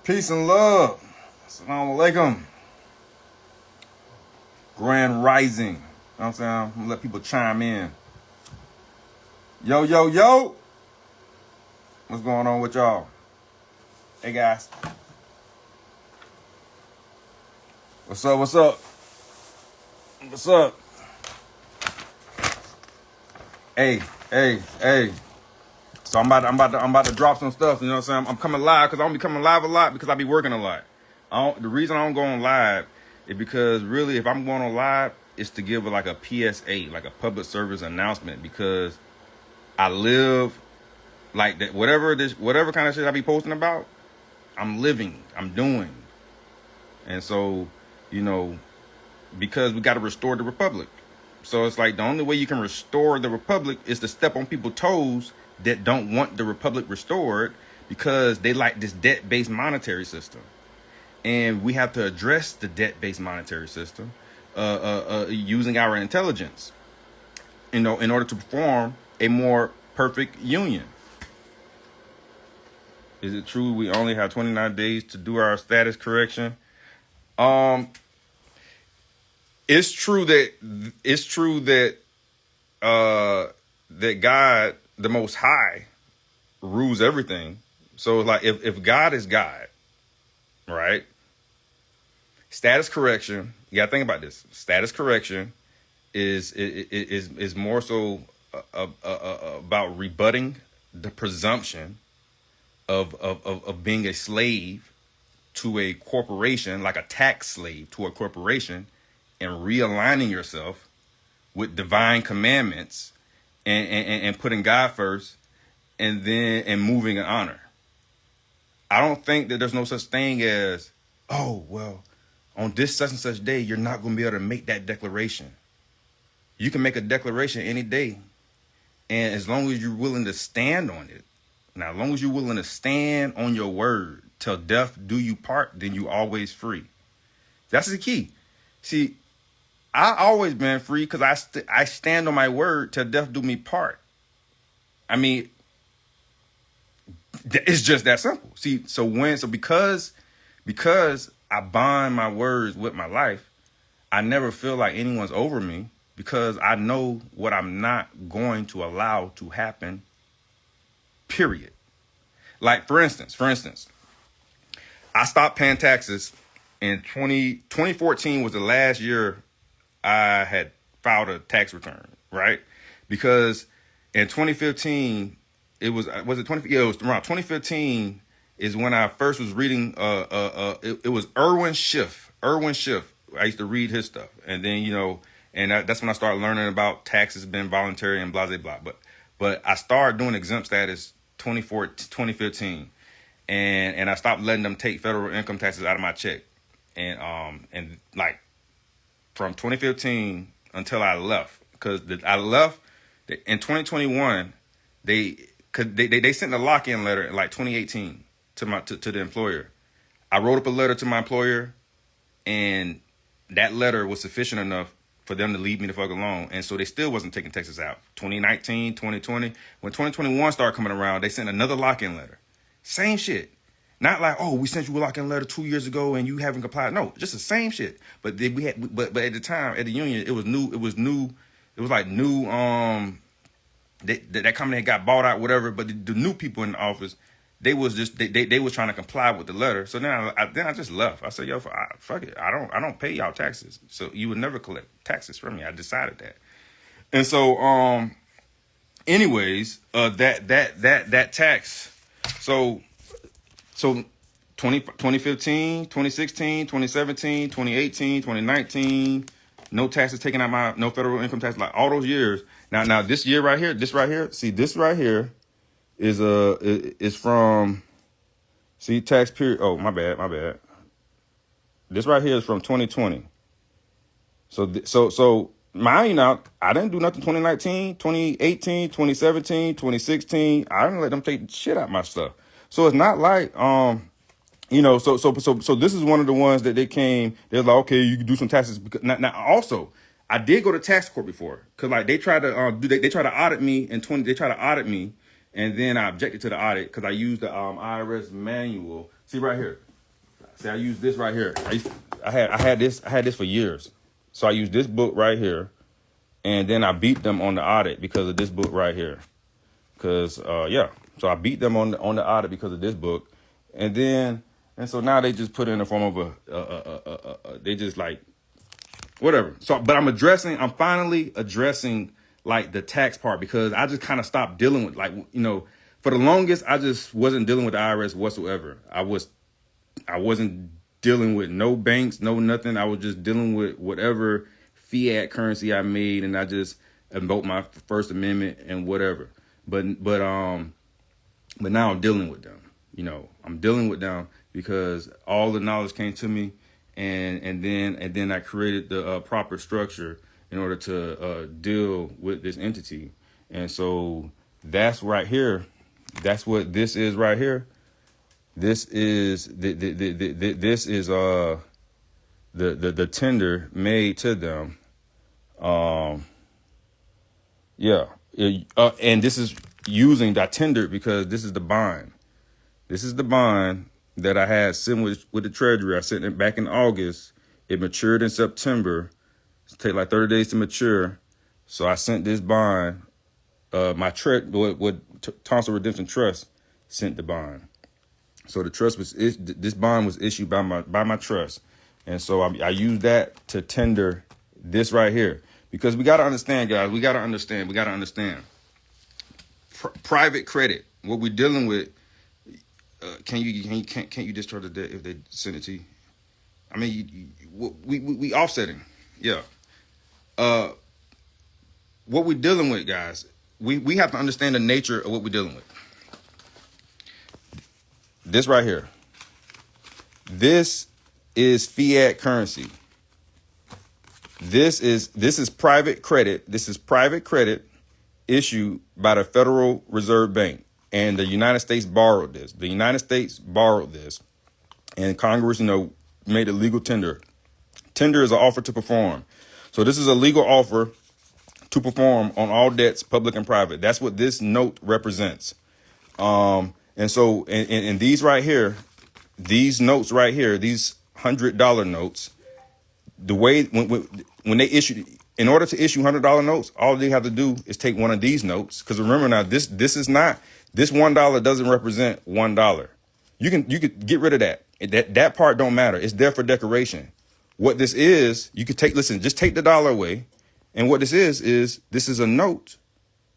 Peace and love. Assalamu alaikum. Grand Rising. You know what I'm saying? I'm gonna let people chime in. Yo, yo, yo. What's going on with y'all? Hey, guys. What's up? What's up? What's up? Hey. So I'm about to drop some stuff. You know what I'm saying? I'm coming live because I don't be coming live a lot because I be working a lot. The reason I don't go on live is because really, if I'm going on live, it's to give like a PSA, like a public service announcement, because I live like that. Whatever kind of shit I be posting about, I'm living, I'm doing, and so because we got to restore the republic. So it's like the only way you can restore the republic is to step on people's toes that don't want the republic restored, because they like this debt-based monetary system. And we have to address the debt-based monetary system using our intelligence, in order to form a more perfect union. Is it true we only have 29 days to do our status correction? It's true that that God, the Most High, rules everything. So like if God is God, right? Status correction, you gotta think about this. Status correction is more so about rebutting the presumption of being a slave to a corporation, like a tax slave to a corporation, and realigning yourself with divine commandments and putting God first, and moving in honor. I don't think that there's no such thing as, oh, well, on this such and such day, you're not going to be able to make that declaration. You can make a declaration any day. And as long as you're willing to stand on it, now, as long as you're willing to stand on your word till death do you part, then you always free. That's the key. See, I always been free because I stand on my word till death do me part. I mean, it's just that simple. See, because I bond my words with my life, I never feel like anyone's over me, because I know what I'm not going to allow to happen, period. Like, for instance, I stopped paying taxes in 2014 was the last year I had filed a tax return, right? Because in 2015, it was around 2015 is when I first was reading, it was Erwin Schiff. I used to read his stuff. And then, that's when I started learning about taxes being voluntary and blah, blah, blah. But I started doing exempt status 2015. And I stopped letting them take federal income taxes out of my check. And like from 2015 until I left, because I left in 2021, they sent a lock-in letter in like 2018 to the employer. I wrote up a letter to my employer, and that letter was sufficient enough for them to leave me the fuck alone. And so they still wasn't taking taxes out. 2019, 2020, when 2021 started coming around, they sent another lock-in letter. Same shit. Not like, oh, we sent you a lock-in letter 2 years ago and you haven't complied. No, just the same shit. But but at the time at the union, it was new. It was like new. That company had got bought out, whatever. But the new people in the office, they was trying to comply with the letter. So then I just left. I said, yo, fuck it. I don't pay y'all taxes. So you would never collect taxes from me. I decided that. And so anyways, that tax. So 2015, 2016, 2017, 2018, 2019, no taxes taken out, no federal income tax, like all those years. Now this year right here, see, this right here is from, see, tax period. Oh, my bad. This right here is from 2020. So mind you now, I didn't do nothing 2019, 2018, 2017, 2016. I didn't let them take shit out my stuff. So it's not like, so this is one of the ones that they're like, okay, you can do some taxes. Because now also, I did go to tax court before, because like they tried to they tried to audit me and then I objected to the audit because I used the IRS manual. See right here. See, I use this right here. I had this for years. So I used this book right here, and then I beat them on the audit because of this book right here. Cause yeah, so I beat them on the audit because of this book, and so now they just put it in the form of they just like whatever. So, but I'm finally addressing like the tax part, because I just kind of stopped dealing with, like, for the longest I just wasn't dealing with the IRS whatsoever. I wasn't dealing with no banks, no nothing. I was just dealing with whatever fiat currency I made, and I just invoked my First Amendment and whatever. But now I'm dealing with them. I'm dealing with them because all the knowledge came to me, and then I created the proper structure in order to deal with this entity. And so that's right here. That's what this is right here. This is this is the tender made to them. Yeah. And this is using that tender because this is the bond. This is the bond that I had sent with the Treasury. I sent it back in August. It matured in September. It take like 30 days to mature. So I sent this bond. My Thompson Redemption Trust sent the bond. So the trust this bond was issued by my trust. And so I used that to tender this right here. Because we got to understand, guys, we got to understand. Private credit, what we're dealing with, can't you discharge the debt if they send it to you? I mean, we offsetting. Yeah. What we're dealing with, guys, we have to understand the nature of what we're dealing with. This right here. This is fiat currency. This is private credit. This is private credit issued by the Federal Reserve Bank, and the United States borrowed this. The United States borrowed this, and Congress, made a legal tender. Tender is an offer to perform. So this is a legal offer to perform on all debts, public and private. That's what this note represents. And so, and these right here, these notes right here, these $100 notes, the way when they issue, in order to issue $100 notes, all they have to do is take one of these notes. Because remember now, this $1 doesn't represent $1. You could get rid of that. That part don't matter. It's there for decoration. What this is, you could just take the dollar away. And what this is this is a note.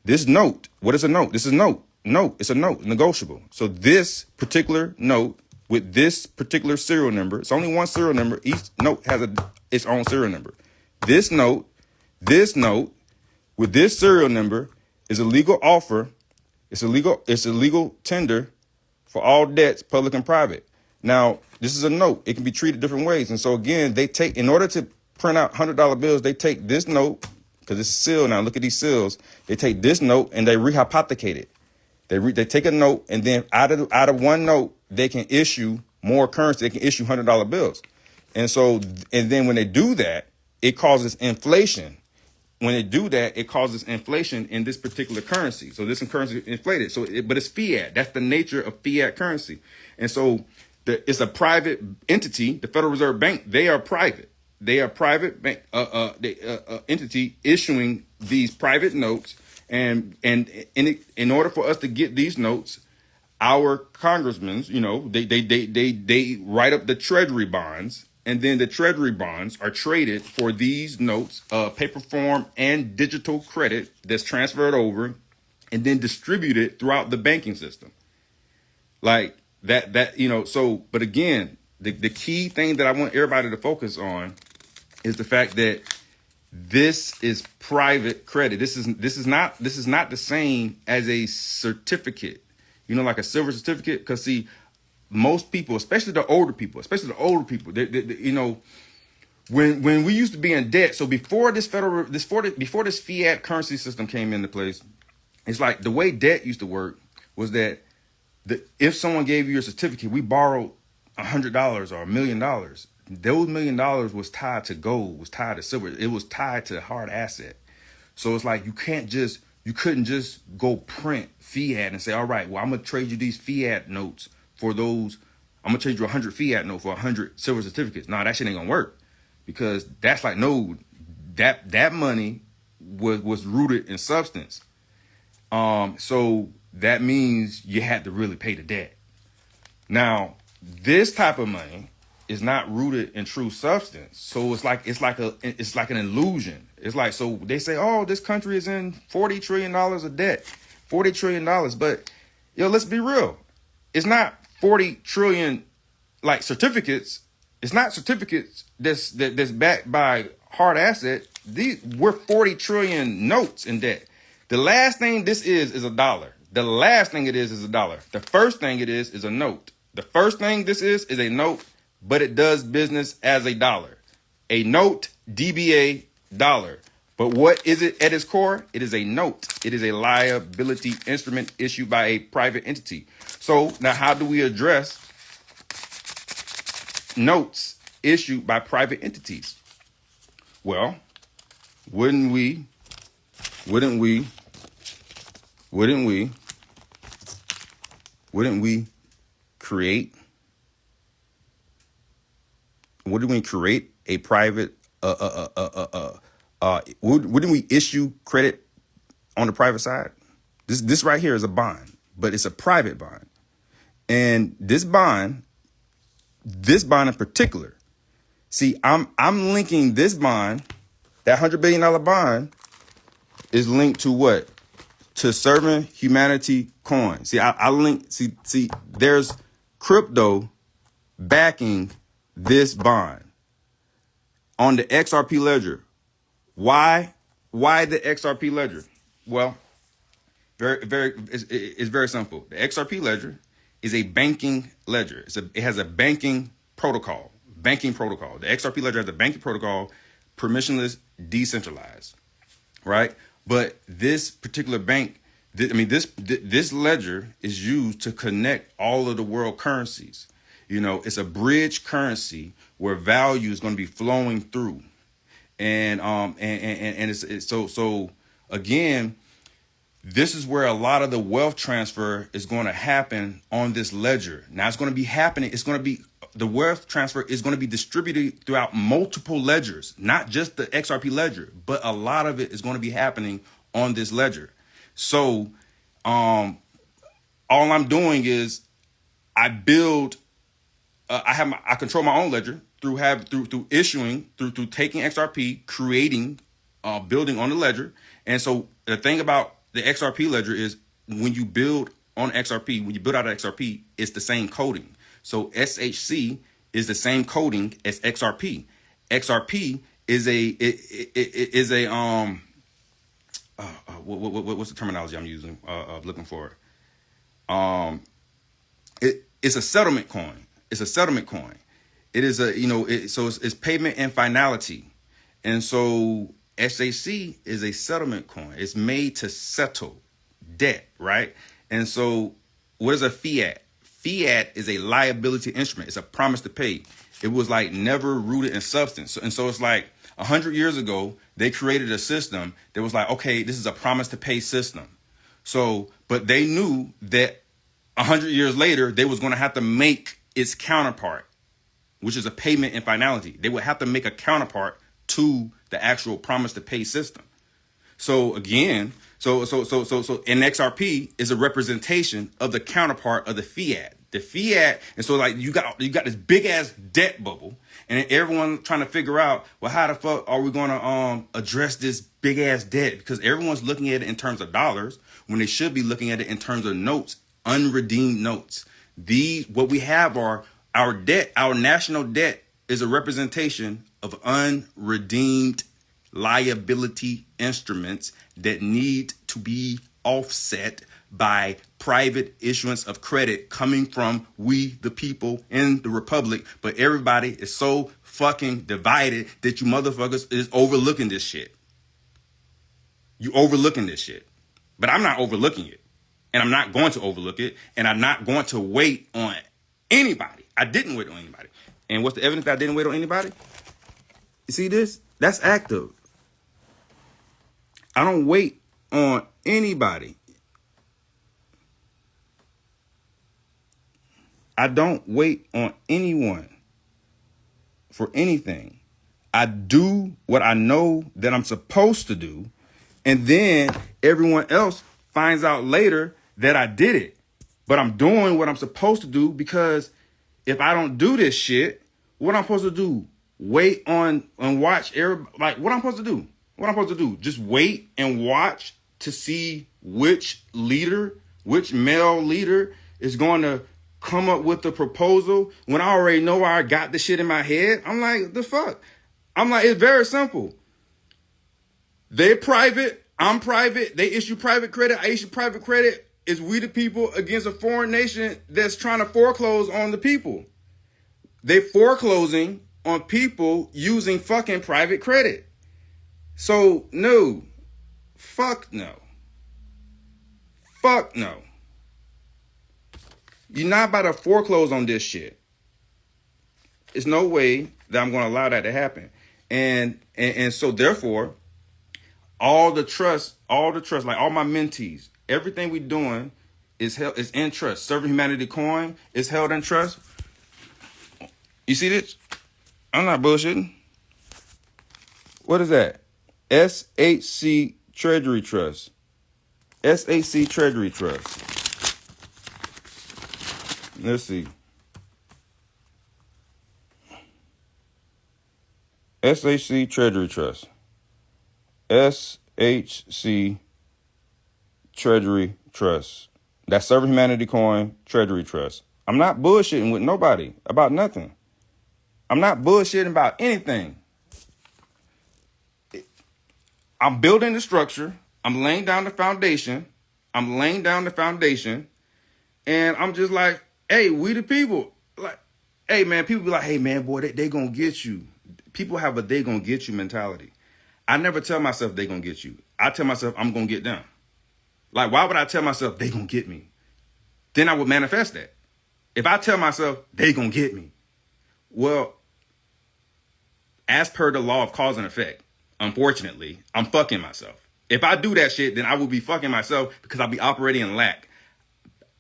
This note, what is a note? This is a note. No, it's a note, negotiable. So this particular note with this particular serial number, it's only one serial number. Each note has its own serial number. This note with this serial number is a legal offer. It's a legal tender for all debts, public and private. Now, this is a note. It can be treated different ways. And so again, in order to print out $100 bills, they take this note, because it's a seal now. Look at these seals. They take this note and they rehypothecate it. They take a note, and then out of one note, they can issue more currency. They can issue $100 bills. And then when they do that, it causes inflation. When they do that, it causes inflation in this particular currency. So this currency is inflated. But it's fiat. That's the nature of fiat currency. And so it's a private entity. The Federal Reserve Bank, they are private. They are private bank entity issuing these private notes. And in order for us to get these notes, our congressmen, they write up the treasury bonds, and then the treasury bonds are traded for these notes, paper form and digital credit that's transferred over and then distributed throughout the banking system. Like that. So, but again, the key thing that I want everybody to focus on is the fact that this is private credit. This is not the same as a certificate, like a silver certificate. Because see, most people, especially the older people, when we used to be in debt. So before this fiat currency system came into place, it's like the way debt used to work was that if someone gave you a certificate, we borrowed $100 or $1 million. Those $1 million was tied to gold, was tied to silver. It was tied to a hard asset. So it's like you couldn't just go print fiat and say, all right, well, I'm going to trade you these fiat notes for those I'm gonna trade you 100 fiat note for 100 silver certificates. Nah, that shit ain't gonna work, because that's like, no, that money was rooted in substance. So that means you had to really pay the debt. Now, this type of money is not rooted in true substance. So it's like an illusion. It's like, so they say, oh, this country is in $40 trillion of debt, $40 trillion. But let's be real. It's not 40 trillion like certificates. It's not certificates that's backed by hard asset. We're 40 trillion notes in debt. The last thing this is a dollar. The last thing it is a dollar. The first thing it is a note. The first thing this is a note, but it does business as a dollar. A note, DBA, dollar. But what is it at its core? It is a note. It is a liability instrument issued by a private entity. So now how do we address notes issued by private entities? Well, wouldn't we create a private wouldn't we issue credit on the private side? This right here is a bond, but it's a private bond. And this bond in particular, see, I'm linking this bond, that $100 billion bond is linked to what? To serving humanity coin. See, I link, see, there's crypto backing this bond on the XRP ledger. Why the XRP ledger? Well, it's very simple. The XRP ledger is a banking ledger. It has a banking protocol. The XRP ledger has a banking protocol, permissionless, decentralized, right? But this particular bank, this ledger is used to connect all of the world currencies. It's a bridge currency where value is going to be flowing through. And it's so again, this is where a lot of the wealth transfer is going to happen on this ledger. Now it's going to be happening. The wealth transfer is going to be distributed throughout multiple ledgers, not just the XRP ledger, but a lot of it is going to be happening on this ledger. So, all I'm doing is I build, I control my own ledger through issuing, through taking XRP, creating, building on the ledger. And so the thing about the XRP ledger is when you build on XRP, when you build out of XRP, it's the same coding. So SHC is the same coding as XRP. XRP is what's the terminology I'm using? Looking for it. It's a settlement coin. It's a settlement coin. It is it's payment and finality, and so SHC is a settlement coin. It's made to settle debt, right? And so what is a fiat? Fiat is a liability instrument. It's a promise to pay. It was like never rooted in substance. And so it's like 100 years ago, they created a system that was like, okay, this is a promise to pay system. So, but they knew that 100 years later, they was going to have to make its counterpart, which is a payment and finality. They would have to make a counterpart to the actual promise to pay system. So again, so an XRP is a representation of the counterpart of the fiat. The fiat, and so like you got this big ass debt bubble, and everyone trying to figure out, well, how the fuck are we gonna address this big ass debt? Because everyone's looking at it in terms of dollars when they should be looking at it in terms of notes, unredeemed notes. What we have are our debt, our national debt is a representation of unredeemed liability instruments that need to be offset by private issuance of credit coming from we, the people in the republic. But everybody is so fucking divided that you motherfuckers is overlooking this shit. You overlooking this shit. But I'm not overlooking it. And I'm not going to overlook it. And I'm not going to wait on anybody. I didn't wait on anybody. And what's the evidence that I didn't wait on anybody? You see this? That's active. I don't wait on anybody. I don't wait on anyone for anything. I do what I know that I'm supposed to do, and then everyone else finds out later that I did it. But I'm doing what I'm supposed to do, because if I don't do this shit, what I'm supposed to do? Wait on and watch everybody? Like, what I'm supposed to do? What I'm supposed to do? Just wait and watch to see which leader, which male leader is going to come up with the proposal when I already know I got the shit in my head? I'm like, the fuck? I'm like, it's very simple. They're private. I'm private. They issue private credit. I issue private credit. It's we the people against a foreign nation that's trying to foreclose on the people. They foreclosing on people using fucking private credit. So no. Fuck no. Fuck no. You're not about to foreclose on this shit. There's no way that I'm going to allow that to happen. And so therefore, all the trust, like all my mentees, everything we doing is in trust. Serving Humanity Coin is held in trust. You see this? I'm not bullshitting. What is that? SHC Treasury Trust. SHC Treasury Trust. Let's see. SHC Treasury Trust. SHC Treasury Trust. That's Serving Humanity Coin Treasury Trust. I'm not bullshitting with nobody about nothing. I'm not bullshitting about anything. I'm building the structure. I'm laying down the foundation. And I'm just like, hey, we the people. Like, hey, man, people be like, hey, man, boy, they gonna get you. People have a they gonna get you mentality. I never tell myself they gonna get you. I tell myself I'm gonna get them. Like, why would I tell myself they gonna get me? Then I would manifest that. If I tell myself they gonna get me, well, as per the law of cause and effect, unfortunately, I'm fucking myself. If I do that shit, then I will be fucking myself, because I'll be operating in lack.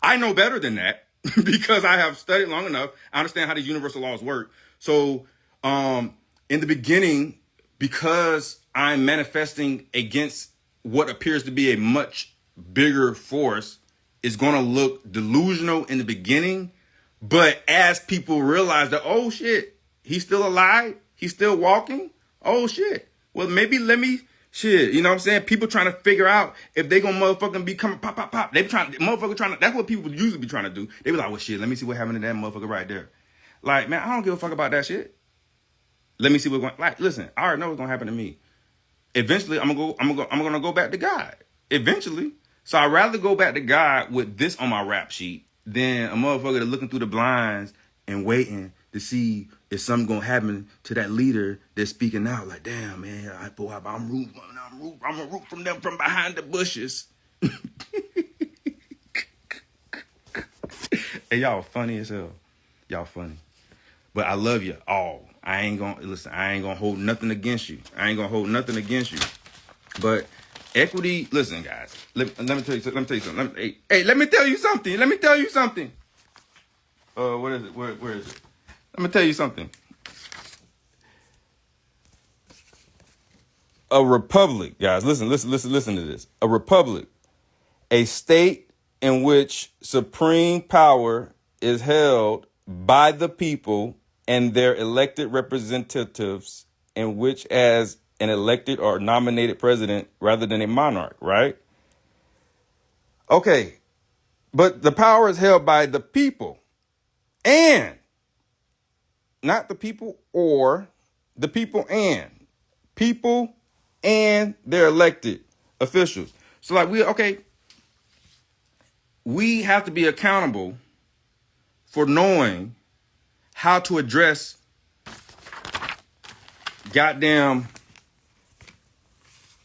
I know better than that because I have studied long enough. I understand how these universal laws work. So in the beginning, because I'm manifesting against what appears to be a much bigger force, it's going to look delusional in the beginning. But as people realize that, oh, shit, he's still alive. He's still walking. Oh, shit. Well, maybe let me... Shit, you know what I'm saying? People trying to figure out if they gonna motherfucking be coming pop, pop, pop. They be trying, motherfucker trying to, that's what people usually be trying to do. They be like, well, shit, let me see what happened to that motherfucker right there. Like, man, I don't give a fuck about that shit. Let me see what's going, like, listen, I already know what's gonna happen to me. Eventually, I'm gonna go back to God. Eventually. So I'd rather go back to God with this on my rap sheet than a motherfucker that's looking through the blinds and waiting to see if something gonna happen to that leader that's speaking out. Like, damn, man, I'm gonna root from them from behind the bushes. Hey, y'all funny as hell. Y'all funny. But I love you all. I ain't gonna hold nothing against you. But equity, listen, guys. Let me tell you something. Let me tell you something. What is it? Where is it? Let me tell you something. A republic, guys, listen to this. A republic, a state in which supreme power is held by the people and their elected representatives, in which as an elected or nominated president rather than a monarch, right? Okay, but the power is held by the people and not the people or the people and their elected officials. So like we have to be accountable for knowing how to address goddamn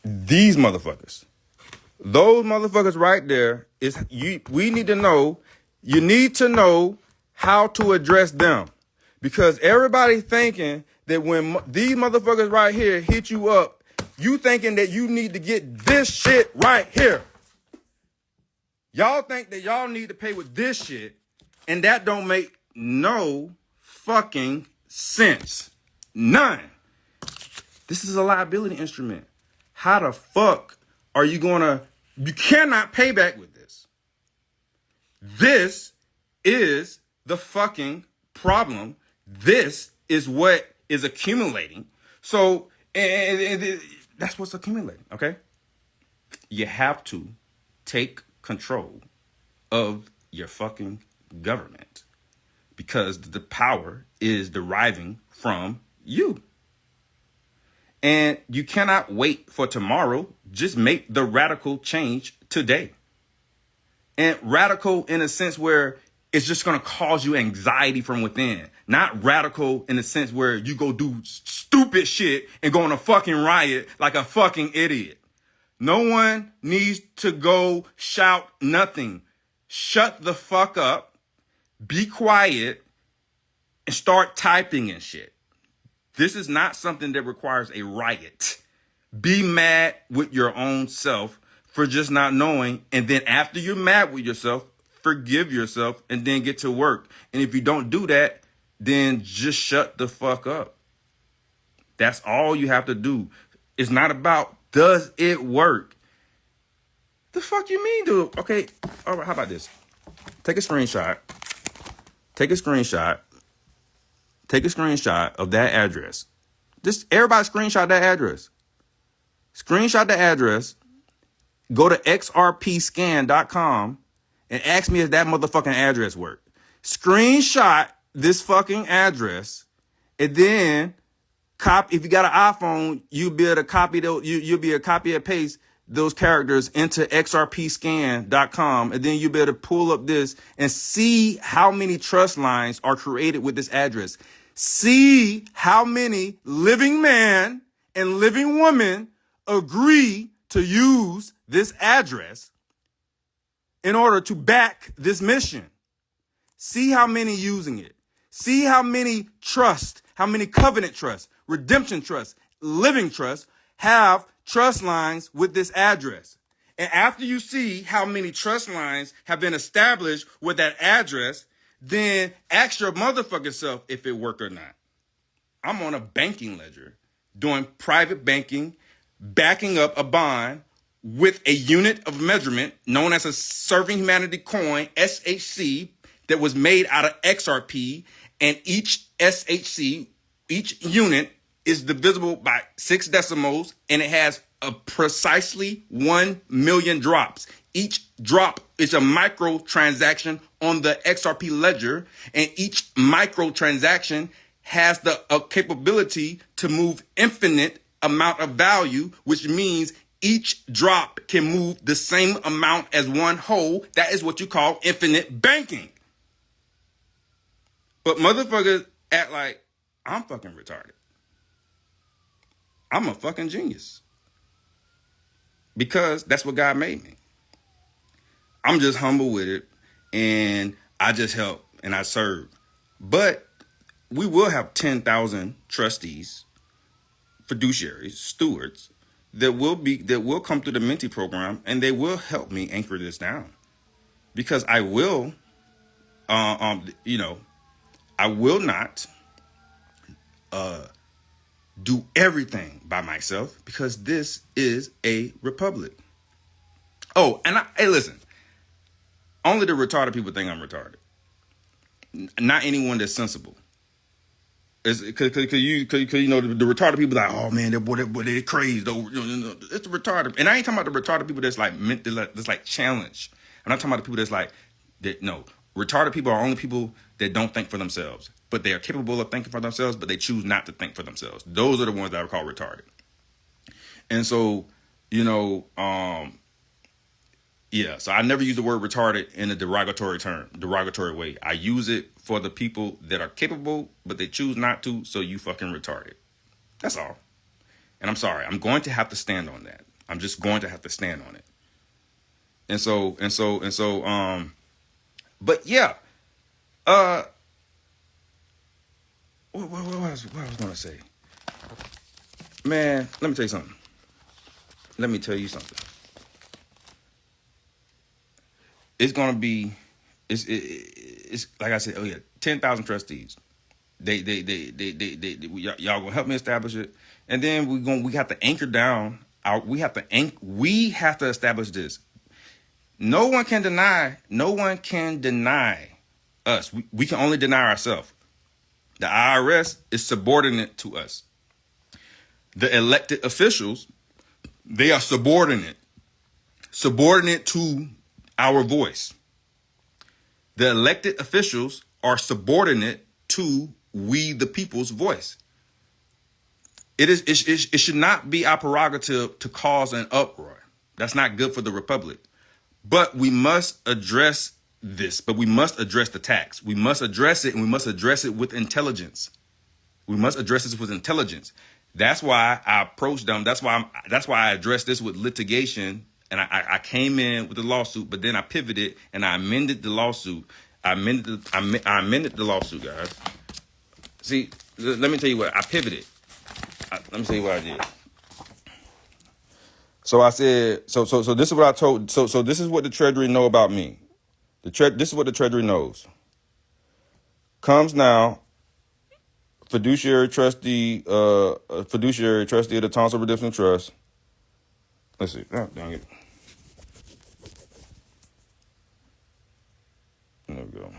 these motherfuckers. Those motherfuckers right there we need to know, you need to know how to address them. Because everybody thinking that when these motherfuckers right here hit you up, you thinking that you need to get this shit right here. Y'all think that y'all need to pay with this shit, and that don't make no fucking sense. None. This is a liability instrument. How the fuck are you gonna, you cannot pay back with this. This is the fucking problem. This is what is accumulating. So, and that's what's accumulating, okay? You have to take control of your fucking government because the power is deriving from you. And you cannot wait for tomorrow. Just make the radical change today. And radical in a sense where it's just going to cause you anxiety from within. Not radical in the sense where you go do stupid shit and go on a fucking riot like a fucking idiot. No one needs to go shout nothing. Shut the fuck up, be quiet, and start typing and shit. This is not something that requires a riot. Be mad with your own self for just not knowing. And then after you're mad with yourself, forgive yourself and then get to work. And if you don't do that, then just shut the fuck up. That's all you have to do. It's not about, does it work? The fuck you mean, dude? Okay, all right, how about this? Take a screenshot. Take a screenshot of that address. Just everybody screenshot that address. Screenshot the address. Go to xrpscan.com and ask me if that motherfucking address worked. Screenshot this fucking address and then if you got an iPhone, you'll be able to copy those, you'll be able to copy and paste those characters into xrpscan.com, and then you'll be able to pull up this and see how many trust lines are created with this address. See how many living man and living woman agree to use this address in order to back this mission. See how many using it. See how many trust, how many covenant trusts, redemption trusts, living trusts have trust lines with this address. And after you see how many trust lines have been established with that address, then ask your motherfucking self if it worked or not. I'm on a banking ledger doing private banking, backing up a bond with a unit of measurement known as a Serving Humanity coin, SHC, that was made out of XRP. And each SHC, each unit is divisible by 6 decimals, and it has a precisely 1 million drops. Each drop is a micro transaction on the XRP ledger, and each micro transaction has the capability to move infinite amount of value, which means each drop can move the same amount as one whole. That is what you call infinite banking. But motherfuckers act like I'm fucking retarded. I'm a fucking genius. Because that's what God made me. I'm just humble with it, and I just help and I serve. But we will have 10,000 trustees, fiduciaries, stewards that will come through the Minty program, and they will help me anchor this down. Because I will, I will not do everything by myself, because this is a republic. Oh, and hey, listen. Only the retarded people think I'm retarded. Not anyone that's sensible. Because the retarded people are like, oh man, they're crazy. It's the retarded. And I ain't talking about the retarded people that's like meant to, that's like challenged. I'm not talking about the people that's like, no. Retarded people are only people that don't think for themselves, but they are capable of thinking for themselves, but they choose not to think for themselves. Those are the ones that are called retarded. And so, so I never use the word retarded in a derogatory way. I use it for the people that are capable, but they choose not to, so you fucking retarded. That's all. And I'm sorry. I'm going to have to stand on that. I'm just going to have to stand on it. But yeah. What I was going to say? Man, let me tell you something. It's going to be, it's like I said, 10,000 trustees. Y'all gonna help me establish it, and then we have to anchor down. We have to establish this. No one can deny us. We can only deny ourselves. The IRS is subordinate to us. The elected officials, they are subordinate to our voice. The elected officials are subordinate to we the people's voice. It should not be our prerogative to cause an uproar. That's not good for the republic. But we must address this. But we must address the tax. We must address it, and we must address it with intelligence. We must address this with intelligence. That's why I approached them. That's why I addressed this with litigation, and I came in with the lawsuit. But then I pivoted and I amended the lawsuit. I amended the lawsuit, guys. See, let me tell you what I pivoted. Let me tell you what I did. So I said, so this is what I told. So this is what the Treasury know about me. This is what the Treasury knows. Comes now, fiduciary trustee of the Tonsil Redemption Trust. Let's see. Oh, dang it. There we go.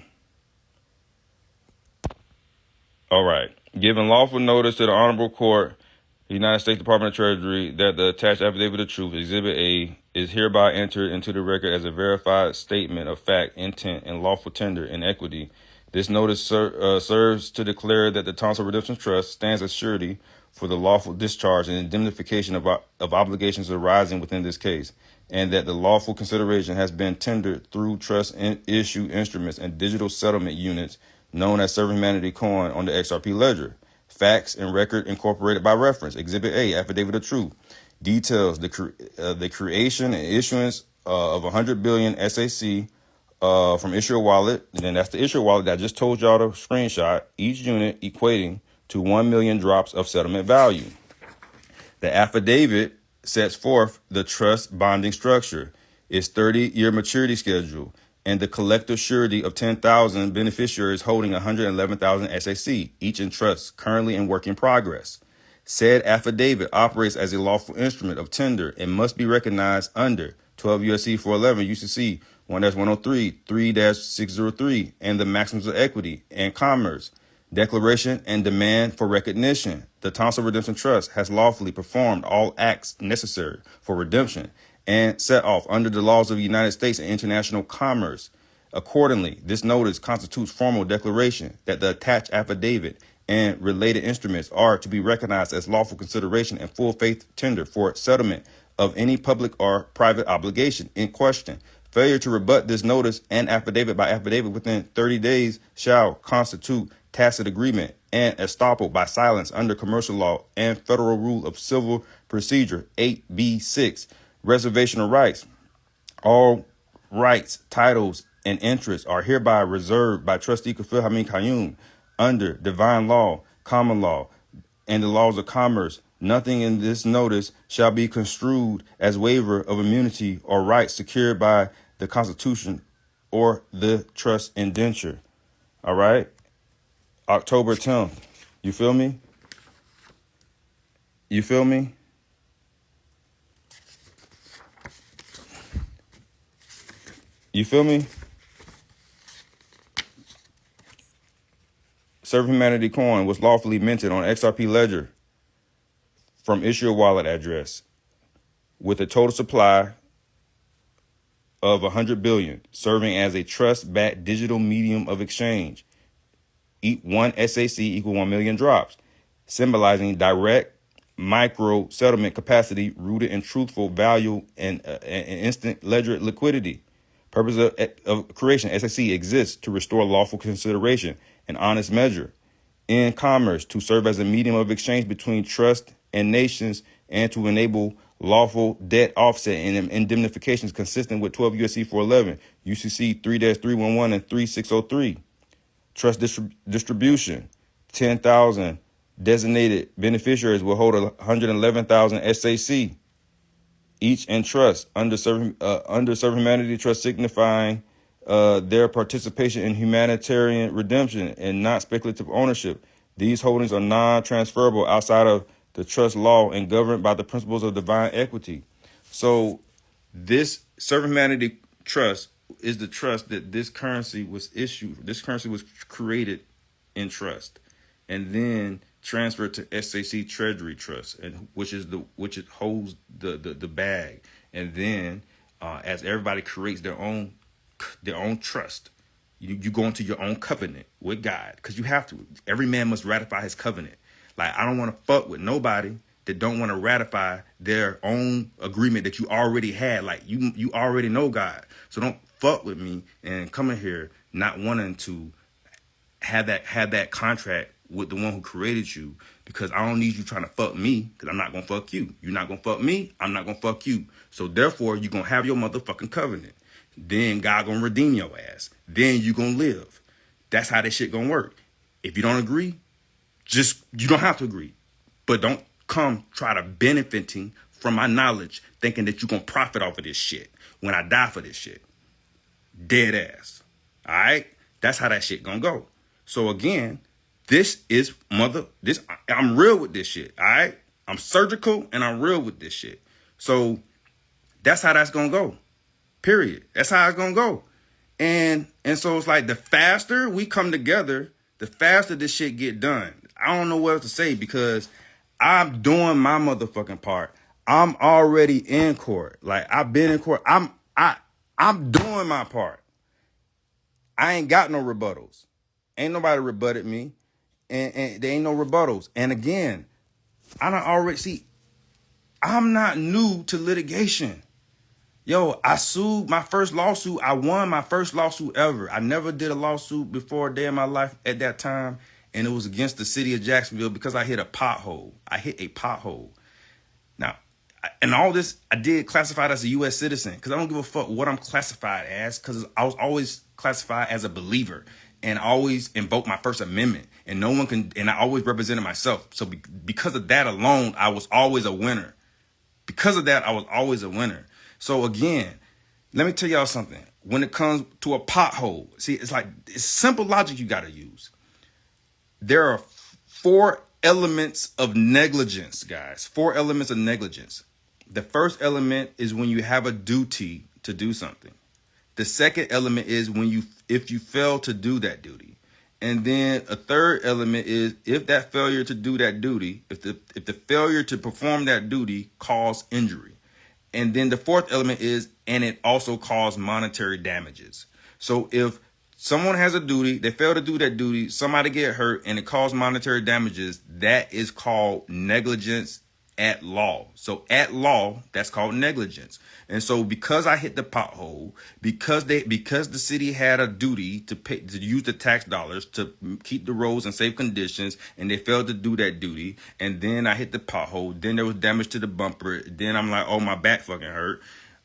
All right. Giving lawful notice to the Honorable Court, the United States Department of Treasury, that the attached affidavit of truth, Exhibit A, is hereby entered into the record as a verified statement of fact, intent, and lawful tender in equity. This notice serves to declare that the Tonsil Redemption Trust stands as surety for the lawful discharge and indemnification of obligations arising within this case, and that the lawful consideration has been tendered through trust issue instruments and digital settlement units known as Serve Humanity Coin on the XRP ledger. Facts and record incorporated by reference. Exhibit A, affidavit of truth, details the creation and issuance of 100 billion SAC from issuer wallet. And then that's the issuer wallet that I just told y'all to screenshot, each unit equating to 1 million drops of settlement value. The affidavit sets forth the trust bonding structure, its 30-year maturity schedule, and the collective surety of 10,000 beneficiaries holding 111,000 SAC, each in trust, currently in work in progress. Said affidavit operates as a lawful instrument of tender and must be recognized under 12 U.S.C. 411 UCC 1-103, 3-603, and the maxims of equity and commerce. Declaration and demand for recognition. The Tonsil Redemption Trust has lawfully performed all acts necessary for redemption and set off under the laws of the United States and international commerce. Accordingly, this notice constitutes formal declaration that the attached affidavit and related instruments are to be recognized as lawful consideration and full faith tender for settlement of any public or private obligation in question. Failure to rebut this notice and affidavit by affidavit within 30 days shall constitute tacit agreement and estoppel by silence under commercial law and federal rule of civil procedure 8B6. Reservation of rights. All rights, titles, and interests are hereby reserved by Trustee Kafil Hamid Qayyum under divine law, common law, and the laws of commerce. Nothing in this notice shall be construed as waiver of immunity or rights secured by the Constitution or the trust indenture. All right? October 10th. You feel me? You feel me? You feel me? Serve Humanity Coin was lawfully minted on XRP Ledger from issuer wallet address with a total supply of 100 billion, serving as a trust-backed digital medium of exchange. One SAC equal 1 million drops, symbolizing direct micro settlement capacity rooted in truthful value and instant ledger liquidity. Purpose of creation, SAC exists to restore lawful consideration and honest measure in commerce, to serve as a medium of exchange between trust and nations, and to enable lawful debt offset and indemnifications consistent with 12 U.S.C. 411, UCC 3-311 and 3603. Trust distribution, 10,000 designated beneficiaries will hold 111,000 SAC. Each in trust under Serve Humanity Trust, signifying their participation in humanitarian redemption and not speculative ownership. These holdings are non-transferable outside of the trust law and governed by the principles of divine equity. So this servant humanity trust is the trust that this currency was issued. This currency was created in trust and then transferred to SAC Treasury Trust, and which it holds the bag. And then as everybody creates their own trust, you go into your own covenant with God, because you have to. Every man must ratify his covenant. Like, I don't want to fuck with nobody that don't want to ratify their own agreement that you already had. Like, you already know God. So don't fuck with me and come in here not wanting to have that contract with the one who created you, because I don't need you trying to fuck me, because I'm not going to fuck you. You're not going to fuck me. I'm not going to fuck you. So therefore, you're going to have your motherfucking covenant. Then God going to redeem your ass. Then you going to live. That's how this shit going to work. If you don't agree, you don't have to agree. But don't come try to benefiting from my knowledge thinking that you're going to profit off of this shit when I die for this shit. Dead ass. All right? That's how that shit going to go. So again, I'm real with this shit. All right? I'm surgical and I'm real with this shit. So that's how that's going to go. Period. That's how it's going to go. And so it's like, the faster we come together, the faster this shit get done. I don't know what else to say, because I'm doing my motherfucking part. I'm already in court. Like, I've been in court. I'm doing my part. I ain't got no rebuttals. Ain't nobody rebutted me. And there ain't no rebuttals. And again, I don't already see, I'm not new to litigation. Yo, I sued my first lawsuit. I won my first lawsuit ever. I never did a lawsuit before a day in my life at that time. And it was against the city of Jacksonville because I hit a pothole. Now, and all this, I did classified as a U.S. citizen, because I don't give a fuck what I'm classified as, because I was always classified as a believer and always invoke my First Amendment. And no one can, and I always represented myself. So because of that alone, I was always a winner. So again, let me tell y'all something. When it comes to a pothole, see, it's simple logic you got to use. There are 4 elements of negligence, guys. 4 elements of negligence. The first element is when you have a duty to do something. The second element is if you fail to do that duty. And then a third element is if that failure to do that duty, if the failure to perform that duty caused injury. And then the fourth element is, and it also caused monetary damages. So if someone has a duty, they fail to do that duty, somebody get hurt, and it caused monetary damages, that is called negligence at law. So at law, that's called negligence. And so because I hit the pothole, because the city had a duty to use the tax dollars to keep the roads in safe conditions, and they failed to do that duty, and then I hit the pothole, then there was damage to the bumper, then I'm like, oh, my back fucking hurt.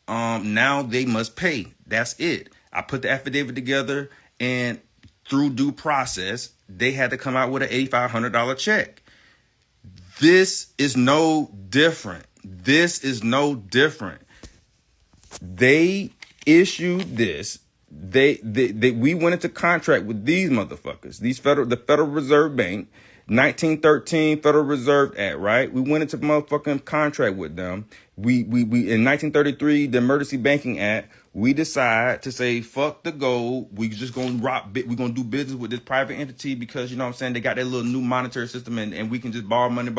Now they must pay. That's it. I put the affidavit together, and through due process, they had to come out with an $8,500 check. This is no different. They issued this. We went into contract with these motherfuckers. The Federal Reserve Bank, 1913 Federal Reserve Act, right? We went into motherfucking contract with them. We in 1933, the Emergency Banking Act, we decide to say, fuck the gold. We just gonna we're gonna do business with this private entity because, you know what I'm saying, they got their little new monetary system, and we can just borrow money.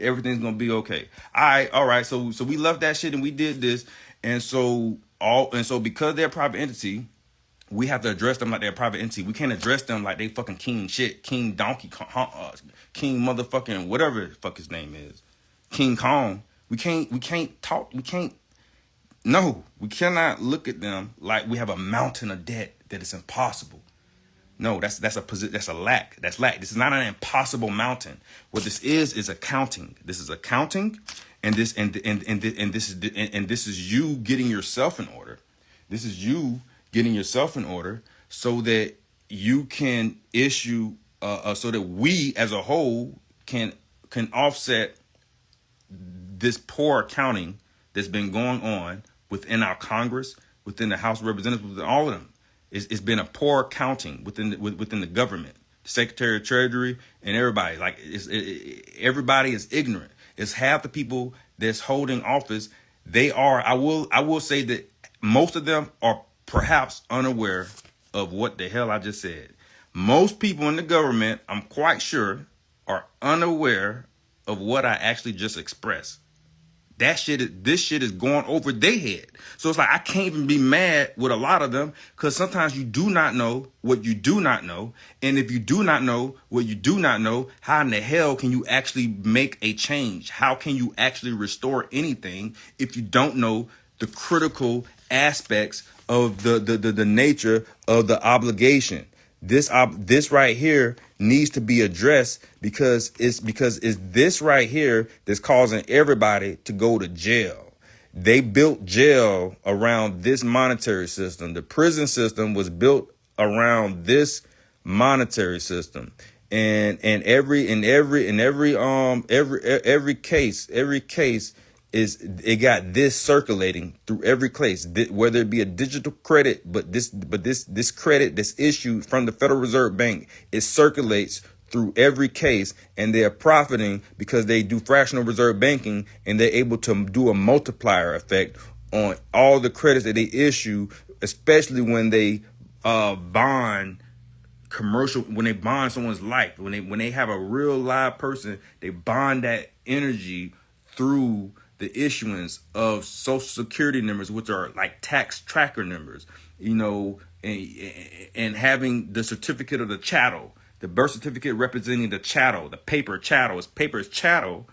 Everything's gonna be okay. All right. So we left that shit and we did this. And so because they're a private entity, we have to address them like they're a private entity. We can't address them like they fucking king shit, King Donkey Kong, King motherfucking whatever the fuck his name is, King Kong. We can't talk. No, we cannot look at them like we have a mountain of debt that is impossible. No, that's a lack. That's lack. This is not an impossible mountain. What this is accounting. This is accounting, and this is you getting yourself in order. This is you getting yourself in order so that you can issue, so that we as a whole can offset this poor accounting that's been going on within our Congress, within the House of Representatives, within all of them. It's been a poor counting within the government, the Secretary of Treasury, and everybody. Like everybody is ignorant. It's half the people that's holding office. They are. I will say that most of them are perhaps unaware of what the hell I just said. Most people in the government, I'm quite sure, are unaware of what I actually just expressed. This shit is going over their head. So it's like I can't even be mad with a lot of them, because sometimes you do not know what you do not know. And if you do not know what you do not know, how in the hell can you actually make a change? How can you actually restore anything if you don't know the critical aspects of the nature of the obligation? This right here needs to be addressed, because it's this right here that's causing everybody to go to jail. They built jail around this monetary system. The prison system was built around this monetary system. And every case is, it got this circulating through every case, whether it be a digital credit, but this credit that's issued from the Federal Reserve Bank, it circulates through every case, and they are profiting because they do fractional reserve banking, and they're able to do a multiplier effect on all the credits that they issue, especially when they bond when they bond someone's life, when they have a real live person, they bond that energy through the issuance of social security numbers, which are like tax tracker numbers, and having the certificate of the chattel, the birth certificate representing the chattel, the paper is chattel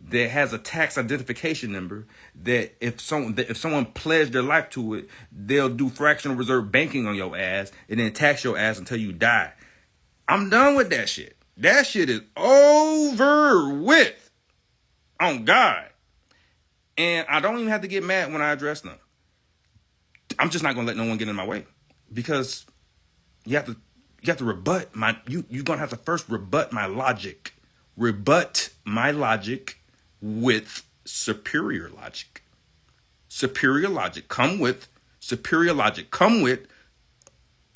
that has a tax identification number, that if someone pledged their life to it, they'll do fractional reserve banking on your ass and then tax your ass until you die. I'm done with that shit. That shit is over with. On God. And I don't even have to get mad when I address them. I'm just not gonna let no one get in my way, because you have to rebut you're gonna have to first rebut my logic. Rebut my logic with superior logic. Superior logic. Come with superior logic. Come with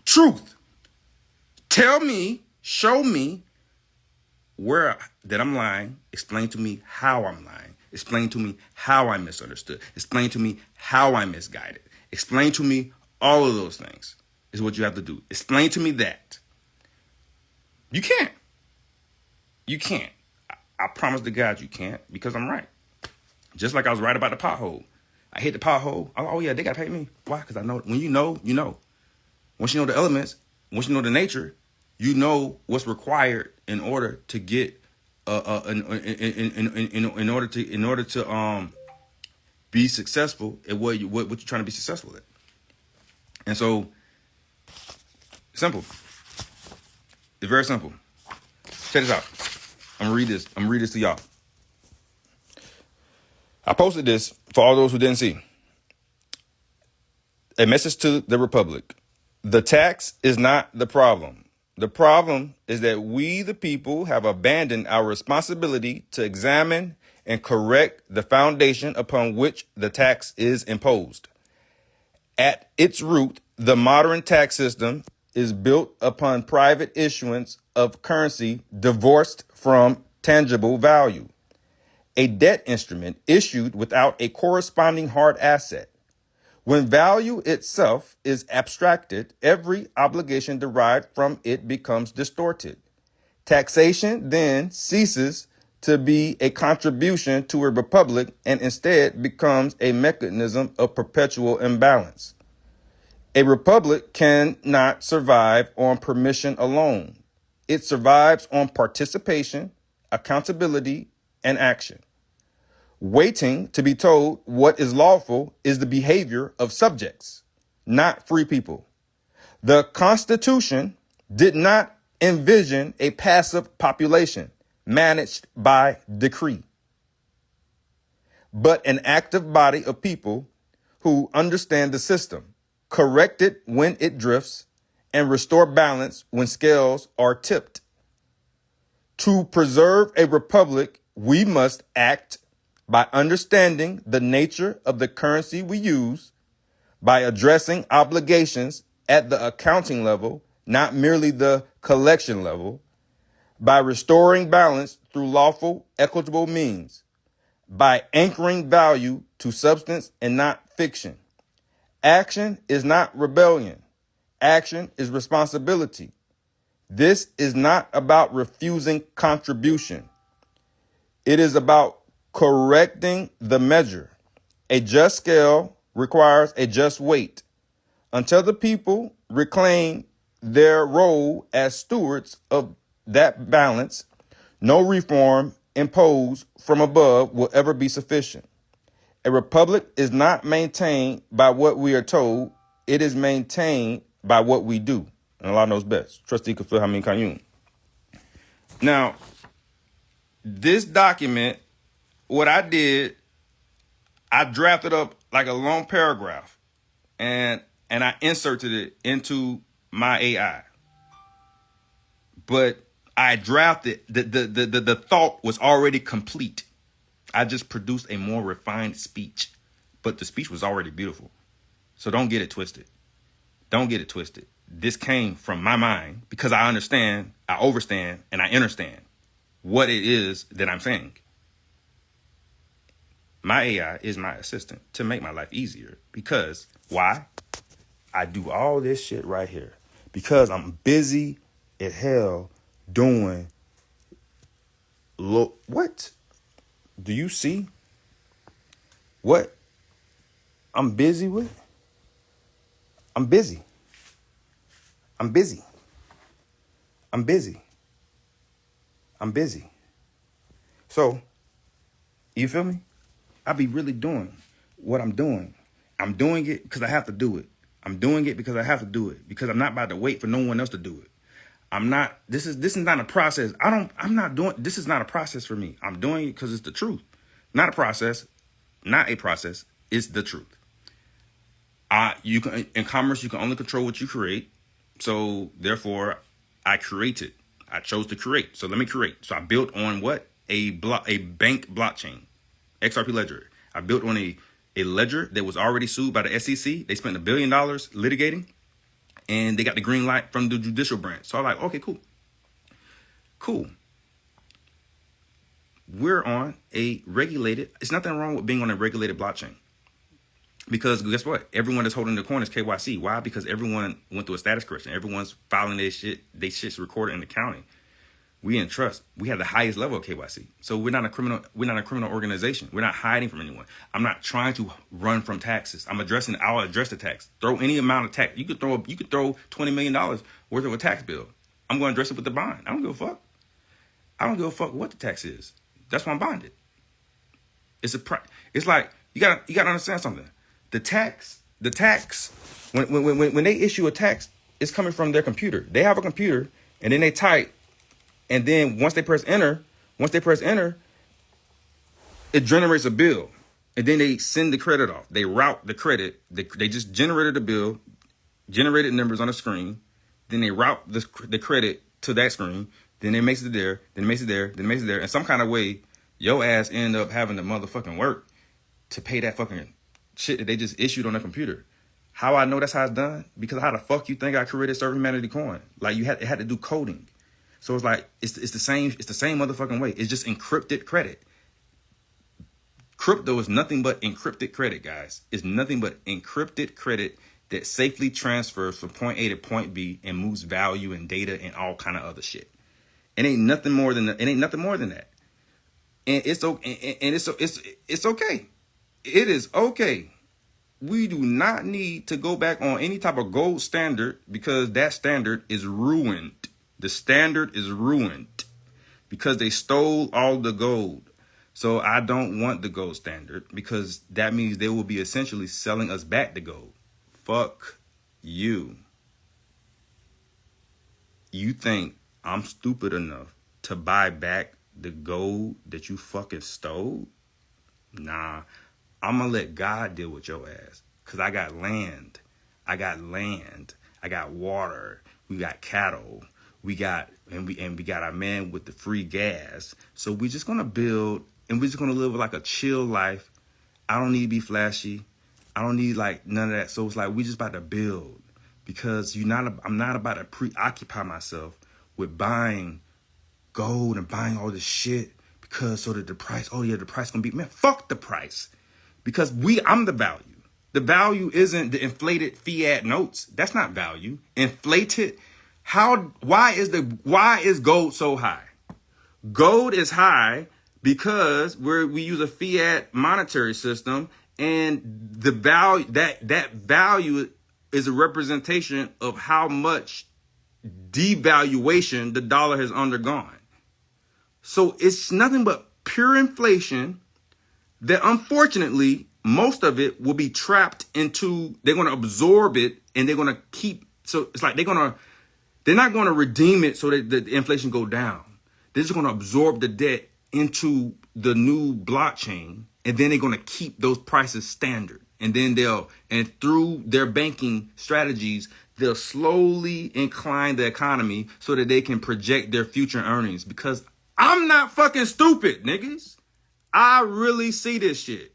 truth. Tell me, show me where that I'm lying. Explain to me how I'm lying. Explain to me how I misunderstood. Explain to me how I misguided. Explain to me all of those things is what you have to do. Explain to me that. You can't. You can't. I promise to God you can't, because I'm right. Just like I was right about the pothole. I hit the pothole. Oh yeah, they got to pay me. Why? Because I know. When you know, you know. Once you know the elements, once you know the nature, you know what's required in order to get in order to be successful at what you're trying to be successful at. And so, simple. It's very simple. Check this out. I'm gonna read this. I'm gonna read this to y'all. I posted this for all those who didn't see. A message to the Republic. The tax is not the problem. The problem is that we, the people, have abandoned our responsibility to examine and correct the foundation upon which the tax is imposed. At its root, the modern tax system is built upon private issuance of currency divorced from tangible value, a debt instrument issued without a corresponding hard asset. When value itself is abstracted, every obligation derived from it becomes distorted. Taxation then ceases to be a contribution to a republic and instead becomes a mechanism of perpetual imbalance. A republic cannot survive on permission alone. It survives on participation, accountability, and action. Waiting to be told what is lawful is the behavior of subjects, not free people. The Constitution did not envision a passive population managed by decree, but an active body of people who understand the system, correct it when it drifts, and restore balance when scales are tipped. To preserve a republic, we must act by understanding the nature of the currency we use, by addressing obligations at the accounting level, not merely the collection level, by restoring balance through lawful, equitable means, by anchoring value to substance and not fiction. Action is not rebellion. Action is responsibility. This is not about refusing contribution. It is about correcting the measure. A just scale requires a just weight. Until the people reclaim their role as stewards of that balance, no reform imposed from above will ever be sufficient. A republic is not maintained by what we are told. It is maintained by what we do. And Allah knows best. Trustee Kafil Hamid Kayum. Now, this document, what I did, I drafted up like a long paragraph and I inserted it into my AI. But I drafted, the thought was already complete. I just produced a more refined speech, but the speech was already beautiful. So don't get it twisted. Don't get it twisted. This came from my mind because I understand, I overstand, and I understand what it is that I'm saying. My AI is my assistant to make my life easier because why? I do all this shit right here because I'm busy as hell doing. Look, what? Do you see what I'm busy with? I'm busy. I'm busy. I'm busy. I'm busy. So, you feel me? I be really doing what I'm doing. I'm doing it because I have to do it. I'm doing it because I have to do it. Because I'm not about to wait for no one else to do it. I'm not, this is not a process. This is not a process for me. I'm doing it because it's the truth. Not a process. Not a process. It's the truth. You can, in commerce, you can only control what you create. So therefore, I created. I chose to create. So let me create. So I built on what? A bank blockchain, XRP ledger. I built on a ledger that was already sued by the SEC. They spent $1 billion litigating, and they got the green light from the judicial branch. So I'm like, okay, cool. We're on a regulated. It's nothing wrong with being on a regulated blockchain. Because guess what? Everyone that's holding the coin is KYC. Why? Because everyone went through a status correction. Everyone's filing their shit. Their shit's recorded in the county. We in trust. We have the highest level of KYC. So we're not a criminal. We're not a criminal organization. We're not hiding from anyone. I'm not trying to run from taxes. I'll address the tax. Throw any amount of tax. You could throw $20 million worth of a tax bill. I'm going to address it with the bond. I don't give a fuck. I don't give a fuck what the tax is. That's why I'm bonded. It's like you gotta understand something. The tax, when they issue a tax, it's coming from their computer. They have a computer, and then they type, and then once they press enter, it generates a bill, and then they send the credit off. They route the credit. They just generated a bill, generated numbers on the screen, then they route the credit to that screen, then it makes it there, then it makes it there, then it makes it there. In some kind of way, your ass end up having to motherfucking work to pay that fucking shit that they just issued on the computer. How I know that's how it's done? Because how the fuck you think I created Serve Humanity Coin? Like it had to do coding. So it's like it's the same motherfucking way. It's just encrypted credit. Crypto is nothing but encrypted credit, guys. It's nothing but encrypted credit that safely transfers from point A to point B and moves value and data and all kind of other shit. It ain't nothing more than that. And it's okay. It is okay. We do not need to go back on any type of gold standard because that standard is ruined. The standard is ruined because they stole all the gold. So I don't want the gold standard because that means they will be essentially selling us back the gold. Fuck you. You think I'm stupid enough to buy back the gold that you fucking stole? Nah. I'm going to let God deal with your ass because I got land. I got water. We got cattle. We got our man with the free gas. So we're just going to build and we're just going to live like a chill life. I don't need to be flashy. I don't need like none of that. So it's like we just about to build. because I'm not about to preoccupy myself with buying gold and buying all this shit because so that the price, oh yeah, the price gonna be, man, fuck the price. Because I'm the value. The value isn't the inflated fiat notes. That's not value. Inflated. Why is gold so high? Gold is high because we use a fiat monetary system, and the value that value is a representation of how much devaluation the dollar has undergone. So it's nothing but pure inflation that unfortunately most of it will be trapped into, they're going to absorb it and they're going to keep, so it's like they're not going to redeem it so that the inflation go down. They're just going to absorb the debt into the new blockchain, and then they're going to keep those prices standard. And then and through their banking strategies, they'll slowly incline the economy so that they can project their future earnings. Because I'm not fucking stupid, niggas. I really see this shit.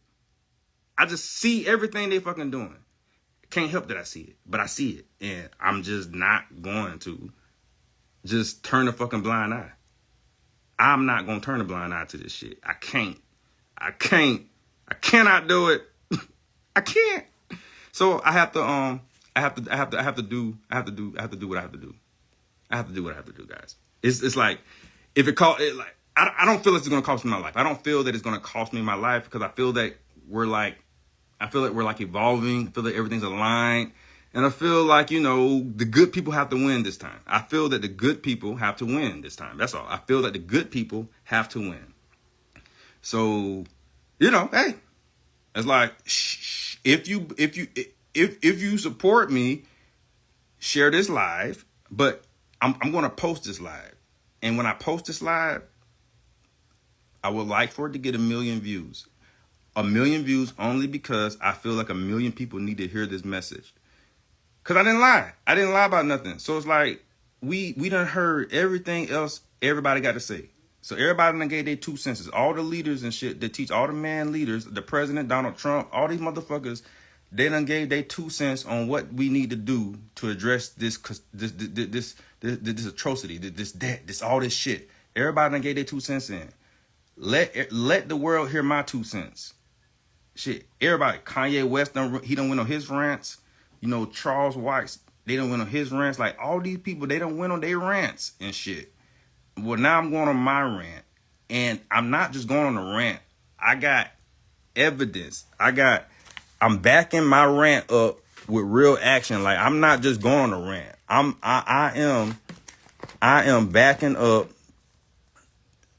I just see everything they fucking doing. Can't help that I see it, but I see it. And I'm just not going to just turn a fucking blind eye. I'm not going to turn a blind eye to this shit. I cannot do it. I can't. So I have to do what I have to do. I have to do what I have to do. I have to do what I have to do, guys. It's like, if it cost, I don't feel it's going to cost me my life. I don't feel that it's going to cost me my life, because I feel that we're evolving. I feel that everything's aligned. And I feel like, the good people have to win this time. I feel that the good people have to win this time. That's all. I feel that the good people have to win. So, hey, it's like, if you support me, share this live. But I'm going to post this live. And when I post this live, I would like for it to get 1 million views. 1 million views only because I feel like 1 million people need to hear this message. Because I didn't lie. I didn't lie about nothing. So it's like, we done heard everything else everybody got to say. So everybody done gave their 2 cents. All the leaders and shit that teach, all the man leaders, the president, Donald Trump, all these motherfuckers, they done gave their 2 cents on what we need to do to address this atrocity, this debt, all this shit. Everybody done gave their 2 cents in. Let the world hear my 2 cents. Shit, everybody. Kanye West, he done went on his rants. Charles White, they done went on his rants. Like, all these people, they done went on their rants and shit. Well, now I'm going on my rant. And I'm not just going on a rant. I got evidence. I'm backing my rant up with real action. Like, I'm not just going on a rant. I am backing up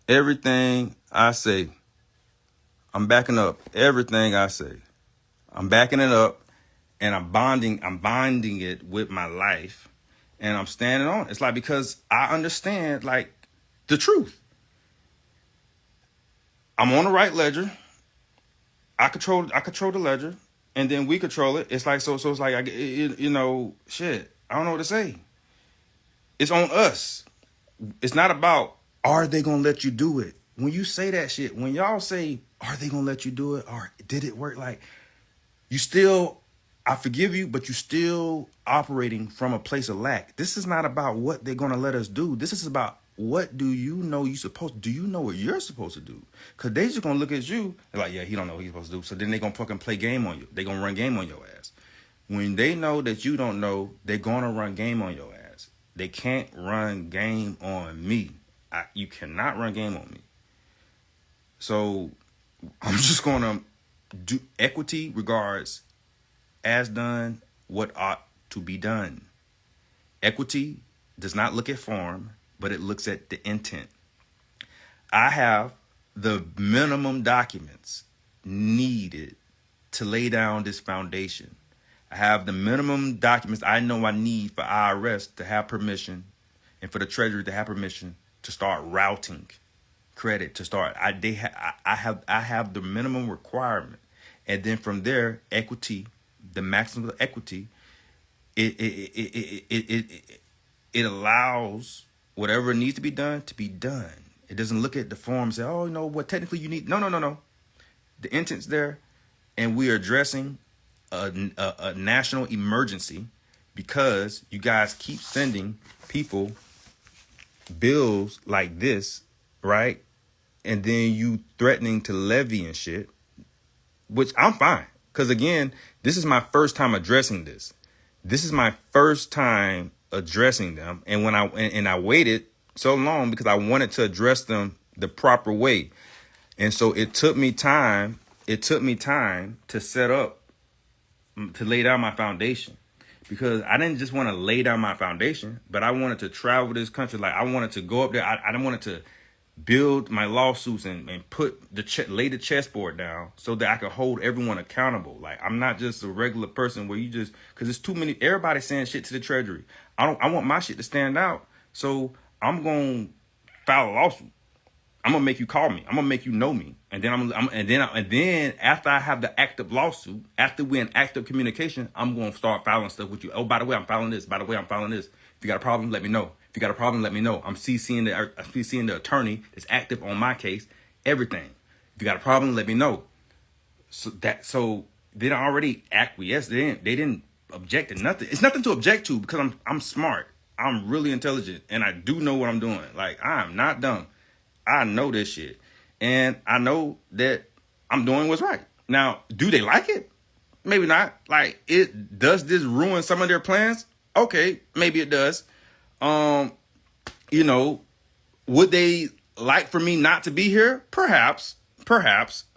everything I say. I'm backing up everything I say. I'm backing it up. And I'm bonding it with my life, and I'm standing on it. It's like, because I understand, like, the truth. I'm on the right ledger. I control the ledger, and then we control it. It's like, so it's like, shit, I don't know what to say. It's on us. It's not about, are they going to let you do it? When you say that shit, when y'all say, are they going to let you do it? Or did it work? Like, you still, I forgive you, but you're still operating from a place of lack. This is not about what they're going to let us do. This is about, what do you know you supposed to do? You know what you're supposed to do? Because they just going to look at you and like, yeah, he don't know what he's supposed to do. So then they're going to fucking play game on you. They're going to run game on your ass. When they know that you don't know, they're going to run game on your ass. They can't run game on me. You cannot run game on me. So I'm just going to do equity regards as done what ought to be done. Equity does not look at form, but it looks at the intent. I have the minimum documents needed to lay down this foundation. I have the minimum documents I know I need for IRS to have permission, and for the Treasury to have permission to start routing credit, to start. I have the minimum requirement, and then from there, equity. The maximum of equity, it allows whatever needs to be done to be done. It doesn't look at the form and say, oh, what technically you need. No. The intent's there, and we are addressing a national emergency because you guys keep sending people bills like this, right? And then you threatening to levy and shit, which I'm fine. Because again, this is my first time addressing this. This is my first time addressing them. And when I waited so long because I wanted to address them the proper way. And so it took me time. It took me time to set up, to lay down my foundation, because I didn't just want to lay down my foundation, but I wanted to travel this country. Like, I wanted to go up there. I wanted to build my lawsuits and lay the chessboard down so that I could hold everyone accountable. Like, I'm not just a regular person where you just, because it's too many, everybody saying shit to the Treasury. I want my shit to stand out. So I'm going to file a lawsuit. I'm gonna make you call me. I'm gonna make you know me, and then after I have the active lawsuit, after we're in active communication, I'm gonna start filing stuff with you. Oh, by the way, I'm filing this. By the way, I'm filing this. If you got a problem, let me know. If you got a problem, let me know. I'm CCing the attorney that's active on my case. Everything. If you got a problem, let me know. So they done already acquiesced. They didn't object to nothing. It's nothing to object to because I'm smart. I'm really intelligent, and I do know what I'm doing. Like, I am not dumb. I know this shit, and I know that I'm doing what's right. Now, do they like it? Maybe not. Like, does this ruin some of their plans? Okay, maybe it does. Would they like for me not to be here? Perhaps.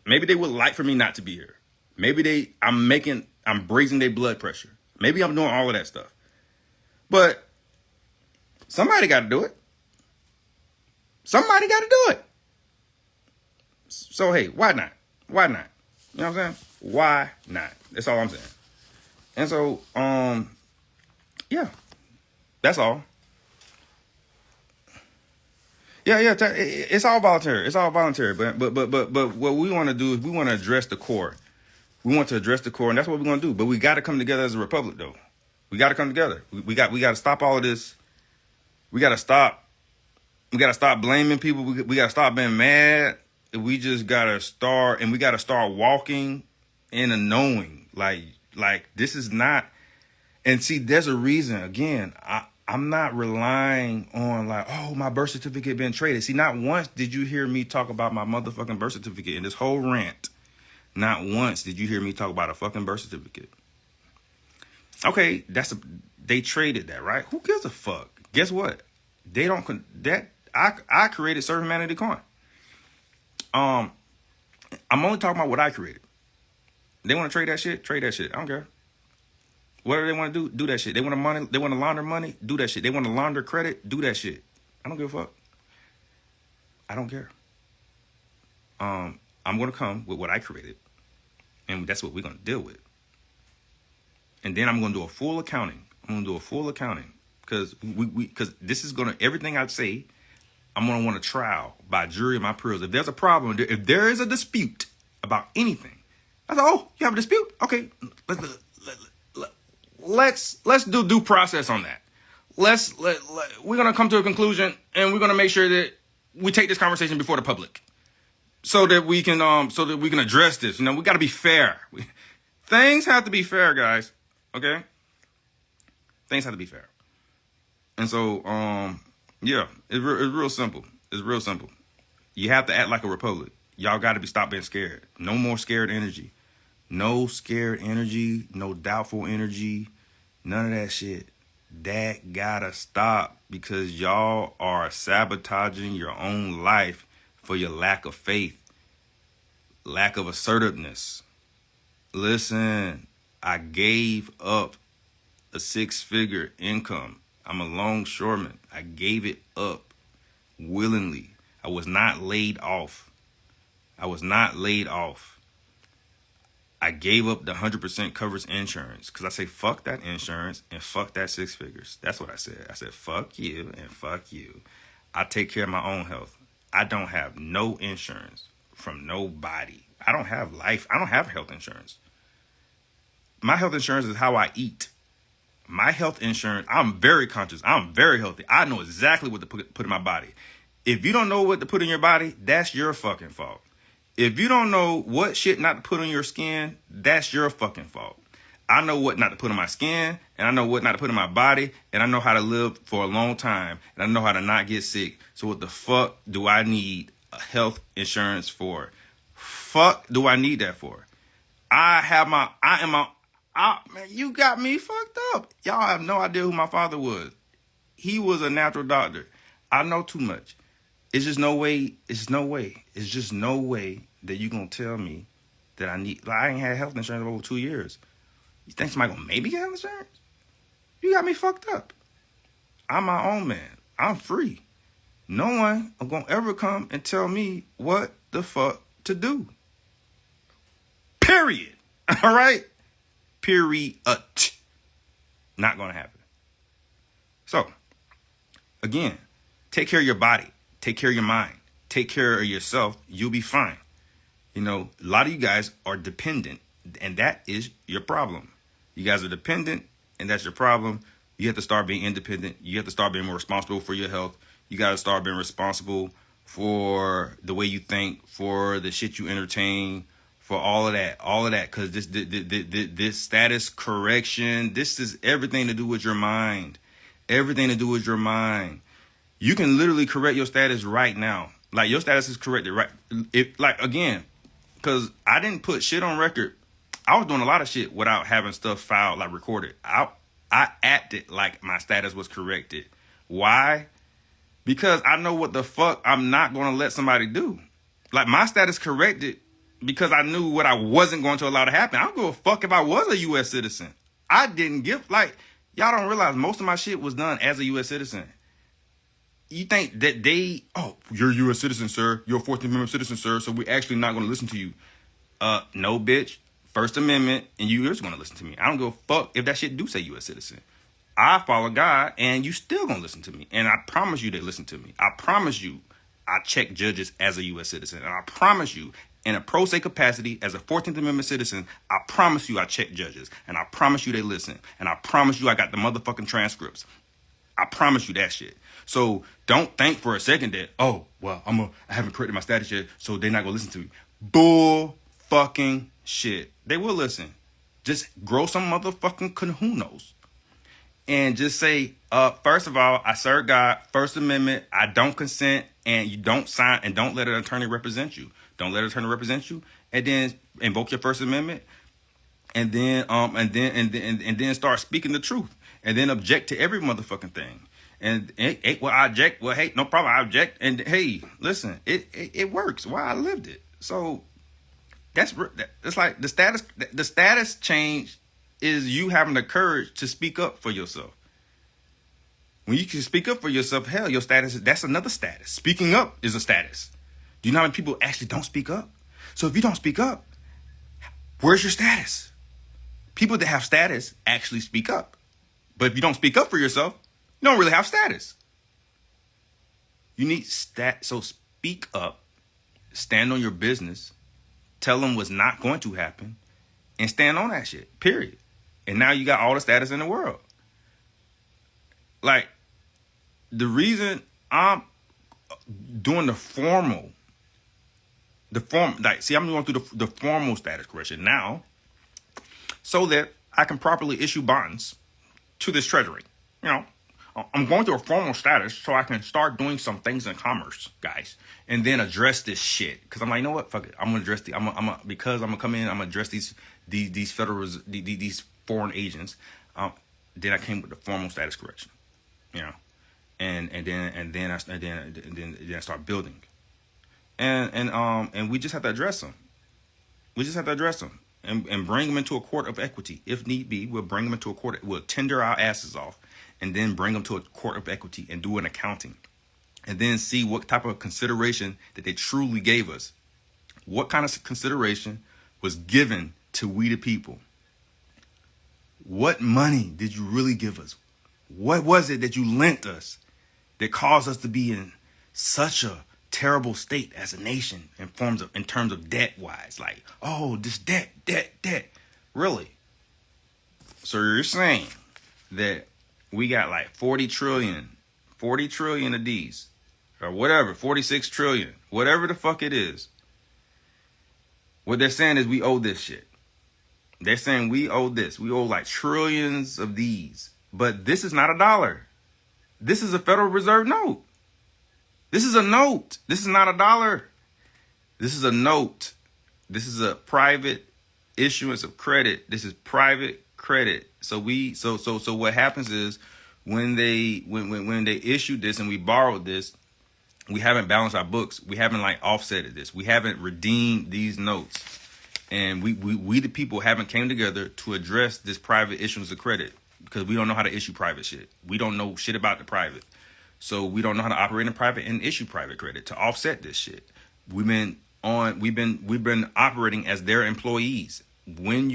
Maybe they would like for me not to be here. Maybe I'm raising their blood pressure. Maybe I'm doing all of that stuff. But somebody got to do it. Somebody got to do it. So, hey, why not? Why not? You know what I'm saying? Why not? That's all I'm saying. And so, yeah, that's all. Yeah, it's all voluntary. It's all voluntary. But what we want to do is we want to address the core. We want to address the core, and that's what we're going to do. But we got to come together as a republic, though. We got to come together. We got to stop all of this. We got to stop blaming people. We got to stop being mad. We just got to start, and we got to start walking in a knowing. Like this is not, and see, there's a reason. Again, I'm not relying on like, oh, my birth certificate been traded. See, not once did you hear me talk about my motherfucking birth certificate in this whole rant. Not once did you hear me talk about a fucking birth certificate. Okay, they traded that, right? Who gives a fuck? Guess what? They don't I created Serve Humanity Coin. I'm only talking about what I created. They want to trade that shit? Trade that shit. I don't care. Whatever they want to do, do that shit. They want to launder money, do that shit. They want to launder credit, do that shit. I don't give a fuck. I don't care. I'm going to come with what I created, and that's what we're going to deal with. And then I'm going to do a full accounting. Because because this is going to, everything I say, I'm going to want a trial by jury of my peers. If there's a problem, if there is a dispute about anything, I say, oh, you have a dispute? Okay, let's do due process on that. We're going to come to a conclusion, and we're going to make sure that we take this conversation before the public so that we can address this. We got to be fair. Things have to be fair, guys. Okay? Things have to be fair. And so, yeah, it's real simple. It's real simple. You have to act like a republic. Y'all got to stop being scared. No more scared energy. No scared energy. No doubtful energy. None of that shit. That gotta stop, because y'all are sabotaging your own life for your lack of faith, lack of assertiveness. Listen, I gave up a 6-figure income. I'm a longshoreman. I gave it up willingly. I was not laid off. I gave up the 100% coverage insurance because I say fuck that insurance and fuck that 6 figures. That's what I said. I said fuck you and fuck you. I take care of my own health. I don't have no insurance from nobody. I don't have life. I don't have health insurance. My health insurance is how I eat. My health insurance, I'm very conscious. I'm very healthy. I know exactly what to put in my body. If you don't know what to put in your body, that's your fucking fault. If you don't know what shit not to put on your skin, that's your fucking fault. I know what not to put on my skin, and I know what not to put in my body, and I know how to live for a long time, and I know how to not get sick. So what the fuck do I need a health insurance for? Fuck do I need that for? Man, you got me fucked up. Y'all have no idea who my father was. He was a natural doctor. I know too much. It's just no way. It's no way. It's just no way that you gonna tell me that I need. Like, I ain't had health insurance over 2 years. You think somebody gonna maybe get health insurance? You got me fucked up. I'm my own man. I'm free. No one gonna ever come and tell me what the fuck to do. Period. All right? Period. Not gonna happen. So, again, take care of your body. Take care of your mind. Take care of yourself. You'll be fine. You know, a lot of you guys are dependent, and that is your problem. You guys are dependent, and that's your problem. You have to start being independent. You have to start being more responsible for your health. You got to start being responsible for the way you think, for the shit you entertain, for all of that. Because this status correction, this is everything to do with your mind. Everything to do with your mind. You can literally correct your status right now. Like, your status is corrected right. Again, because I didn't put shit on record. I was doing a lot of shit without having stuff filed, like recorded. I acted like my status was corrected. Why? Because I know what the fuck I'm not going to let somebody do. Like, my status corrected because I knew what I wasn't going to allow to happen. I don't give a fuck if I was a U.S. citizen. I didn't give, like, y'all don't realize most of my shit was done as a U.S. citizen. You think that you're a U.S. citizen, sir. You're a 14th Amendment citizen, sir, so we're actually not going to listen to you. No, bitch. First Amendment, and you're just going to listen to me. I don't give a fuck if that shit do say U.S. citizen. I follow God, and you still going to listen to me. And I promise you they listen to me. I promise you I check judges as a U.S. citizen. And I promise you, in a pro se capacity, as a 14th Amendment citizen, I promise you I check judges. And I promise you they listen. And I promise you I got the motherfucking transcripts. I promise you that shit. So don't think for a second that, I haven't corrected my status yet, so they're not going to listen to me. Bull fucking shit. They will listen. Just grow some motherfucking kahunos. And just say, first of all, I serve God. First Amendment, I don't consent, and you don't sign, and don't let an attorney represent you. Don't let an attorney represent you, and then invoke your First Amendment, and then start speaking the truth, and then object to every motherfucking thing. And I object. Well, hey, no problem. I object. And hey, listen, it works. Why I lived it. So it's like the status change is you having the courage to speak up for yourself. When you can speak up for yourself, hell, your status, that's another status. Speaking up is a status. Do you know how many people actually don't speak up? So if you don't speak up, where's your status? People that have status actually speak up. But if you don't speak up for yourself, you don't really have status. You need so speak up, stand on your business, tell them what's not going to happen, and stand on that shit, period. And now you got all the status in the world. Like, the reason I'm doing I'm going through the formal status correction now so that I can properly issue bonds to this treasury. You know, I'm going through a formal status so I can start doing some things in commerce, guys, and then address this shit. Because I'm like, you know what? Fuck it. I'm gonna address I'm gonna come in. I'm gonna address these federal these foreign agents. Then I came with the formal status correction, you know, and then I start building, and we just have to address them. We just have to address them and bring them into a court of equity if need be. We'll bring them into a court. We'll tender our asses off. And then bring them to a court of equity and do an accounting. And then see what type of consideration that they truly gave us. What kind of consideration was given to we the people? What money did you really give us? What was it that you lent us that caused us to be in such a terrible state as a nation in terms of debt wise? Like, this debt. Really? So you're saying that we got like 40 trillion of these, or whatever, 46 trillion, whatever the fuck it is. What they're saying is we owe this shit. They're saying we owe this. We owe like trillions of these. But this is not a dollar. This is a Federal Reserve note. This is a note. This is not a dollar. This is a note. This is a private issuance of credit. This is private credit. So what happens is when they issued this and we borrowed this, we haven't balanced our books. We haven't like offsetted this. We haven't redeemed these notes. And we the people haven't came together to address this private issuance of credit because we don't know how to issue private shit. We don't know shit about the private. So we don't know how to operate in private and issue private credit to offset this shit. We've been operating as their employees. When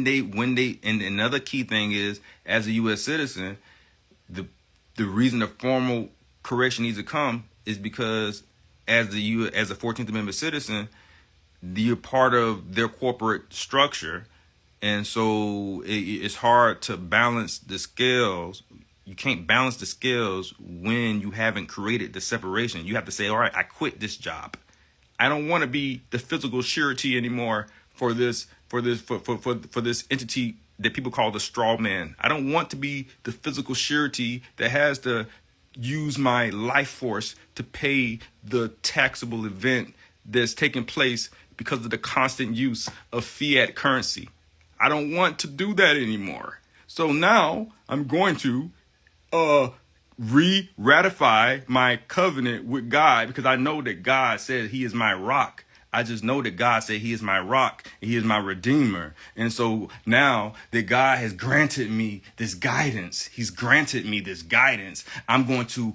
they and another key thing is, as a US citizen, the reason the formal correction needs to come is because as a 14th Amendment citizen, you're part of their corporate structure, and so it's hard to balance the scales. You can't balance the scales when you haven't created the separation. You have to say, all right, I quit this job. I don't want to be the physical surety anymore for this entity that people call the straw man. I don't want to be the physical surety that has to use my life force to pay the taxable event that's taking place because of the constant use of fiat currency. I don't want to do that anymore. So now I'm going to re-ratify my covenant with God because I know that God said he is my rock. I just know that God said he is my rock and he is my redeemer. And so now that God has granted me this guidance, he's granted me this guidance, I'm going to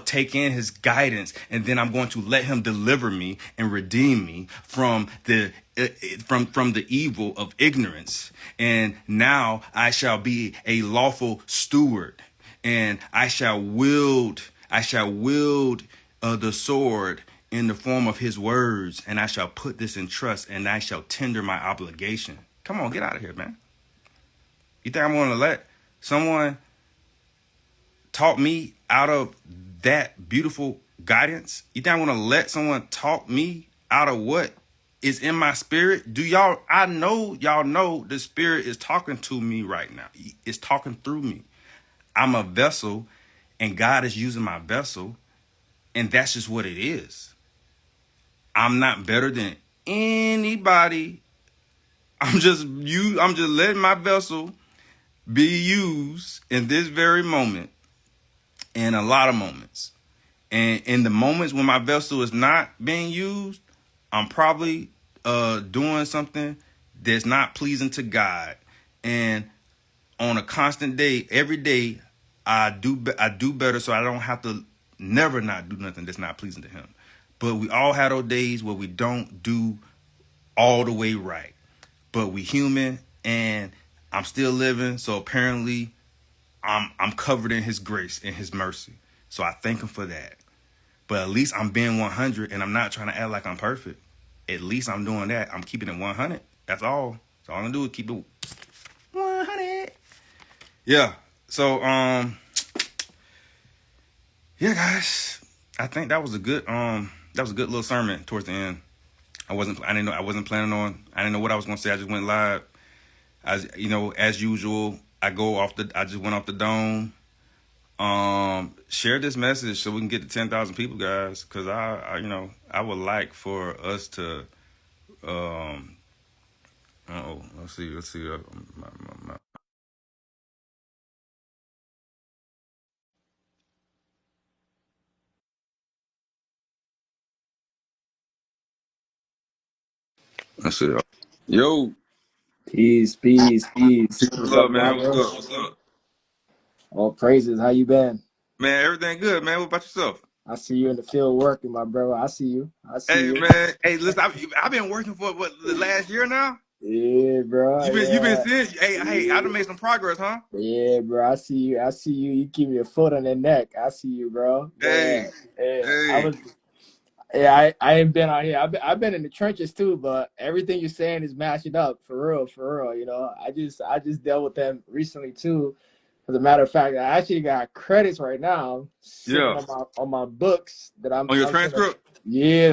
take in his guidance, and then I'm going to let him deliver me and redeem me from the evil of ignorance. And now I shall be a lawful steward, and I shall wield the sword in the form of his words, and I shall put this in trust, and I shall tender my obligation. Come on, get out of here, man. You think I'm going to let someone talk me out of that beautiful guidance? You think I'm going to let someone talk me out of what is in my spirit? I know y'all know the spirit is talking to me right now. It's talking through me. I'm a vessel, and God is using my vessel, and that's just what it is. I'm not better than anybody. I'm just letting my vessel be used in this very moment, and a lot of moments. And in the moments when my vessel is not being used, I'm probably doing something that's not pleasing to God. And on a constant day, every day, I do better, so I don't have to never not do nothing that's not pleasing to him. But we all have those days where we don't do all the way right. But we human, and I'm still living, so apparently I'm covered in his grace and his mercy. So I thank him for that. But at least I'm being 100, and I'm not trying to act like I'm perfect. At least I'm doing that. I'm keeping it 100. That's all. So all I'm gonna do is keep it 100. Yeah. So yeah, guys. I think that was a good little sermon towards the end. I didn't know what I was gonna say. I just went live. As usual, I just went off the dome. Share this message so we can get to 10,000 people, guys. Cause I would like for us to, let's see. Let's see. Yo, Peace. what's What's up, up, man? brother? What's up? All praises. How you been? Man, everything good, man. What about yourself? I see you in the field working, my brother. I see you. Hey, man. Hey, listen, I've been working for the last year now. Yeah, bro. You've been Yeah. seeing. Hey, I done made some progress, huh? Yeah, bro. I see you. You keep me a foot on the neck. I see you, bro. Hey, Man. Yeah. hey. I ain't been out here. I've been in the trenches too, but everything you're saying is matching up for real. I just dealt with them recently too. As a matter of fact, I actually got credits right now sitting Yeah. on my books that On your I'm finna transcript?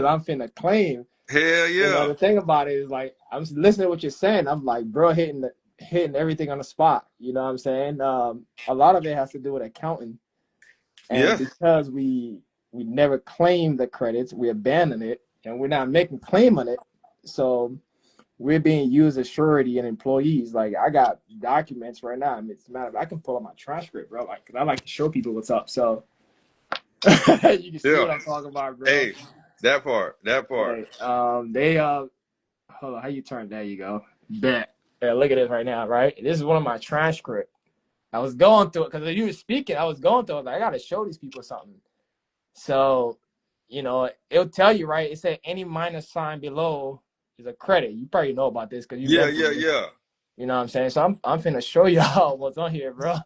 I'm finna claim. Hell You know, yeah. the thing about it is like I'm listening to what you're saying. I'm like, bro, hitting everything on the spot. You know what I'm saying? A lot of it has to do with accounting, and Yeah. because we never claim the credits, we abandon it, and we're not making claim on it. So we're being used as surety and employees. Like I got documents right now. I mean, it's a matter of I can pull up my transcript, bro. Like, 'cause I like to show people what's up. So you can see Yeah. what I'm talking about, bro. Hey, that part. That part. Hey, they hold on, how you turn? There you go. Bet. Yeah, look at this right now, right? This is one of my transcript. I was going through it because you were speaking. I was going through it. Like, I got to show these people something. So, it'll tell you, right? It said any minus sign below is a credit. You probably know about this because you've Yeah, been yeah, through this. yeah. You know what I'm saying? So I'm finna show y'all what's on here, bro.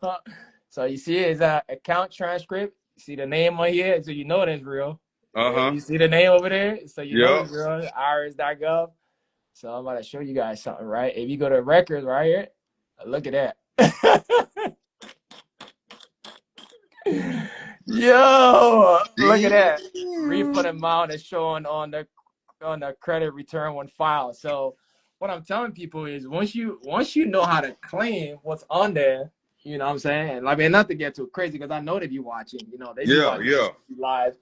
So you see it's a account transcript. You see the name on here, so you know that's real. Uh-huh. You see the name over there, so you know Yep. it's real. Iris.gov. So I'm about to show you guys something, right? If you go to records right here, look at that. Yo, look at that. Refund Damn. amount is showing on the credit return when filed. So what I'm telling people is once you know how to claim what's on there, you know what I'm saying? I mean, not to get too crazy because I know they be watching, they be Yeah, watching yeah. live.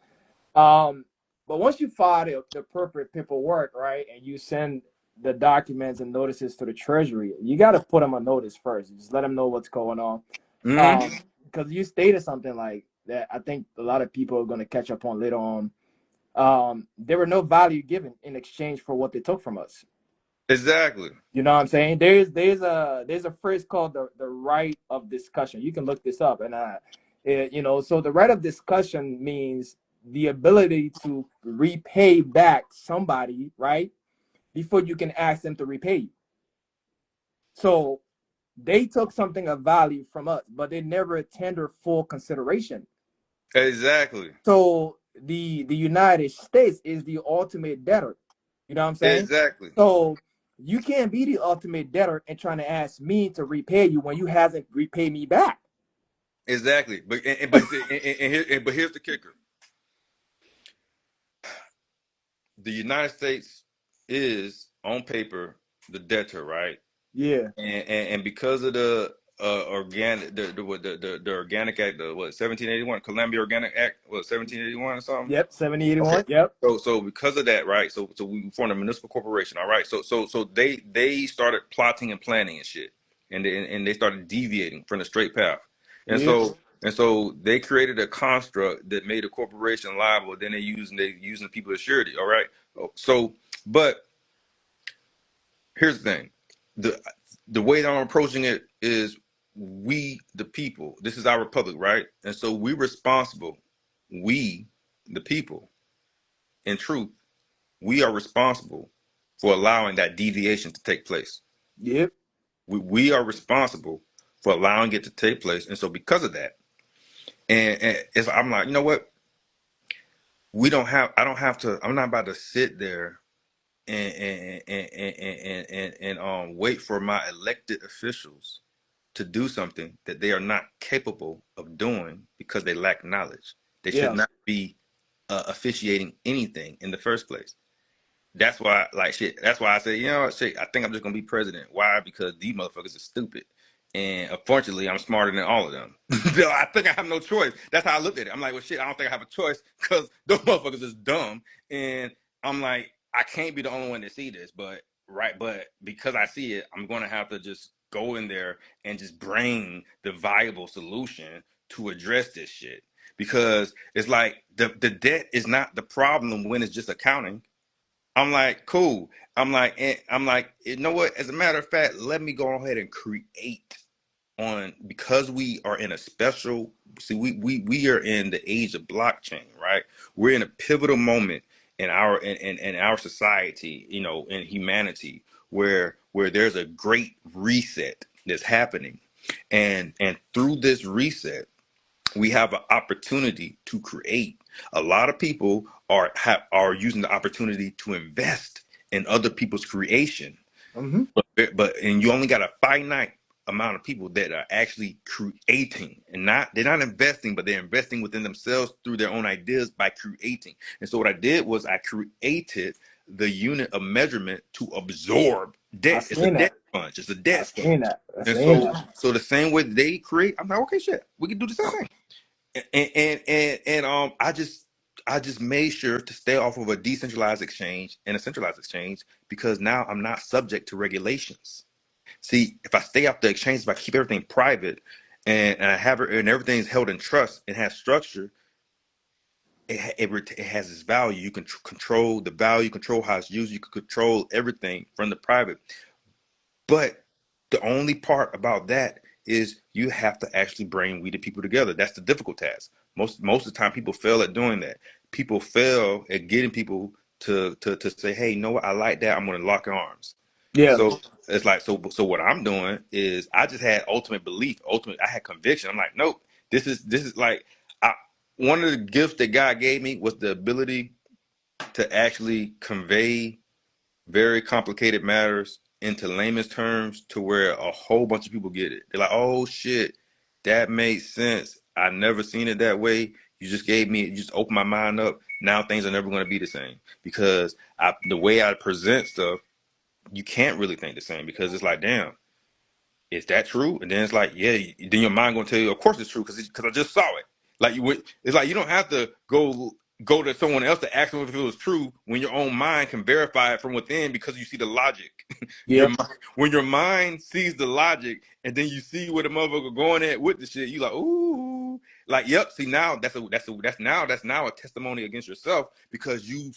But once you file the appropriate paperwork, right, and you send the documents and notices to the Treasury, you got to put them on notice first. Just let them know what's going on. Mm-hmm. Because you stated something like that. I think a lot of people are going to catch up on later on. There were no value given in exchange for what they took from us. Exactly. You know what I'm saying? There's a phrase called the right of discussion. You can look this up, and so the right of discussion means the ability to repay back somebody, right, before you can ask them to repay you. So they took something of value from us, but they never tendered full consideration. Exactly. So the United States is the ultimate debtor. You know what I'm saying? Exactly. So you can't be the ultimate debtor and trying to ask me to repay you when you hasn't repaid me back. Exactly. But here's the kicker. The United States is on paper the debtor, right? Yeah. And because of the organic the Organic Act, the what 1781 Columbia Organic Act, what 1781 or something. Yep. Okay. 7081. Yep. So because of that, right? So we formed a municipal corporation, all right. So they started plotting and planning and shit, and they started deviating from the straight path, and Yeah. so they created a construct that made a corporation liable. Then they using people as surety, all right. But here's the thing, the the way that I'm approaching it is we the people. This is our republic, right? And so we responsible. We the people, in truth, we are responsible for allowing that deviation to take place. Yep. We are responsible for allowing it to take place. And so because of that, and if I'm like, you know what, I don't have to, I'm not about to sit there and wait for my elected officials to do something that they are not capable of doing because they lack knowledge. They should Yeah. not be officiating anything in the first place. That's why, like shit. That's why I say, shit. I think I'm just gonna be president. Why? Because these motherfuckers are stupid, and unfortunately, I'm smarter than all of them. So I think I have no choice. That's how I looked at it. I'm like, well, shit. I don't think I have a choice because those motherfuckers is dumb, and I'm like, I can't be the only one to see this, but right, but because I see it, I'm gonna have to just go in there and just bring the viable solution to address this shit. Because it's like the debt is not the problem when it's just accounting. I'm like, cool. I'm like, you know what? As a matter of fact, let me go ahead and create on because we are in a special. See, we are in the age of blockchain, right? We're in a pivotal moment in our society, in humanity, where there's a great reset that's happening, and through this reset we have an opportunity to create. A lot of people are using the opportunity to invest in other people's creation, Mm-hmm. but and you only got a finite amount of people that are actually creating, and they're not investing, but they're investing within themselves through their own ideas by creating. And so what I did was I created the unit of measurement to absorb I debt. It's a seen debt that. sponge. It's a I debt sponge. seen that. I And seen so, that. so the same way they create, I'm like, okay, shit, we can do the same thing. And I just made sure to stay off of a decentralized exchange and a centralized exchange because now I'm not subject to regulations. See, if I stay off the exchange, if I keep everything private and I have it and everything's held in trust and has structure, it has its value. You can control the value, control how it's used. You can control everything from the private. But the only part about that is you have to actually bring we the people together. That's the difficult task. Most of the time, people fail at doing that. People fail at getting people to say, "Hey, you know what? I like that. I'm going to lock arms." Yeah. So it's like so. What I'm doing is I just had ultimate belief, ultimate. I had conviction. I'm like, nope. This is like one of the gifts that God gave me was the ability to actually convey very complicated matters into layman's terms to where a whole bunch of people get it. They're like, oh shit, that makes sense. I never seen it that way. You just opened my mind up. Now things are never going to be the same because the way I present stuff, you can't really think the same because it's like, damn, is that true? And then it's like, yeah. Then your mind gonna tell you, of course it's true, because I just saw it. Like you would, it's like you don't have to go to someone else to ask them if it was true when your own mind can verify it from within because you see the logic. Yep. When your mind sees the logic and then you see where the motherfucker going at with the shit, you like, ooh, like, yep. See, now that's now a testimony against yourself because you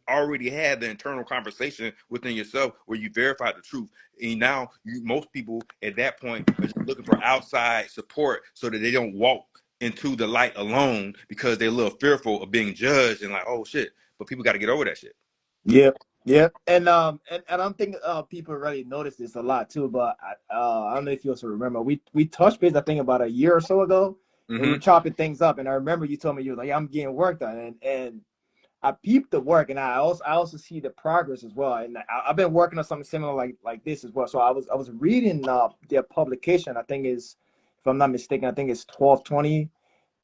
already had the internal conversation within yourself where you verified the truth. And now most people at that point are just looking for outside support so that they don't walk into the light alone because they're a little fearful of being judged and like, oh shit. But people got to get over that shit. Yep. Yep. And I'm thinking people really notice this a lot too, but I don't know if you also remember we touched base I think about a year or so ago and we were Mm-hmm. chopping things up and I remember you told me you were like, yeah, I'm getting work done and I peeped the work and I also see the progress as well. And I've been working on something similar like this as well. So I was reading their publication, I think is, if I'm not mistaken, I think it's 1220.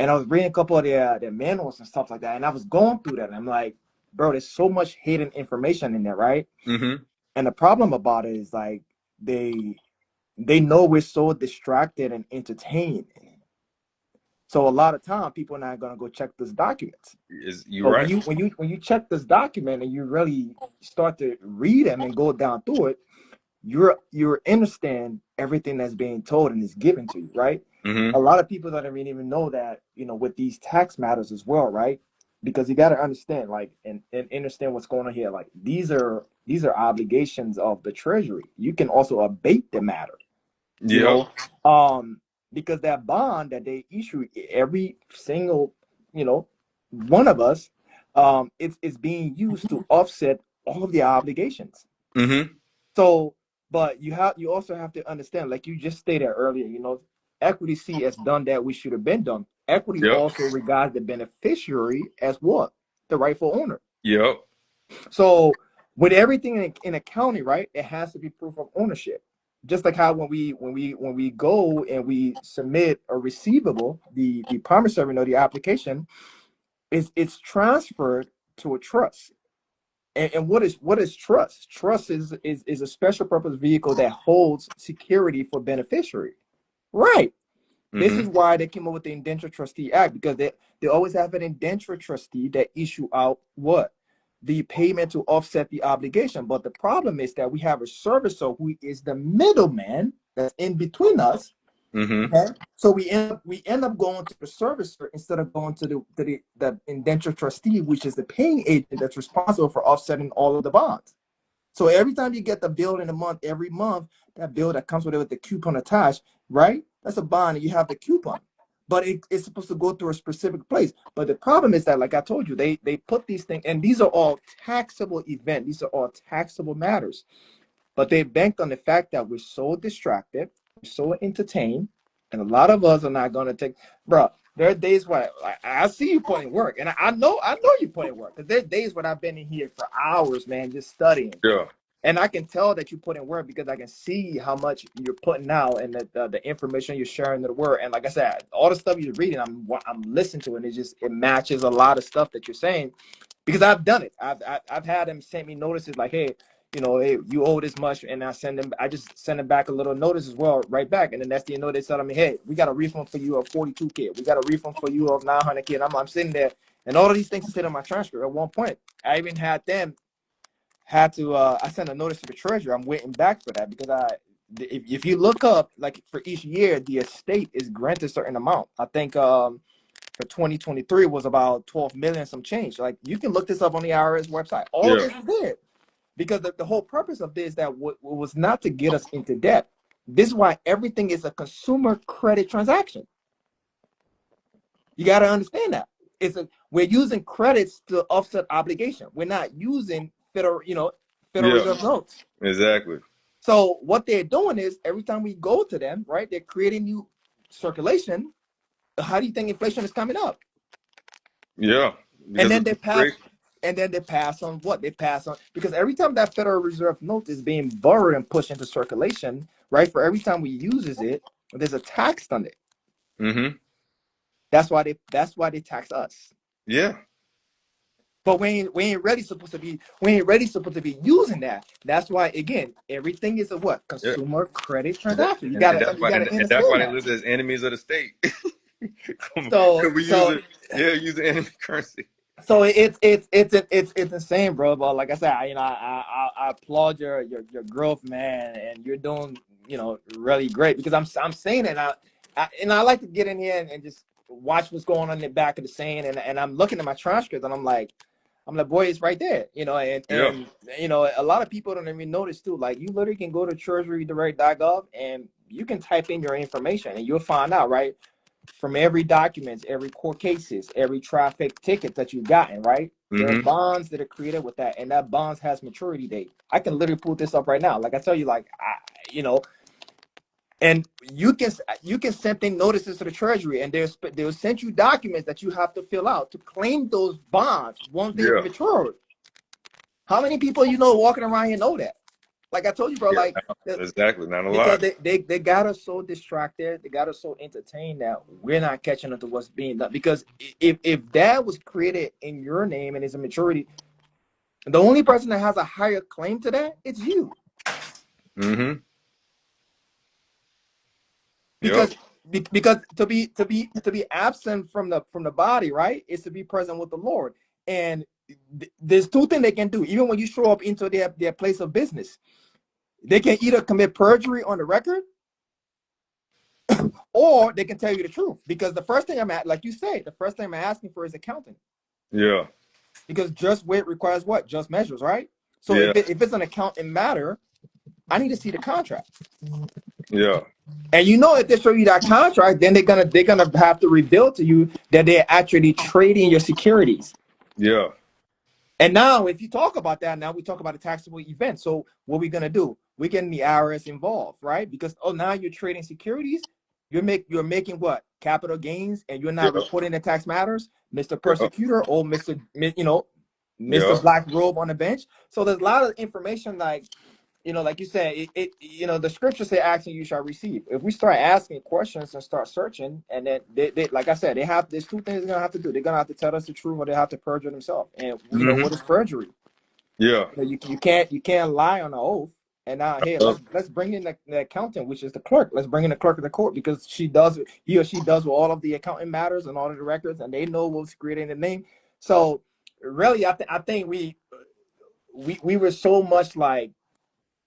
And I was reading a couple of their manuals and stuff like that. And I was going through that and I'm like, bro, there's so much hidden information in there, right? Mm-hmm. And the problem about it is like they they know we're so distracted and entertained. So a lot of time people are not gonna go check those documents. Is you But when right? you check this document and you really start to read them and go down through it, you're understand everything that's being told and is given to you, right? A Mm-hmm. lot of people don't even know that, with these tax matters as well, right? Because you got to understand, like, and understand what's going on here. Like, these are obligations of the treasury. You can also abate the matter, you Yep. know, um, because that bond that they issue every single, you know, one of us, it's being used to offset all of the obligations. Mm-hmm. So, but you also have to understand, like you just stated earlier, equity C has done that which should have been done. Equity Yep. also regards the beneficiary as what? The rightful owner. Yep. So with everything in accounting, right, it has to be proof of ownership. Just like how when we go and we submit a receivable, the promissory note, the application, it's transferred to a trust. And what is trust? Trust is a special purpose vehicle that holds security for beneficiary. Right. This Mm-hmm. is why they came up with the Indenture Trustee Act, because they always have an indenture trustee that issue out what? The payment to offset the obligation. But the problem is that we have a servicer who is the middleman that's in between us. Mm-hmm. Okay. So we end up going to the servicer instead of going to the indenture trustee, which is the paying agent that's responsible for offsetting all of the bonds. So every time you get the bill in a month, every month, that bill that comes with it with the coupon attached, right? That's a bond and you have the coupon. But it's supposed to go through a specific place. But the problem is that, like I told you, they put these things, and these are all taxable events. These are all taxable matters. But they banked on the fact that we're so distracted, we're so entertained, and a lot of us are not going to take, bro. There are days where I see you putting work, and I know you putting work, because there are days when I've been in here for hours, man, just studying. Yeah. And I can tell that you put in work because I can see how much you're putting out and the information you're sharing to the world. And like I said, all the stuff you're reading, I'm listening to it. And it matches a lot of stuff that you're saying. because I've done it. I've had them send me notices like, hey, hey, you owe this much, and I just send them back a little notice as well, right back, and then that's the they tell me, hey, we got a refund for you of 42K, we got a refund for you of 900K. And I'm sitting there, and all of these things sit on my transcript. At one point, I even had to I sent a notice to the treasurer. I'm waiting back for that because if you look up, like, for each year, the estate is granted a certain amount. I think for 2023 was about 12 million some change. Like, you can look this up on the IRS website. All of Yeah. this is there because the whole purpose of this that was not to get us into debt. This is why everything is a consumer credit transaction. You got to understand that we're using credits to offset obligation. We're not using Federal Yeah. Reserve notes. Exactly. So what they're doing is every time we go to them, right, they're creating new circulation. How do you think inflation is coming up? Yeah. And Because then it's they pass, great. and then they pass on what they pass on, because every time that Federal Reserve note is being borrowed and pushed into circulation, right, for every time we uses it, there's a tax on it. Mm-hmm. That's why they tax us. Yeah. But we ain't really supposed to be using that. That's why, again, everything is a what? Yeah. Consumer credit And, that, transaction. You and gotta that's why that's understand why they that. list as enemies of the state. So Because we use so it, yeah, use the enemy currency. so it's insane, bro. But like I said, I applaud your growth, man, and you're doing really great, because I'm saying it. I like to get in here and just watch what's going on in the back of the saying, and I'm looking at my transcripts, and I'm like, boy, it's right there, Yeah. and a lot of people don't even notice too. Like, you literally can go to treasurydirect.gov and you can type in your information, and you'll find out, right, from every documents, every court cases, every traffic ticket that you've gotten, right? There are Mm-hmm. bonds that are created with that, and that bonds has maturity date. I can literally pull this up right now. Like I tell you, like and you can send in notices to the treasury, and they'll send you documents that you have to fill out to claim those bonds once they've Yeah. matured. How many people walking around here know that? Like I told you, bro, Yeah. like, Exactly. Not a because lot. they got us so distracted, they got us so entertained that we're not catching up to what's being done. Because if that was created in your name and is a maturity, the only person that has a higher claim to that, it's you. Mm-hmm. Yep. Because to be absent from the body, right, is to be present with the Lord. And there's two things they can do. Even when you show up into their place of business, they can either commit perjury on the record, or they can tell you the truth. Because the first thing like you say, the first thing I'm asking for is accounting. Yeah. Because just weight requires what? Just measures, right? So Yeah. if it's an accounting matter, I need to see the contract. Yeah. And if they show you that contract, then they're gonna have to reveal to you that they're actually trading your securities. Yeah. And now, if you talk about that, now we talk about a taxable event. So what we're gonna do? We're getting the IRS involved, right? Because now you're trading securities. You're making what? Capital gains, and you're Yeah. not reporting the tax matters, Mr. Yeah. Persecutor, or Mr. Yeah. Black Robe on the bench. So there's a lot of information, like you said, the scriptures say, "Asking you shall receive." If we start asking questions and start searching, and then they like I said, there's two things they're gonna have to do. They're gonna have to tell us the truth, or they have to perjure themselves. And Mm-hmm. what is perjury? Yeah. You can't lie on an oath. And now, hey, let's bring in the accountant, which is the clerk. Let's bring in the clerk of the court, because he or she does with all of the accounting matters and all of the records, and they know what's creating the name. So really, I think we were so much like,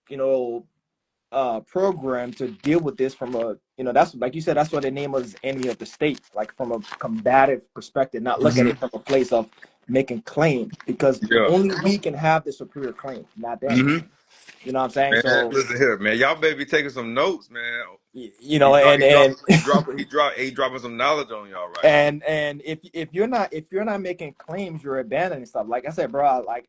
you know program to deal with this from a, that's like you said, that's what they name us, enemy of the state, like from a combative perspective, not look at Mm-hmm. it from a place of making claim, because Yeah. only we can have the superior claim, not them. Mm-hmm. You know what I'm saying? Man, So, listen here, man. Y'all better be taking some notes, man. He dropping some knowledge on y'all right now. and if you're not making claims, you're abandoning stuff. Like I said, bro, like,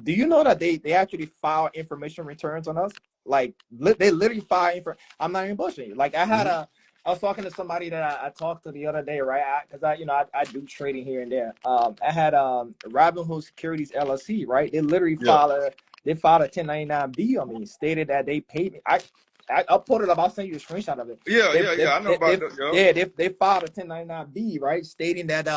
do you know that they actually file information returns on us? Like, they literally file I'm not even bullshitting you. Like, Mm-hmm. I was talking to somebody that I talked to the other day, right? Because I do trading here and there. I had Robinhood Securities LLC, right? They literally Yeah. filed a 1099-B on me, stated that they paid me. I'll put it up. I'll send you a screenshot of it. Yeah. Yeah. Yeah. I know about that. Yeah. They filed a 1099-B, right, stating that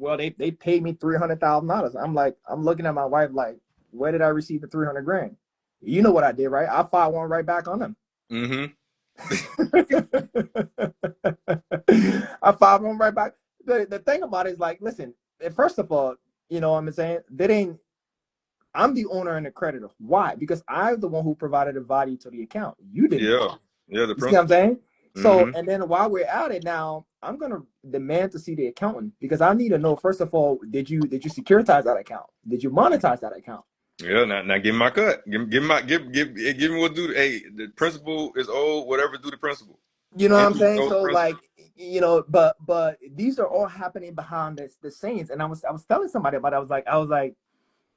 well, they paid me $300,000. I'm looking at my wife like, where did I receive the 300 grand? You know what I did, right? I filed one right back on them. Mm-hmm. I filed one right back. The thing about it is like, listen, first of all, you know what I'm saying? I'm the owner and the creditor. Why? Because I'm the one who provided the value to the account. You didn't. Yeah. Yeah, the You see what I'm principal. saying? So, Mm-hmm. and then while we're at it now, I'm gonna demand to see the accountant because I need to know, first of all, did you securitize that account? Did you monetize that account? Yeah, now give me my cut. Give me what due. Hey, the principal is owed. Whatever due the principal. You know what I'm Interest saying? owed the So principal. like, you know, but these are all happening behind the scenes. And I was telling somebody about it. I was like,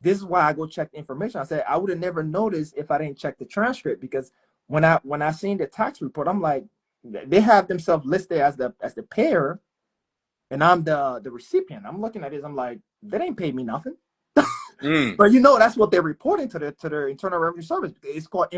this is why I go check the information. I said I would have never noticed if I didn't check the transcript because when I seen the tax report, I'm like, they have themselves listed as the payer, and I'm the recipient. I'm looking at this. I'm like, they ain't paid me nothing. Mm. But you know, that's what they're reporting to their Internal Revenue Service. It's called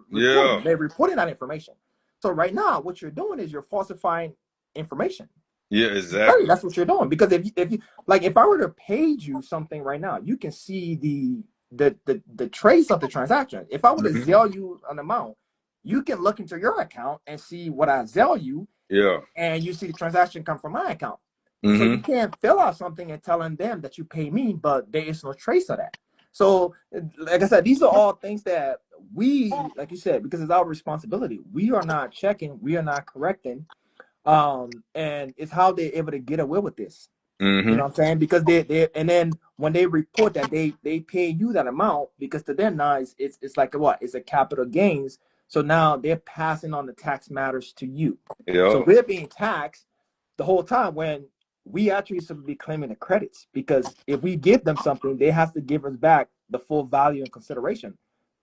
reporting. Yeah. They're reporting that information. So right now, what you're doing is you're falsifying information. Yeah, Right, exactly. that's what you're doing. Because if you like, if I were to pay you something right now, you can see the trace of the transaction. If I were to Mm-hmm. Zelle you an amount, you can look into your account and see what I Zelle you, Yeah. and you see the transaction come from my account. So you Mm-hmm. can't fill out something and telling them that you pay me, but there is no trace of that. So, like I said, these are all things that we, like you said, because it's our responsibility. We are not checking, we are not correcting, and it's how they're able to get away with this. You know Mm-hmm. what I'm saying? Because they and then when they report that they pay you that amount, because to them now it's like what? It's a capital gains. So now they're passing on the tax matters to you. So Yeah. we're being taxed the whole time when we actually should be claiming the credits, because if we give them something, they have to give us back the full value and consideration.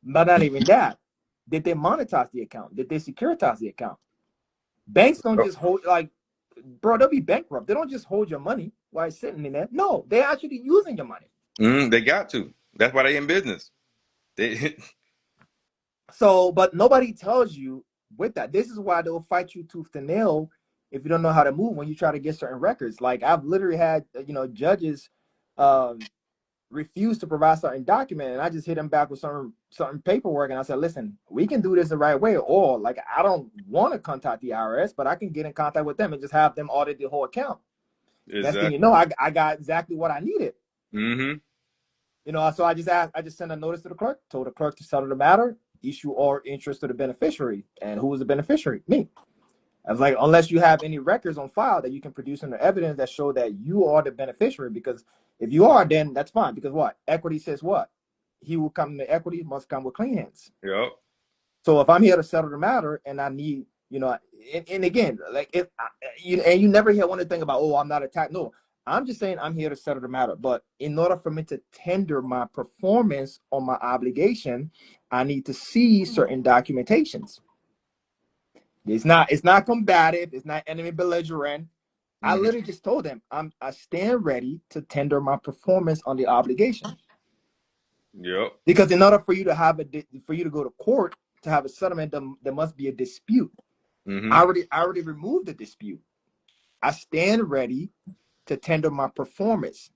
But not even that. Did they monetize the account? Did they securitize the account? Banks don't Yep. just hold, like, bro, they'll be bankrupt. They don't just hold your money while it's sitting in there. No, they're actually using your money. They got to. That's why they in business. They. So, but nobody tells you with that. This is why they'll fight you tooth and nail if you don't know how to move when you try to get certain records. Like I've literally had, judges um, refuse to provide certain document, and I just hit them back with some paperwork, and I said, listen, we can do this the right way, or like I don't want to contact the IRS, but I can get in contact with them and just have them audit the whole account. Next thing you Exactly. know, I got exactly what I needed. Mm-hmm. So I just sent a notice to the clerk, told the clerk to settle the matter, issue all interest to the beneficiary. And who was the beneficiary? Me. I was like, unless you have any records on file that you can produce in the evidence that show that you are the beneficiary, because if you are, then that's fine. Because what? Equity says what? He who come to equity must come with clean hands. Yep. So if I'm here to settle the matter and I need, and again, like you never hear one thing about, oh, I'm not attacked. No, I'm just saying I'm here to settle the matter. But in order for me to tender my performance on my obligation, I need to see certain documentations. It's not combative, it's not enemy belligerent. I Mm-hmm. literally just told them I stand ready to tender my performance on the obligation. Yep. Because in order for you to for you to go to court to have a settlement, there must be a dispute. Mm-hmm. I already removed the dispute. I stand ready to tender my performance.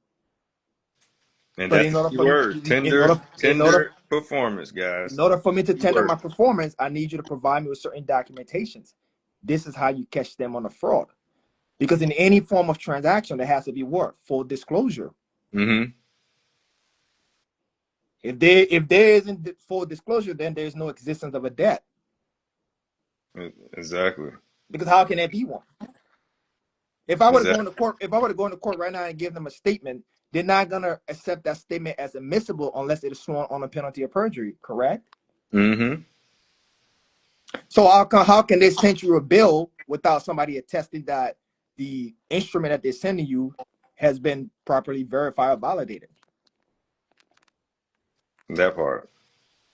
And But that's in the order key for me, word. Tender, tender performance, in guys. order for me to Key tender word. my performance, I need you to provide me with certain documentations. This is how you catch them on a fraud. Because in any form of transaction, there has to be what? Full disclosure. Mm-hmm. If there isn't full disclosure, then there's no existence of a debt. Exactly. Because how can there be one? Exactly. If I were to go into court right now and give them a statement, they're not gonna accept that statement as admissible unless it is sworn on a penalty of perjury, correct? Mm-hmm. So how can they send you a bill without somebody attesting that the instrument that they're sending you has been properly verified or validated? That part.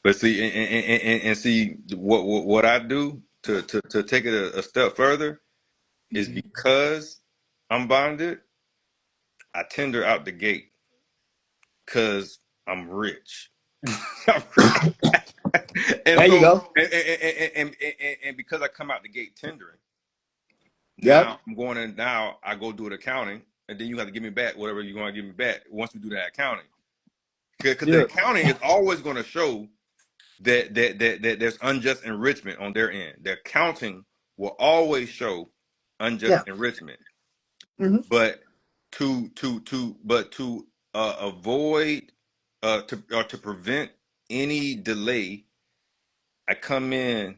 But see, and see what I do to take it a step further is Mm-hmm. because I'm bonded, I tender out the gate because I'm rich. I'm rich. And There you so go. and because I come out the gate tendering, Yep. now I'm going in now I go do an accounting and then you have to give me back whatever you're going to give me back once we do that accounting. Because the Yeah. accounting is always going to show that there's unjust enrichment on their end. The accounting will always show unjust Yeah. enrichment. Hmm. But to avoid to prevent any delay, I come in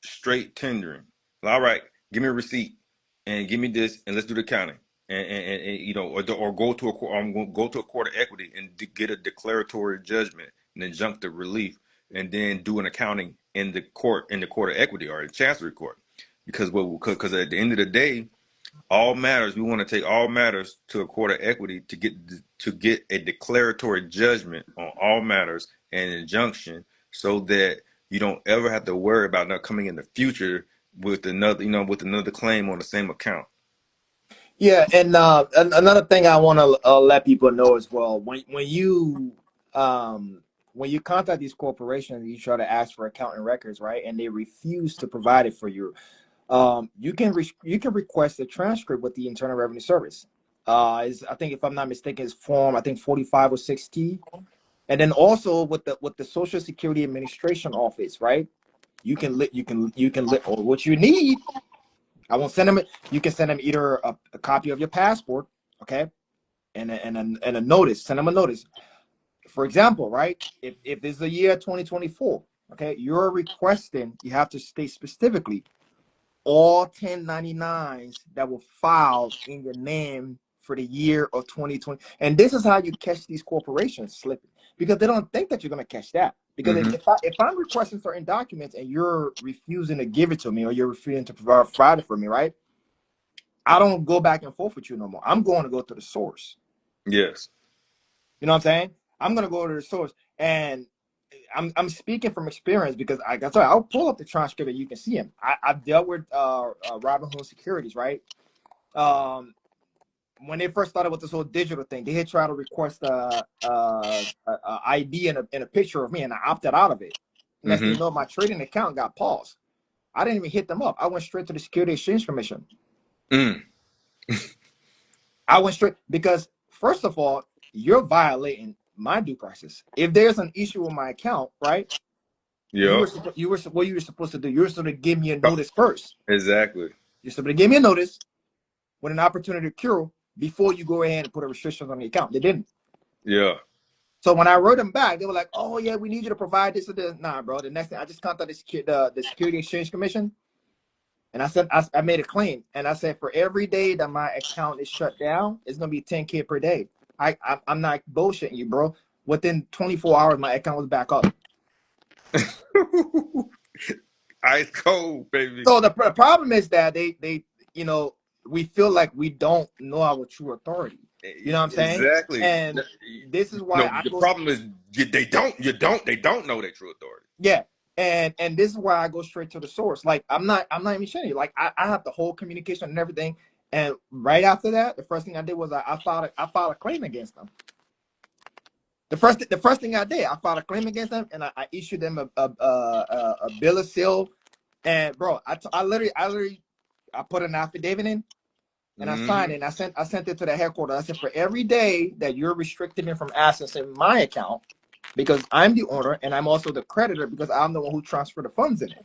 straight tendering. All right, give me a receipt and give me this, and let's do the accounting. And you know, or go to a court. I'm going to go to a court of equity and get a declaratory judgment, and injunctive relief, and then do an accounting in the court of equity or the chancery court. Because at the end of the day, all matters, we want to take all matters to a court of equity to get a declaratory judgment on all matters and injunction, so that you don't ever have to worry about not coming in the future with another, with another claim on the same account. Yeah, and another thing I want to let people know as well, um, when you contact these corporations, you try to ask for accounting records, right? And they refuse to provide it for you. You can request a transcript with the Internal Revenue Service. I think, if I'm not mistaken, is form, I think, 4506T. And then also with the Social Security Administration Office, right? Or what you need. I won't send them it. You can send them either a copy of your passport, okay, and a notice. Send them a notice. For example, right? If this is the year 2024, okay, you're requesting. You have to state specifically all 1099s that were filed in your name for the year of 2020. And this is how you catch these corporations slipping, because they don't think that you're going to catch that. Because Mm-hmm. if I'm requesting certain documents and you're refusing to give it to me, or you're refusing to provide it for me, right? I don't go back and forth with you no more. I'm going to go to the source. Yes. You know what I'm saying? I'm going to go to the source. And I'm speaking from experience, because I got to I'll pull up the transcript and you can see him. I've dealt with Robinhood Securities, right? When they first started with this whole digital thing, they had tried to request a ID and a picture of me, and I opted out of it. Next thing you Mm-hmm. know, my trading account got paused. I didn't even hit them up. I went straight to the Security Exchange Commission. Mm. I went straight, because first of all, you're violating my due process. If there's an issue with my account, right? Yeah. What you were supposed to do. You were supposed to give me a notice first. Exactly. You're supposed to give me a notice with an opportunity to cure before you go ahead and put a restriction on the account. They didn't. Yeah. So when I wrote them back, they were like, "Oh yeah, we need you to provide this or this." Nah, bro. The next thing, I just contacted the Security Exchange Commission, and I made a claim, and I said, for every day that my account is shut down, it's gonna be 10K per day. I'm not bullshitting you, bro. Within 24 hours, my account was back up. Ice cold, baby. So the problem is that they you know we feel like we don't know our true authority. You know what I'm saying? Exactly. And this is why No, I the go. problem is they don't know their true authority. Yeah. And this is why I go straight to the source. Like I'm not even shitting you. Like I have the whole communication and everything. And right after that, the first thing I did was I filed a claim against them. The first thing I did, I filed a claim against them, and I issued them a bill of sale. And bro, I literally I put an affidavit in, and I signed it, and I sent it to the headquarters. I said, for every day that you're restricting me from accessing my account, because I'm the owner and I'm also the creditor, because I'm the one who transferred the funds in it.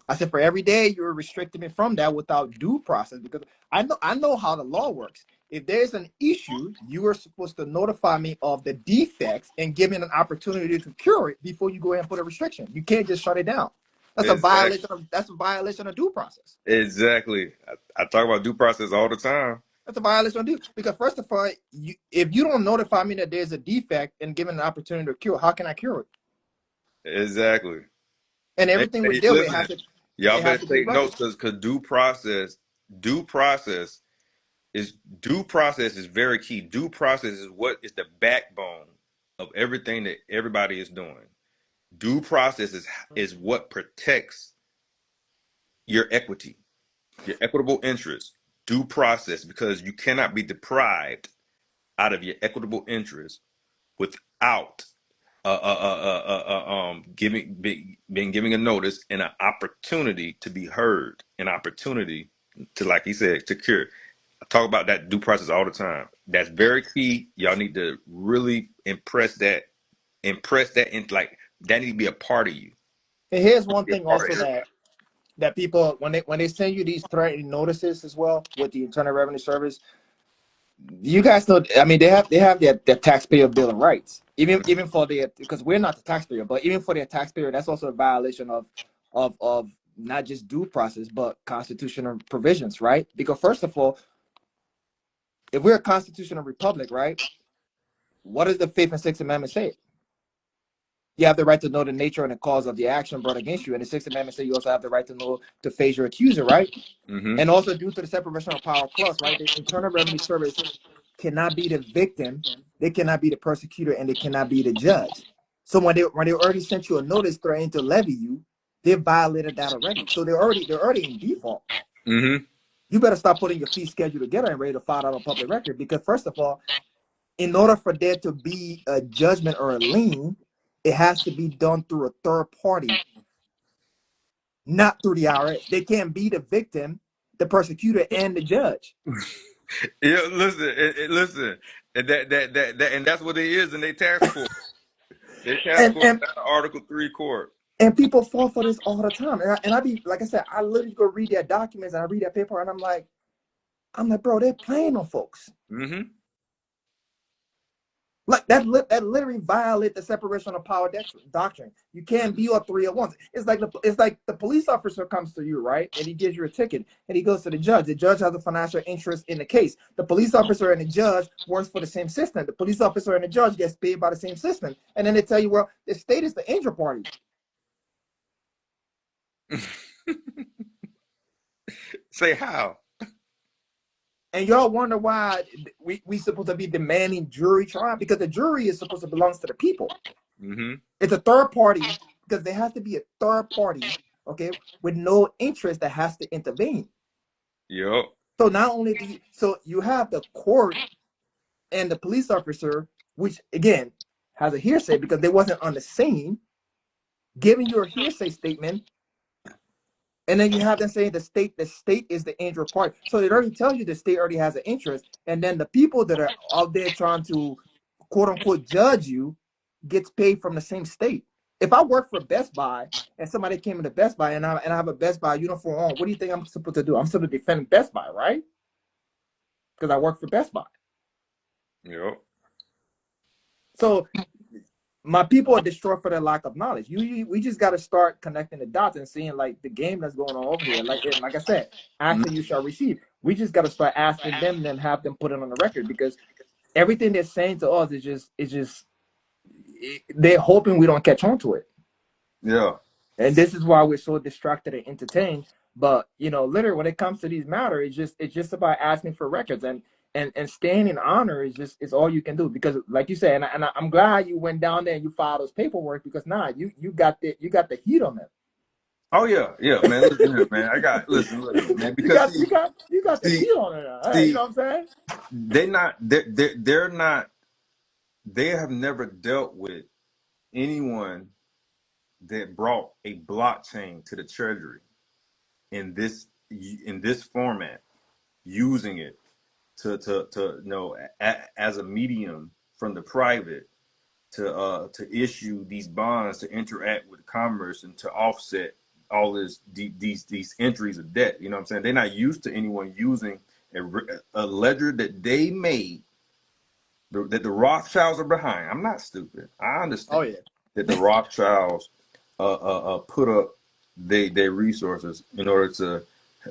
I said, for every day you're restricting me from that without due process, because I know how the law works. If there's an issue, you are supposed to notify me of the defects and give me an opportunity to cure it before you go ahead and put a restriction. You can't just shut it down. Exactly. That's a violation of due process. Exactly. I talk about due process all the time. That's a violation of due, because first of all, if you don't notify me that there's a defect and give me an opportunity to cure, how can I cure it? Exactly. And Hey, everything we hey, deal with listen, y'all it has better to be take vetted. notes because due process is due process is very key. Due process is what is the backbone of everything that everybody is doing. Due process is what protects your equity, your equitable interest. Due process, because you cannot be deprived out of your equitable interest without being giving a notice and an opportunity to be heard, an opportunity to, like he said, to cure. I talk about that due process all the time. That's very key. Y'all need to really impress that. Impress that in like that need to be a part of you. And here's one Be a thing part also of it. that people when they send you these threatening notices as well with the Internal Revenue Service, you guys know. I mean, they have their taxpayer bill of rights, even for their because we're not the taxpayer, but even for their taxpayer, that's also a violation of not just due process but constitutional provisions, right? Because first of all, if we're a constitutional republic, right, what does the Fifth and Sixth Amendment say? You have the right to know the nature and the cause of the action brought against you, and the Sixth Amendment say you also have the right to know to face your accuser, right? Mm-hmm. And also due to the separation of power clause, right, the Internal Revenue Service cannot be the victim, they cannot be the persecutor, and they cannot be the judge. So when they already sent you a notice threatening to levy you, they violated that already. So they're already in default. Mm-hmm. You better start putting your fee schedule together and ready to file out on public record because first of all, in order for there to be a judgment or a lien, it has to be done through a third party, not through the IRS. They can't be the victim, the persecutor, and the judge. Yeah, listen, listen, and and that's what it is in their task court. Their task And court is and not an Article 3 court. and people fall for this all the time. And I be like I said, I literally go read their documents and I read their paper and I'm like, bro, they're playing on folks. Mm-hmm. Like that literally violate the separation of power doctrine. You can't be all three at once. It's like the police officer comes to you, right? And he gives you a ticket and he goes to the judge. The judge has a financial interest in the case. The police officer and the judge works for the same system. The police officer and the judge gets paid by the same system. And then they tell you, well, the state is the injured party. Say how? And y'all wonder why we supposed to be demanding jury trial because the jury is supposed to belong to the people. Mm-hmm. It's a third party because there has to be a third party, okay, with no interest that has to intervene. Yup. So not only so you have the court and the police officer, which again has a hearsay because they wasn't on the scene, giving you a hearsay statement. And then you have them saying the state is the injured party. So it already tells you the state already has an interest. And then the people that are out there trying to quote unquote judge you gets paid from the same state. If I work for Best Buy and somebody came into Best Buy and I have a Best Buy uniform on, what do you think I'm supposed to do? I'm supposed to defend Best Buy, right? Because I work for Best Buy. Yup. So my people are destroyed for their lack of knowledge. We just got to start connecting the dots and seeing like the game that's going on over here. Like I said, ask and you shall receive. We just got to start asking them and then have them put it on the record because everything they're saying to us is just they're hoping we don't catch on to it. Yeah. And this is why we're so distracted and entertained. But literally, when it comes to these matters, it's just about asking for records and staying in honor is all you can do because, like you said, I'm glad you went down there and you filed those paperwork because you got the heat on them. Oh yeah, yeah, man. Listen here, man. Listen, man. You Because got you got you got the see, heat on it. You see, know what I'm saying? they're not. They have never dealt with anyone that brought a blockchain to the treasury in this format, using it as a medium from the private to issue these bonds to interact with commerce and to offset all these entries of debt. You know what I'm saying? They're not used to anyone using a ledger that they made, that the Rothschilds are behind. I'm not stupid. I Oh understand yeah. that the Rothschilds put up their resources in order to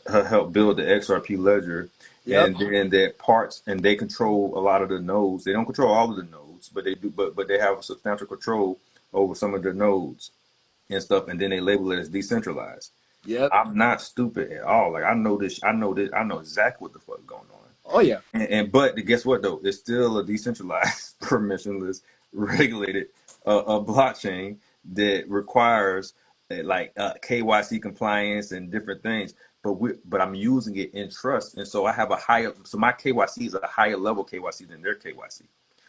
help build the XRP ledger, Yep. and then that parts and they control a lot of the nodes. They don't control all of the nodes, but they do. But they have a substantial control over some of the nodes and stuff, and then they label it as decentralized. Yep. I'm not stupid at all. Like I know this. I know this. I know exactly what the fuck going on. Oh yeah. But guess what though? It's still a decentralized, permissionless, regulated a blockchain that requires KYC compliance and different things. But I'm using it in trust, and so I have my KYC is a higher level KYC than their KYC.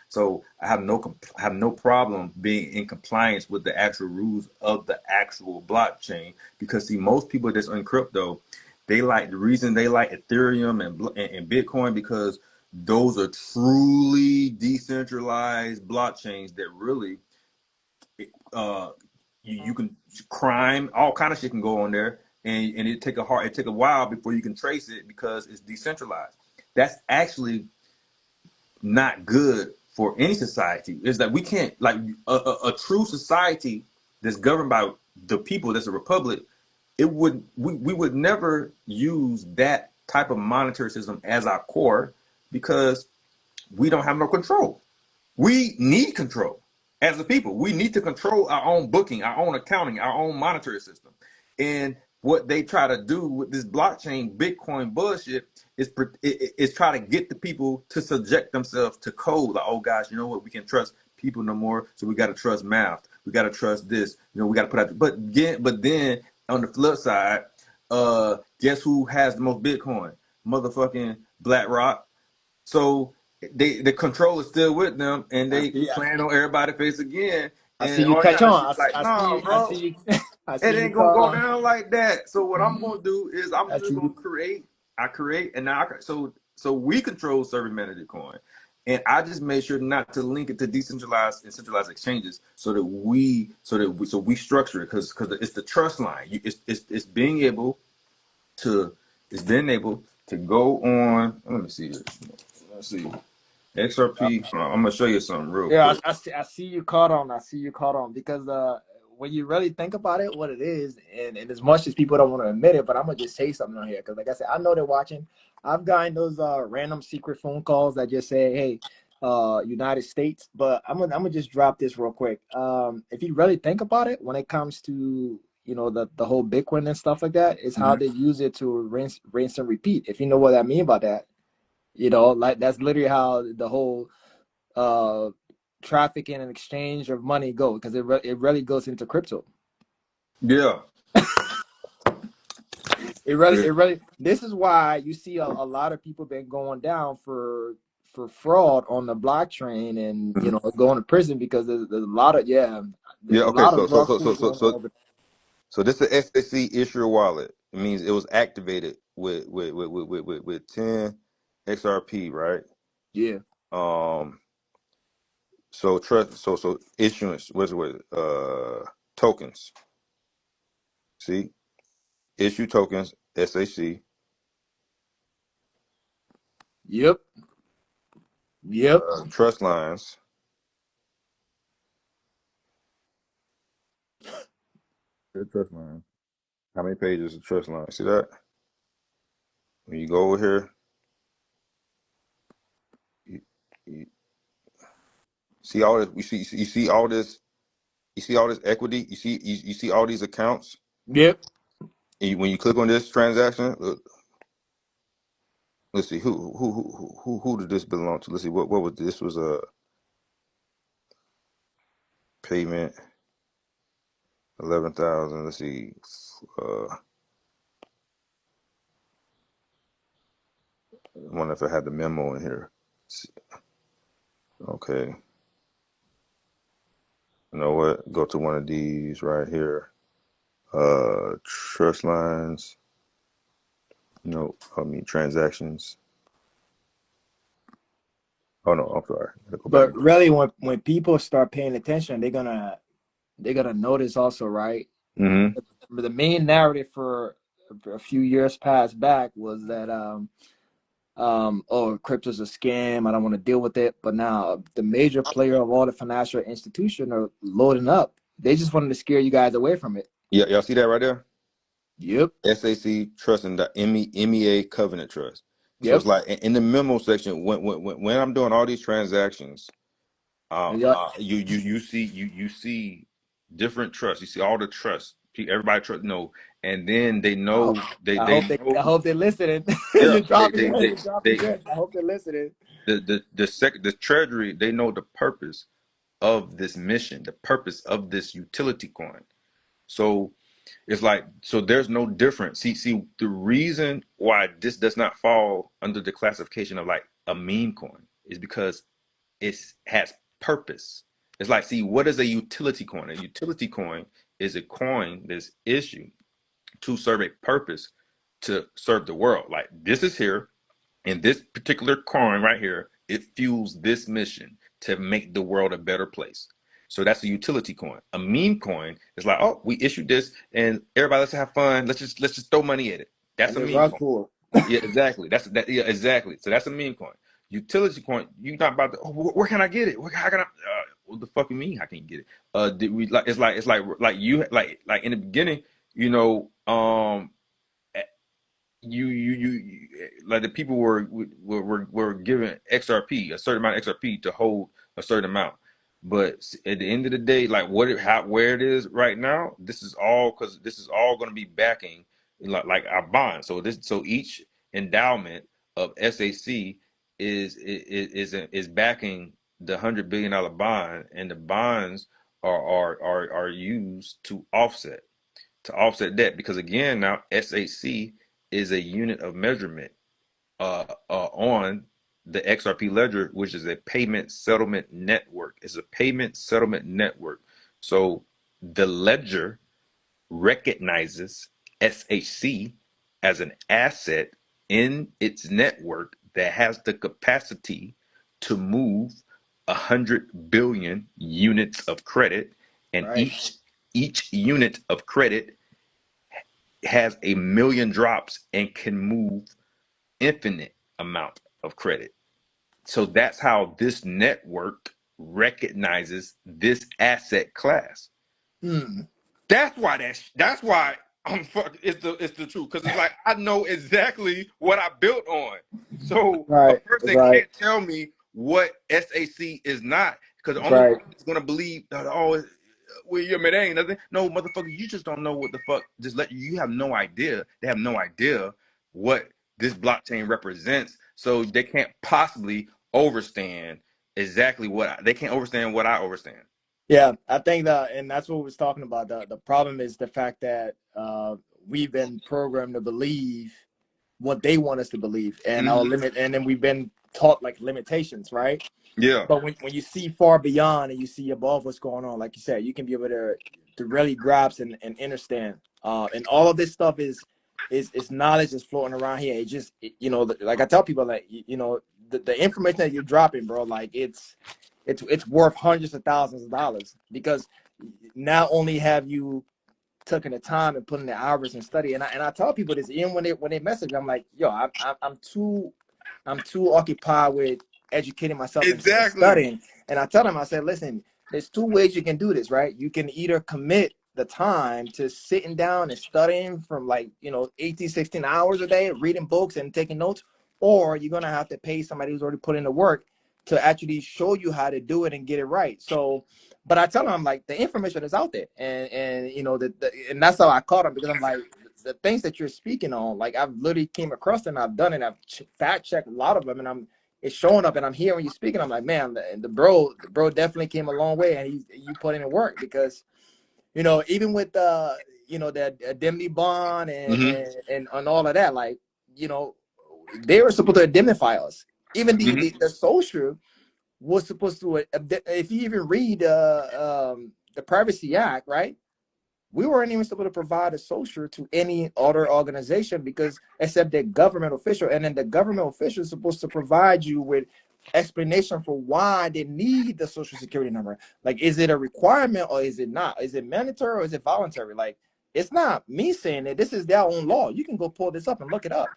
So I have no problem being in compliance with the actual rules of the actual blockchain because see most people that's in crypto, The reason they like Ethereum and Bitcoin because those are truly decentralized blockchains that really uh you can crime, all kind of shit can go on there, and it take a while before you can trace it because it's decentralized. That's actually not good for any society. Is that we can't like a true society that's governed by the people, that's a republic. We would never use that type of monetary system as our core because we don't have no control. We need control as a people. We need to control our own booking, our own accounting, our own monetary system. And what they try to do with this blockchain Bitcoin bullshit is try to get the people to subject themselves to code. Like, oh gosh, you know what? We can trust people no more, so we got to trust math. We got to trust this. You know, we got to put out. But then on the flip side, guess who has the most Bitcoin? Motherfucking BlackRock. So the control is still with them, and I they see. plan on everybody face again, I see and you all that catch kind of on. shit. Like, I see nah, you. I bro, see you. I see it you ain't gonna caught go on. down like that. So what I'm gonna do is I'm I just see gonna you. create. I create, and now so we control serving managed coin, and I just made sure not to link it to decentralized and centralized exchanges, so we structure it because it's the trust line. It's being able to go on. Let me see this. Let's see. XRP. I'm gonna show you something real Yeah, quick. I see you caught on. I see you caught on because when you really think about it, what it is, and as much as people don't want to admit it, but I'm gonna just say something on here because, like I said, I know they're watching. I've gotten those random secret phone calls that just say, "Hey, United States," but I'm gonna just drop this real quick. If you really think about it, when it comes to the whole Bitcoin and stuff like that, is how Mhm. they use it to rinse and repeat. If you know what I mean by that, like that's literally how the whole uh trafficking and exchange of money go because it really goes into crypto. Yeah. Yeah. It really this is why you see a lot of people been going down for fraud on the blockchain and Mhm. going to prison because there's a lot of there's Yeah. a Okay. lot So of so drug so so schools so going on so over so this is the SAC issuer wallet. It means it was activated with 10 XRP, right? yeah. Um. So trust. So issuance. What's it? Tokens. See, issue tokens. SAC. Yep. Yep. Trust lines. The trust line. How many pages is the trust line? See that? When you go over here, you, you see all this. You see all this. You see all this equity. You see all these accounts. Yep. And when you click on this transaction, look, let's see who did this belong to? Let's see what was this was a payment 11,000. Let's see. I wonder if I had the memo in here. Okay. You know what? Go to one of these right here. Trust lines. I mean transactions. Oh no, I'm sorry. I gotta go back But and go. really when people start paying attention, they're gonna notice also, right? Mm-hmm. The main narrative for a few years past back was that oh, crypto's a scam, I don't want to deal with it. But now the major player of all the financial institutions are loading up. They just wanted to scare you guys away from it. Yeah, y'all see that right there? Yep. SAC Trust and the MEA Covenant Trust. So it's Yep. like in the memo section when I'm doing all these transactions, Yep. you see different trusts. You see all the trusts. Everybody trust and then they I know hope I hope they're listening. yeah You're dropping it. You're dropping they it. I hope they're listening. the treasury, they know the purpose of this mission, the purpose of this utility coin. So it's like, so there's no difference. See, the reason why this does not fall under the classification of like a meme coin is because it has purpose. It's like, see, what is a utility coin? A utility coin is a coin that's issued to serve a purpose to serve the world. Like this is here, and this particular coin right here, it fuels this mission to make the world a better place. So that's a utility coin. A meme coin is like, oh, we issued this, and everybody let's have fun. Let's just throw money at it. That's And a then meme run coin. for Yeah, exactly. That's that. Yeah, exactly. So that's a meme coin. Utility coin. You not about to. Oh, where can I get it? How can I? What the fuck you mean? I can't get it. Did we like? It's like you like in the beginning. You know, you like the people were given XRP, a certain amount of XRP to hold a certain amount. But at the end of the day, like where it is right now, this is all because this is all going to be backing like our bonds. So each endowment of SAC is backing the $100 billion bond, and the bonds are used to offset debt, because again now SAC is a unit of measurement on the XRP ledger, which is a payment settlement network. It's a payment settlement network. So the ledger recognizes SAC as an asset in its network that has the capacity to move 100 billion units of credit, and right. each unit of credit has a million drops and can move infinite amount of credit. So that's how this network recognizes this asset class. Hmm. That's why I'm fuck. It's the truth, because it's like I know exactly what I built on. So a Right. person That's right. can't tell me what SAC is not, because the That's only right. person that's gonna believe that, oh, well, yeah, man, that ain't nothing. No, motherfucker, you just don't know what the fuck. You have no idea. They have no idea what this blockchain represents, so they can't possibly overstand exactly they can't understand what I understand. Yeah, I think that, and that's what we was talking about. The problem is the fact that we've been programmed to believe what they want us to believe, and our Hmm. limit, and then we've been taught like limitations, right? Yeah. But when you see far beyond and you see above what's going on, like you said, you can be able to really grasp and understand. And all of this stuff is knowledge that's floating around here. It just like I tell people, like the information that you're dropping, bro, like it's worth hundreds of thousands of dollars, because not only have you taking the time and putting the hours and study, and I tell people this even when they message, I'm like, yo, I'm too occupied with educating myself and Exactly. studying. And I tell them, I said, listen, there's two ways you can do this, right? You can either commit the time to sitting down and studying from 18, 16 hours a day, reading books and taking notes, or you're gonna have to pay somebody who's already put in the work to actually show you how to do it and get it right. So, but I tell them, I'm like, the information is out there, and and that's how I caught them, because I'm like, the things that you're speaking on, like I've literally came across them, I've done it, I've fact checked a lot of them, and it's showing up, and I'm hearing you speaking. I'm like, man, the bro definitely came a long way, and you put in the work, because even with the indemnity bond Hmm. and all of that, like they were supposed to indemnify us. Even Hmm. the social was supposed to, if you even read the Privacy Act, right? We weren't even supposed to provide a social to any other organization, because except the government official, and then the government official is supposed to provide you with explanation for why they need the social security number. Like, is it a requirement or is it not? Is it mandatory or is it voluntary? Like, it's not me saying it. This is their own law. You can go pull this up and look it up.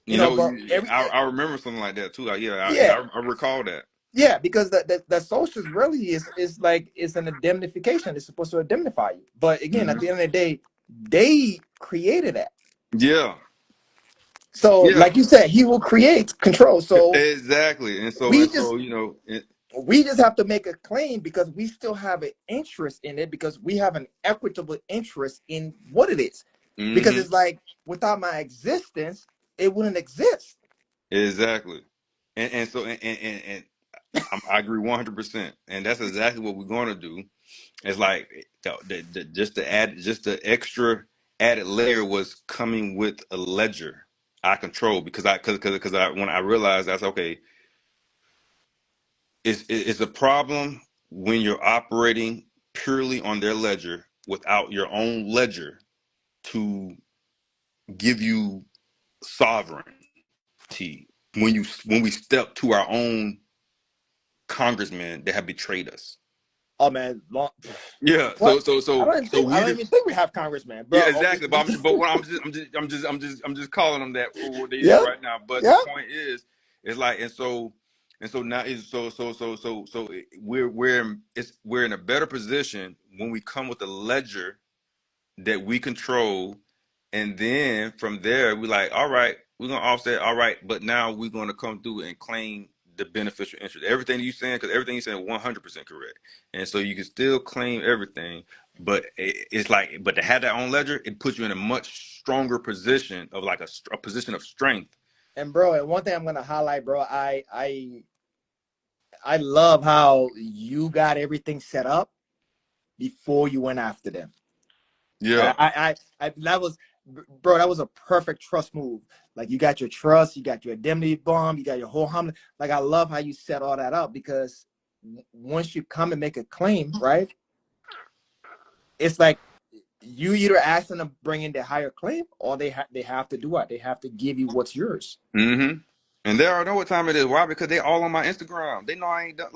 But I remember something like that too. Like, yeah, yeah, I recall that. yeah, because the socials really is like, it's an indemnification. It's supposed to indemnify you. But again, at Hmm. the end of the day, they created that. Yeah, So, yeah, like you said, he will create control. So exactly. And so we and just so, we just have to make a claim, because we still have an interest in it, because we have an equitable interest in what it is. Because hmm it's like, without my existence, it wouldn't exist. exactly. And I agree 100%. And that's exactly what we're going to do. It's like just to add, just the extra added layer was coming with a ledger I control, because when I realized that's okay, it's a problem when you're operating purely on their ledger without your own ledger to give you. sovereignty when we step to our own congressmen that have betrayed us. Oh man, Yeah. what? So I we don't just even think we have congressman, yeah, bro. Oh, exactly. But what I'm just calling them that for what they is yeah, right now. But the yeah. point is, it's like and so now is we're in a better position when we come with a ledger that we control, and then from there we like, all right, we're gonna offset, all right, but now we're gonna come through and claim the beneficial interest. Everything you saying, because everything you saying 100% correct, and so you can still claim everything, but it's like, but to have that on ledger, it puts you in a much stronger position of like a position of strength. And bro, and one thing I'm gonna highlight, bro, I love how you got everything set up before you went after them. And Yeah. that was, bro, that was a perfect trust move. Like you got your trust, you got your indemnity bond, you got your whole homily. Like I love how you set all that up because once you come and make a claim, right? It's like you either ask them to bring in the higher claim, or they have to do what? They have to give you what's yours. Mm-hmm. And they already know what time it is. Why? Because they all on my Instagram. They know I ain't done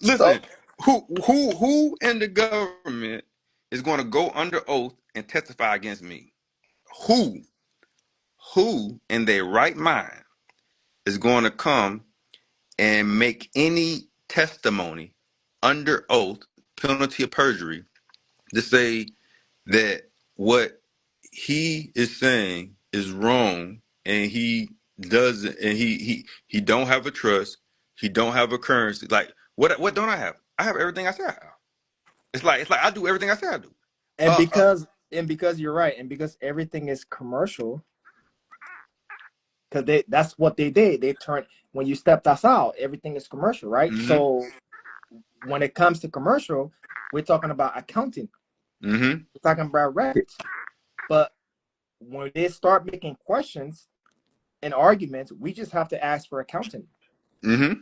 So listen, who in the government is going to go under oath and testify against me? Who who in their right mind is going to come and make any testimony under oath, penalty of perjury, to say that what he is saying is wrong, and he doesn't, and he don't have a trust, he don't have a currency. Like what don't I have? I have everything I say I have. It's like I do everything I say I do. and Uh, uh because you're right, and because everything is commercial, because that's what they did. They turned when you stepped us out, everything is commercial, right? mm-hmm, So when it comes to commercial, we're talking about accounting, mm-hmm, we're talking about records. But when they start making questions and arguments, we just have to ask for accounting. mm-hmm,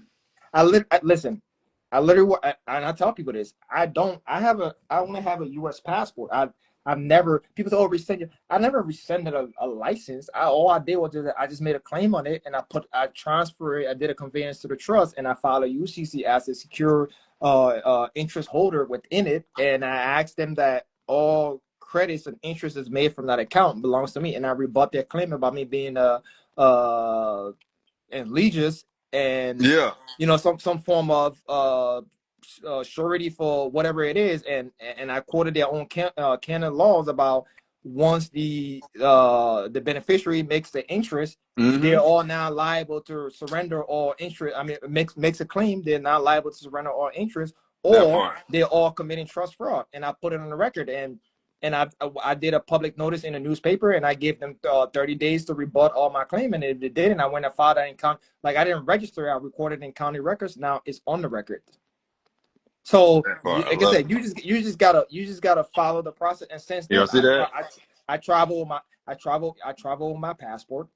Listen. I literally, and I tell people this. I only have a U.S. passport. I've never. People say, "Oh, rescind." I never rescinded a license. All I did was I just made a claim on it, and I transferred it. I did a conveyance to the trust, and I filed a UCC as a secure interest holder within it, and I asked them that all credits and interest is made from that account belongs to me, and I rebut their claim about me being and legious and yeah, some form of surety for whatever it is, and I quoted their own canon laws about once the beneficiary makes the interest, they're mm-hmm, all now liable to surrender all interest. I mean, makes a claim, they're not liable to surrender all interest, that or part. they're all committing trust fraud. And I put it on the record, and I did a public notice in a newspaper, and I gave them 30 days to rebut all my claim, and if they did, and I went and filed that in county. Like I didn't register, I recorded in county records. Now it's on the record. So That part. I like I love said, it. you just gotta follow the process. And since You then, see that? I travel with I travel with my passport.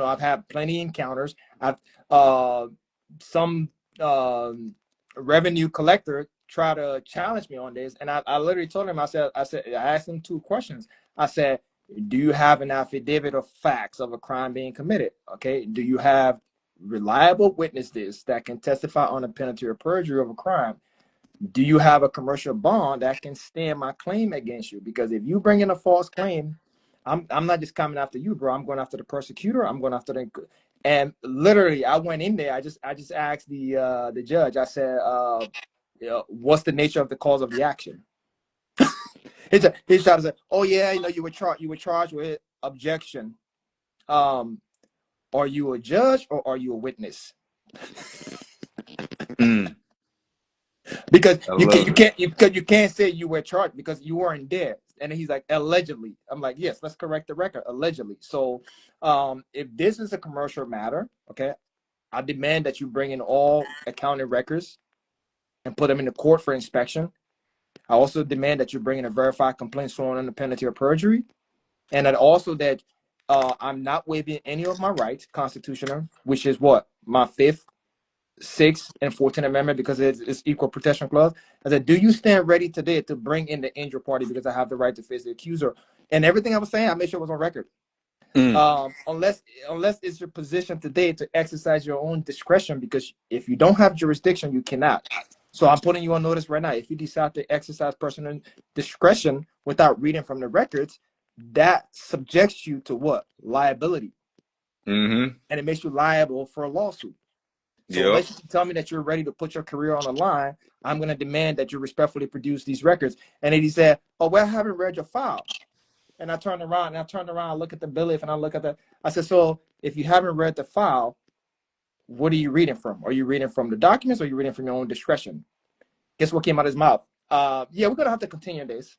I've had plenty encounters. I've some revenue collector try to challenge me on this, and I literally told him, I asked him two questions. I said, do you have an affidavit of facts of a crime being committed? Okay, do you have reliable witnesses that can testify on a penalty of perjury of a crime? Do you have a commercial bond that can stand my claim against you? Because if you bring in a false claim, I'm not just coming after you, bro. I'm going after the persecutor. I'm going after the. And literally, I went in there. I just asked the judge. I said, what's the nature of the cause of the action? He tried to say, oh yeah, you were charged with objection. Are you a judge or are you a witness? Mm, Because I love it. you can't say you were charged because you weren't there. And he's like, allegedly. I'm like, yes, let's correct the record, allegedly. So if this is a commercial matter, okay, I demand that you bring in all accounting records and put them in the court for inspection. I also demand that you bring in a verified complaint sworn under penalty of perjury, and that also that I'm not waiving any of my rights constitutional, which is what my fifth, Sixth, and 14th Amendment, because it's equal protection clause. I said, do you stand ready today to bring in the injured party because I have the right to face the accuser? And everything I was saying, I made sure it was on record. Mm. Unless it's your position today to exercise your own discretion, because if you don't have jurisdiction, you cannot. So I'm putting you on notice right now. If you decide to exercise personal discretion without reading from the records, that subjects you to what? Liability. Mm-hmm. And it makes you liable for a lawsuit. So Yep. unless you tell me that you're ready to put your career on the line, I'm going to demand that you respectfully produce these records. And then he said, oh, well, I haven't read your file. And I turned around, I look at the bailiff, and I look at I said, so if you haven't read the file, what are you reading from? Are you reading from the documents, or are you reading from your own discretion? Guess what came out of his mouth? Yeah, we're gonna have to continue this.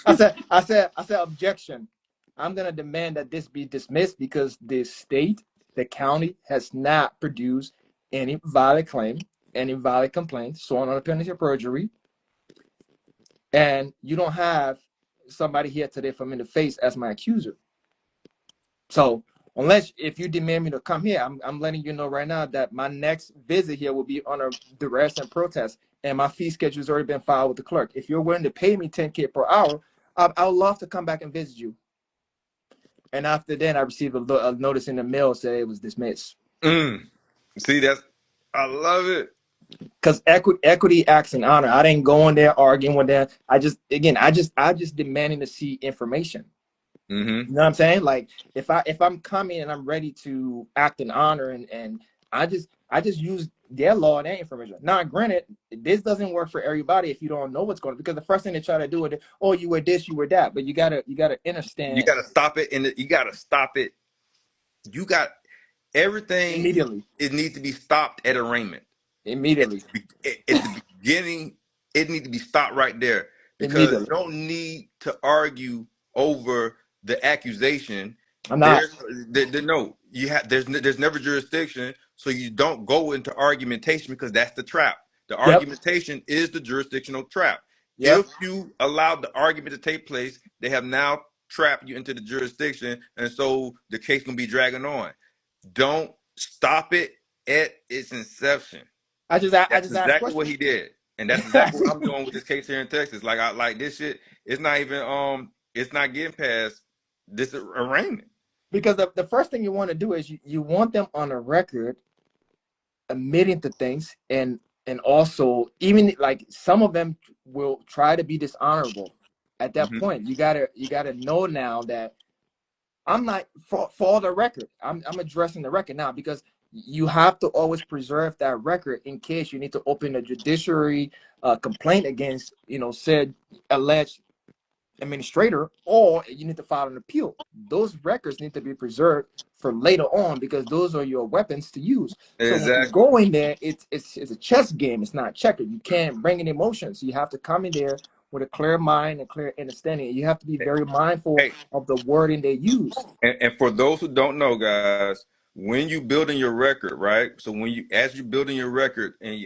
I said, objection. I'm gonna demand that this be dismissed because the county has not produced any valid claim, any valid complaint, sworn on the penalty of perjury, and you don't have somebody here today for me to face as my accuser. So unless if you demand me to come here, I'm letting you know right now that my next visit here will be on a duress and protest, and my fee schedule has already been filed with the clerk. If you're willing to pay me $10K per hour, I would love to come back and visit you. And after then, I received a notice in the mail saying it was dismissed. Mm. See, I love it. Because equity acts in honor. I didn't go in there arguing with them. I just demanding to see information. Mm-hmm. You know what I'm saying? Like if I'm coming and I'm ready to act in honor, and I just use their law and their information. Now, granted, this doesn't work for everybody if you don't know what's going on, because the first thing they try to do is, oh, you were this, you were that, but you gotta You understand got to stop it, and you got to stop it. You got everything. immediately, It needs to be stopped at arraignment. At immediately, at the beginning, it needs to be stopped right there because you immediately. don't need to argue over the accusation. I'm not. No, there's never jurisdiction, so you don't go into argumentation because that's the trap. The Yep, argumentation is the jurisdictional trap. yep. If you allow the argument to take place, they have now trapped you into the jurisdiction, and so the case can be dragging on. Don't stop it at its inception. I That's just asked exactly what questions. he did, and that's exactly what I'm doing with this case here in Texas. Like I like this shit. It's not even it's not getting past this arraignment. Because the first thing you want to do is you want them on a record admitting to things, and also, even like some of them will try to be dishonorable. At that Hmm. point, you gotta know now that I'm not for the record. I'm addressing the record now, because you have to always preserve that record in case you need to open a judiciary complaint against said alleged administrator, or you need to file an appeal. Those records need to be preserved for later on, because those are your weapons to use. So when you Exactly. go in there, it's a chess game. It's not checker. You can't bring in emotions. You have to come in there with a clear mind and clear understanding. You have to be very mindful Hey, of the wording they use. and for those who don't know, guys, when you building your record, right? So when you as you building your record, and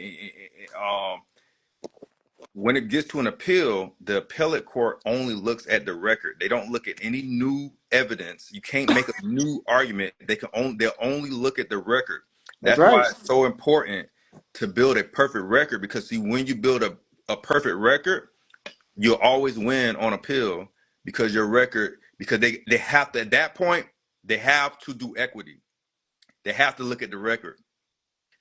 when it gets to an appeal, the appellate court only looks at the record. They don't look at any new evidence. You can't make a new argument. They'll only look at the record. That's That's why right. it's so important to build a perfect record, because see, when you build a perfect record, you'll always win on appeal because your record, because they have to, at that point, they have to do equity. They have to look at the record.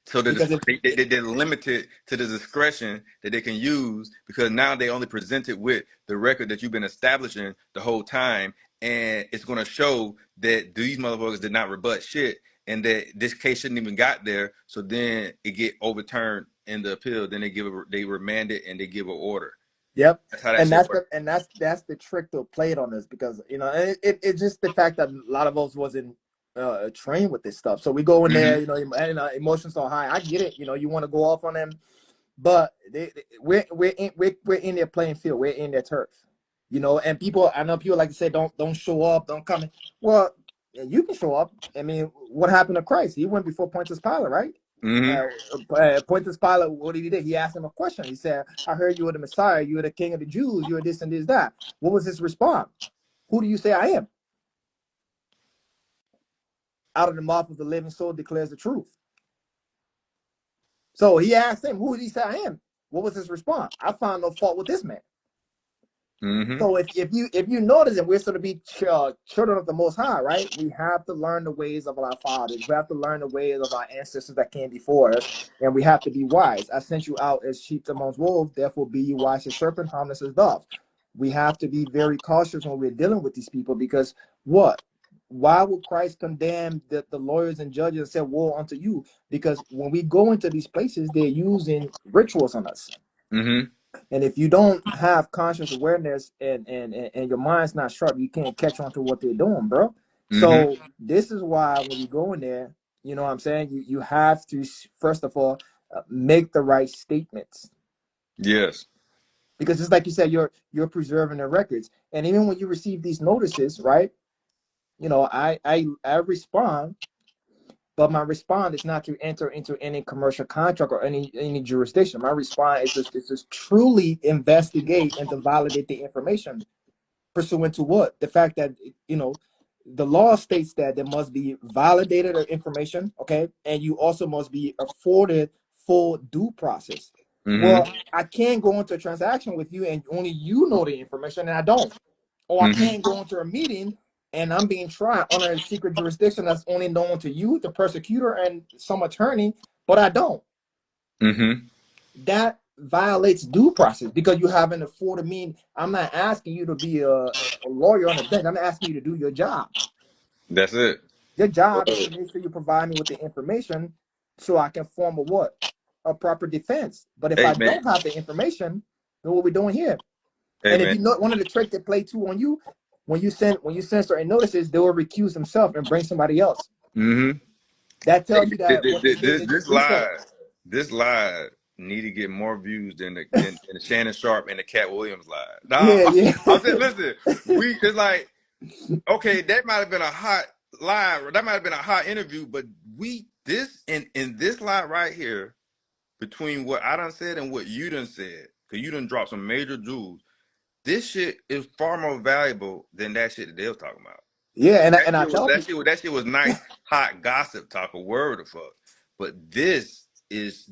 So Because if they're limited to the discretion that they can use, because now they only presented with the record that you've been establishing the whole time, and it's going to show that these motherfuckers did not rebut shit, and that this case shouldn't even got there. So then it get overturned in the appeal. Then they remand it and they give an order. Yep. That's how that And shit works. that's the trick to play it on this, because it's just the fact that a lot of us wasn't trained with this stuff. So we go in there, Hmm. and emotions are high. I get it. You want to go off on them, but we're in their playing field. We're in their turf. And I know people like to say, don't show up, don't come in. Well, you can show up. I mean, what happened to Christ? He went before Pontius Pilate, right? Hmm. Pontius Pilate, what did he do? He asked him a question. He said, I heard you were the Messiah, you were the King of the Jews, you were this and this, that. What was his response? Who do you say I am? Out of the mouth of the living soul declares the truth. So he asked him, who did he say I am? What was his response? I found no fault with this man. Mm-hmm. So if you notice that we're sort of be children of the Most High, right? We have to learn the ways of our fathers. We have to learn the ways of our ancestors that came before us, and we have to be wise. I sent you out as sheep amongst wolves, therefore be you wise as serpent, harmless as dove. We have to be very cautious when we're dealing with these people because what? Why would Christ condemn the lawyers and judges and say, "Woe unto you"? Because when we go into these places, they're using rituals on us. Mm-hmm. And if you don't have conscious awareness and your mind's not sharp, you can't catch on to what they're doing, bro. Mm-hmm. So this is why when you go in there, you know what I'm saying? You have to, first of all, make the right statements. Yes. Because just like you said, you're preserving the records. And even when you receive these notices, right? You know, I respond, but my response is not to enter into any commercial contract or any jurisdiction. My response is to truly investigate and to validate the information pursuant to what? The fact that, you know, the law states that there must be validated information, okay? And you also must be afforded full due process. Mm-hmm. Well, I can't go into a transaction with you and only you know the information and I don't. Or I Mm-hmm. can't go into a meeting and I'm being tried under a secret jurisdiction that's only known to you, the persecutor, and some attorney, but I don't. Mm-hmm. That violates due process because you haven't afforded me. I'm not asking you to be a lawyer on the bench. I'm asking you to do your job. That's it. Your job is to make sure you provide me with the information so I can form a what? A proper defense. But if Hey I man. don't have the information, then what we doing here? Hey And if man. you know one of the tricks they play too on you, when you send certain notices, they will recuse themselves and bring somebody else. Mm-hmm. That tells you that what they did, they This just reset. this live need to get more views than the Shannon Sharp and the Cat Williams live. Nah, Yeah, yeah. I'm saying, listen, it's like, okay, that might have been a hot live, that might have been a hot interview, but this in this live right here, between what I done said and what you done said, because you done dropped some major jewels, this shit is far more valuable than that shit that they was talking about. Yeah, That and I shit was tell people, that shit was nice, hot gossip talk or word the fuck. But this is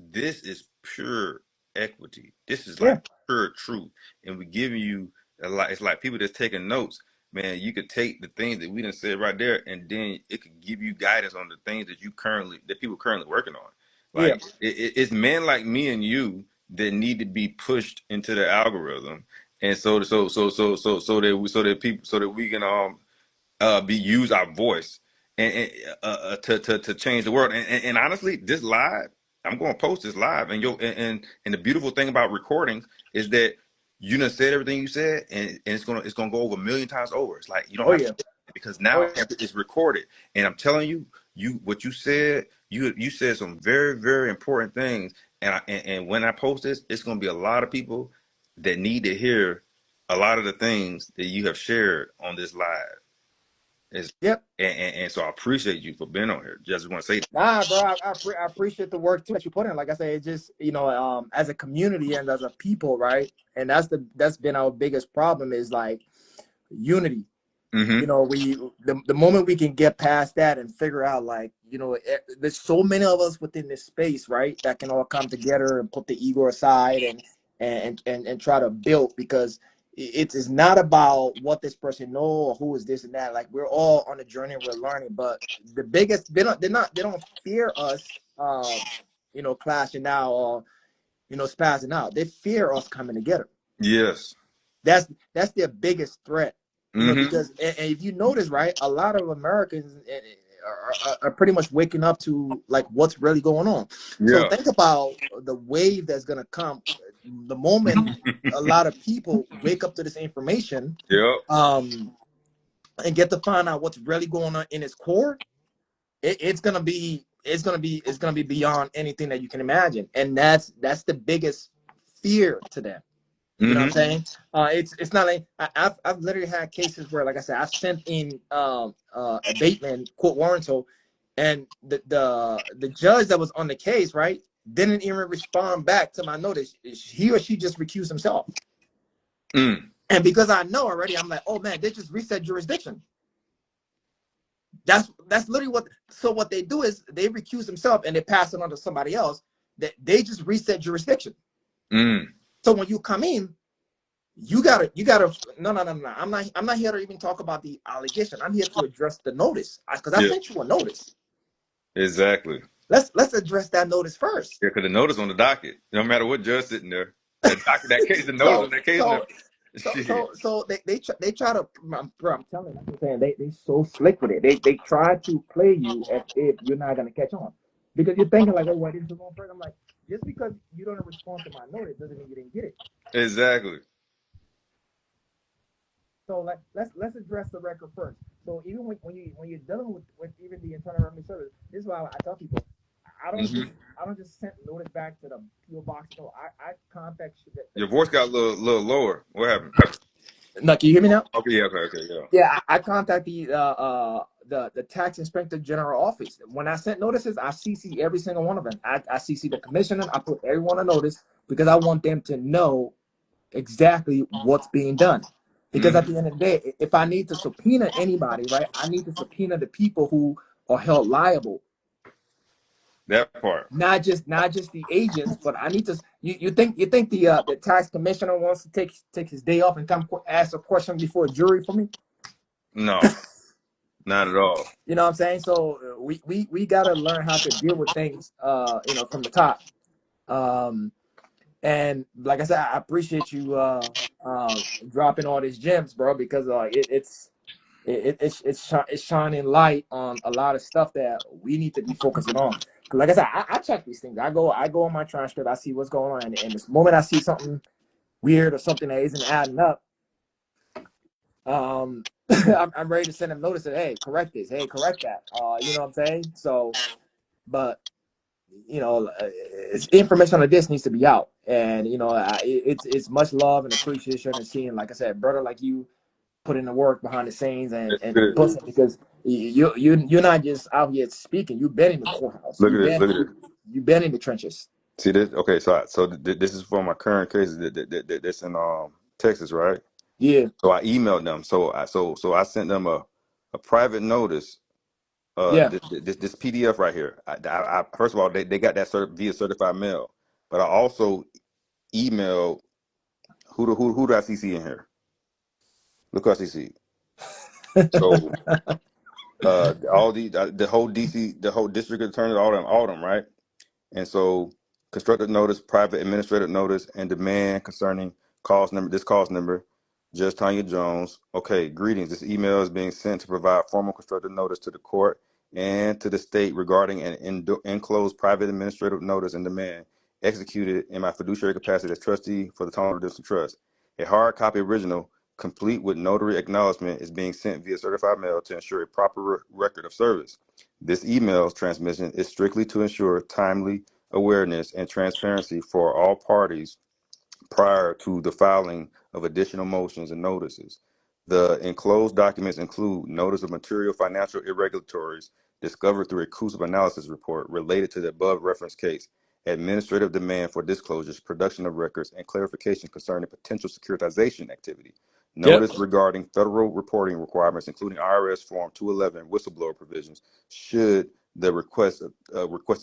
pure equity. This is like yeah, pure truth. And we giving you a lot. It's like people that's taking notes. Man, you could take the things that we done said right there, and then it could give you guidance on the things that people currently working on. yeah, Like it's men like me and you that need to be pushed into the algorithm, and so that people so that we can be use our voice to change the world. And honestly, this live, I'm going to post this live. And the beautiful thing about recordings is that you done said everything you said, and it's gonna go over a million times over. It's like you don't oh have to yeah, because oh now yeah, it's recorded. And I'm telling you, what you said, you said some very important things. And when I post this, it's gonna be a lot of people that need to hear a lot of the things that you have shared on this live. It's, yep. and so I appreciate you for being on here. Just want to say, Nah, bro, I appreciate the work too that you put in. Like I say, it's just as a community and as a people, right? And that's been our biggest problem is like unity. mm-hmm, The moment we can get past that and figure out like there's so many of us within this space, right, that can all come together and put the ego aside and try to build because it's not about what this person know or who is this and that. Like we're all on a journey, we're learning, but the biggest they don't fear us clashing out or spazzing out. They fear us coming together. yes, That's their biggest threat, mm-hmm, because and if you notice, right, a lot of Americans are pretty much waking up to like what's really going on. So yeah, think about the wave that's gonna come the moment a lot of people wake up to this information, yep, um, and get to find out what's really going on in its core. It's gonna be beyond anything that you can imagine, and that's the biggest fear to them. You know what I'm mm-hmm, saying? It's not like I've literally had cases where, like I said, I sent in abatement court warranto, and the judge that was on the case, right, didn't even respond back to my notice. He or she just recused himself, mm, and because I know already, I'm like, oh man, they just reset jurisdiction. That's literally what. So what they do is they recuse themselves and they pass it on to somebody else. That they just reset jurisdiction. mm, So when you come in, you gotta no. I'm not here to even talk about the allegation. I'm here to address the notice because I Yeah, sent you a notice. exactly. Let's address that notice first. Yeah, because the notice on the docket, no matter what judge sitting there, that docket, that case, the notice on So that case, so number, shit. they try to, bro, I'm telling you, I'm saying they so slick with it. They try to play you as if you're not gonna catch on because you're thinking like, oh, what is the wrong person? I'm like, just because you don't respond to my notice doesn't mean you didn't get it. Exactly. So let's address the record first. So even when you're dealing with even the Internal Revenue Service, this is why I tell people I don't Hmm. just I don't just send notice back to the PO box. No, I contact Your voice got a little lower. What happened? No, can you hear me now? Okay, yeah, okay, yeah. Yeah, I contact the tax inspector general office. When I sent notices, I CC every single one of them. I CC the commissioner. I put everyone on notice because I want them to know exactly what's being done. Because at Hmm. the end of the day, if I need to subpoena anybody, right, I need to subpoena the people who are held liable, That part. not just the agents, but I need to. You think the tax commissioner wants to take his day off and come ask a question before a jury for me? No, not at all. You know what I'm saying? So we got to learn how to deal with things, from the top. Um, and like I said, I appreciate you dropping all these gems, bro, because it's shining light on a lot of stuff that we need to be focusing on. Cause like I said, I check these things. I go on my transcript. I see what's going on, and this moment I see something weird or something that isn't adding up, I'm ready to send them notice that, hey, correct this, hey, correct that. You know what I'm saying? So, but information like this needs to be out, and it's much love and appreciation and seeing, like I said, brother like you put in the work behind the scenes and It's and good. busting because you're not just out here speaking. You've been in the courthouse. Look You've at this. been Look at this. you've been in the trenches. See this? Okay, this is for my current cases that's in Texas, right? Yeah, So I emailed them. So I sent them a private notice. yeah. This PDF right here. I first of all, they got that via certified mail, but I also emailed who do I CC in here? Look who I CC. So all the whole DC, the whole district attorney, all them, right? And so constructive notice, private administrative notice, and demand concerning cause number, Judge Tanya Jones. Okay, greetings. This email is being sent to provide formal constructive notice to the court and to the state regarding an enclosed private administrative notice and demand executed in my fiduciary capacity as trustee for the Tonal Redemption Trust. A hard copy original, complete with notary acknowledgement, is being sent via certified mail to ensure a proper record of service. This email transmission is strictly to ensure timely awareness and transparency for all parties prior to the filing of additional motions and notices. The enclosed documents include notice of material financial irregularities discovered through a CUSIP analysis report related to the above referenced case, administrative demand for disclosures, production of records, and clarification concerning potential securitization activity. Yep. Notice regarding federal reporting requirements, including IRS Form 211 whistleblower provisions, should the requested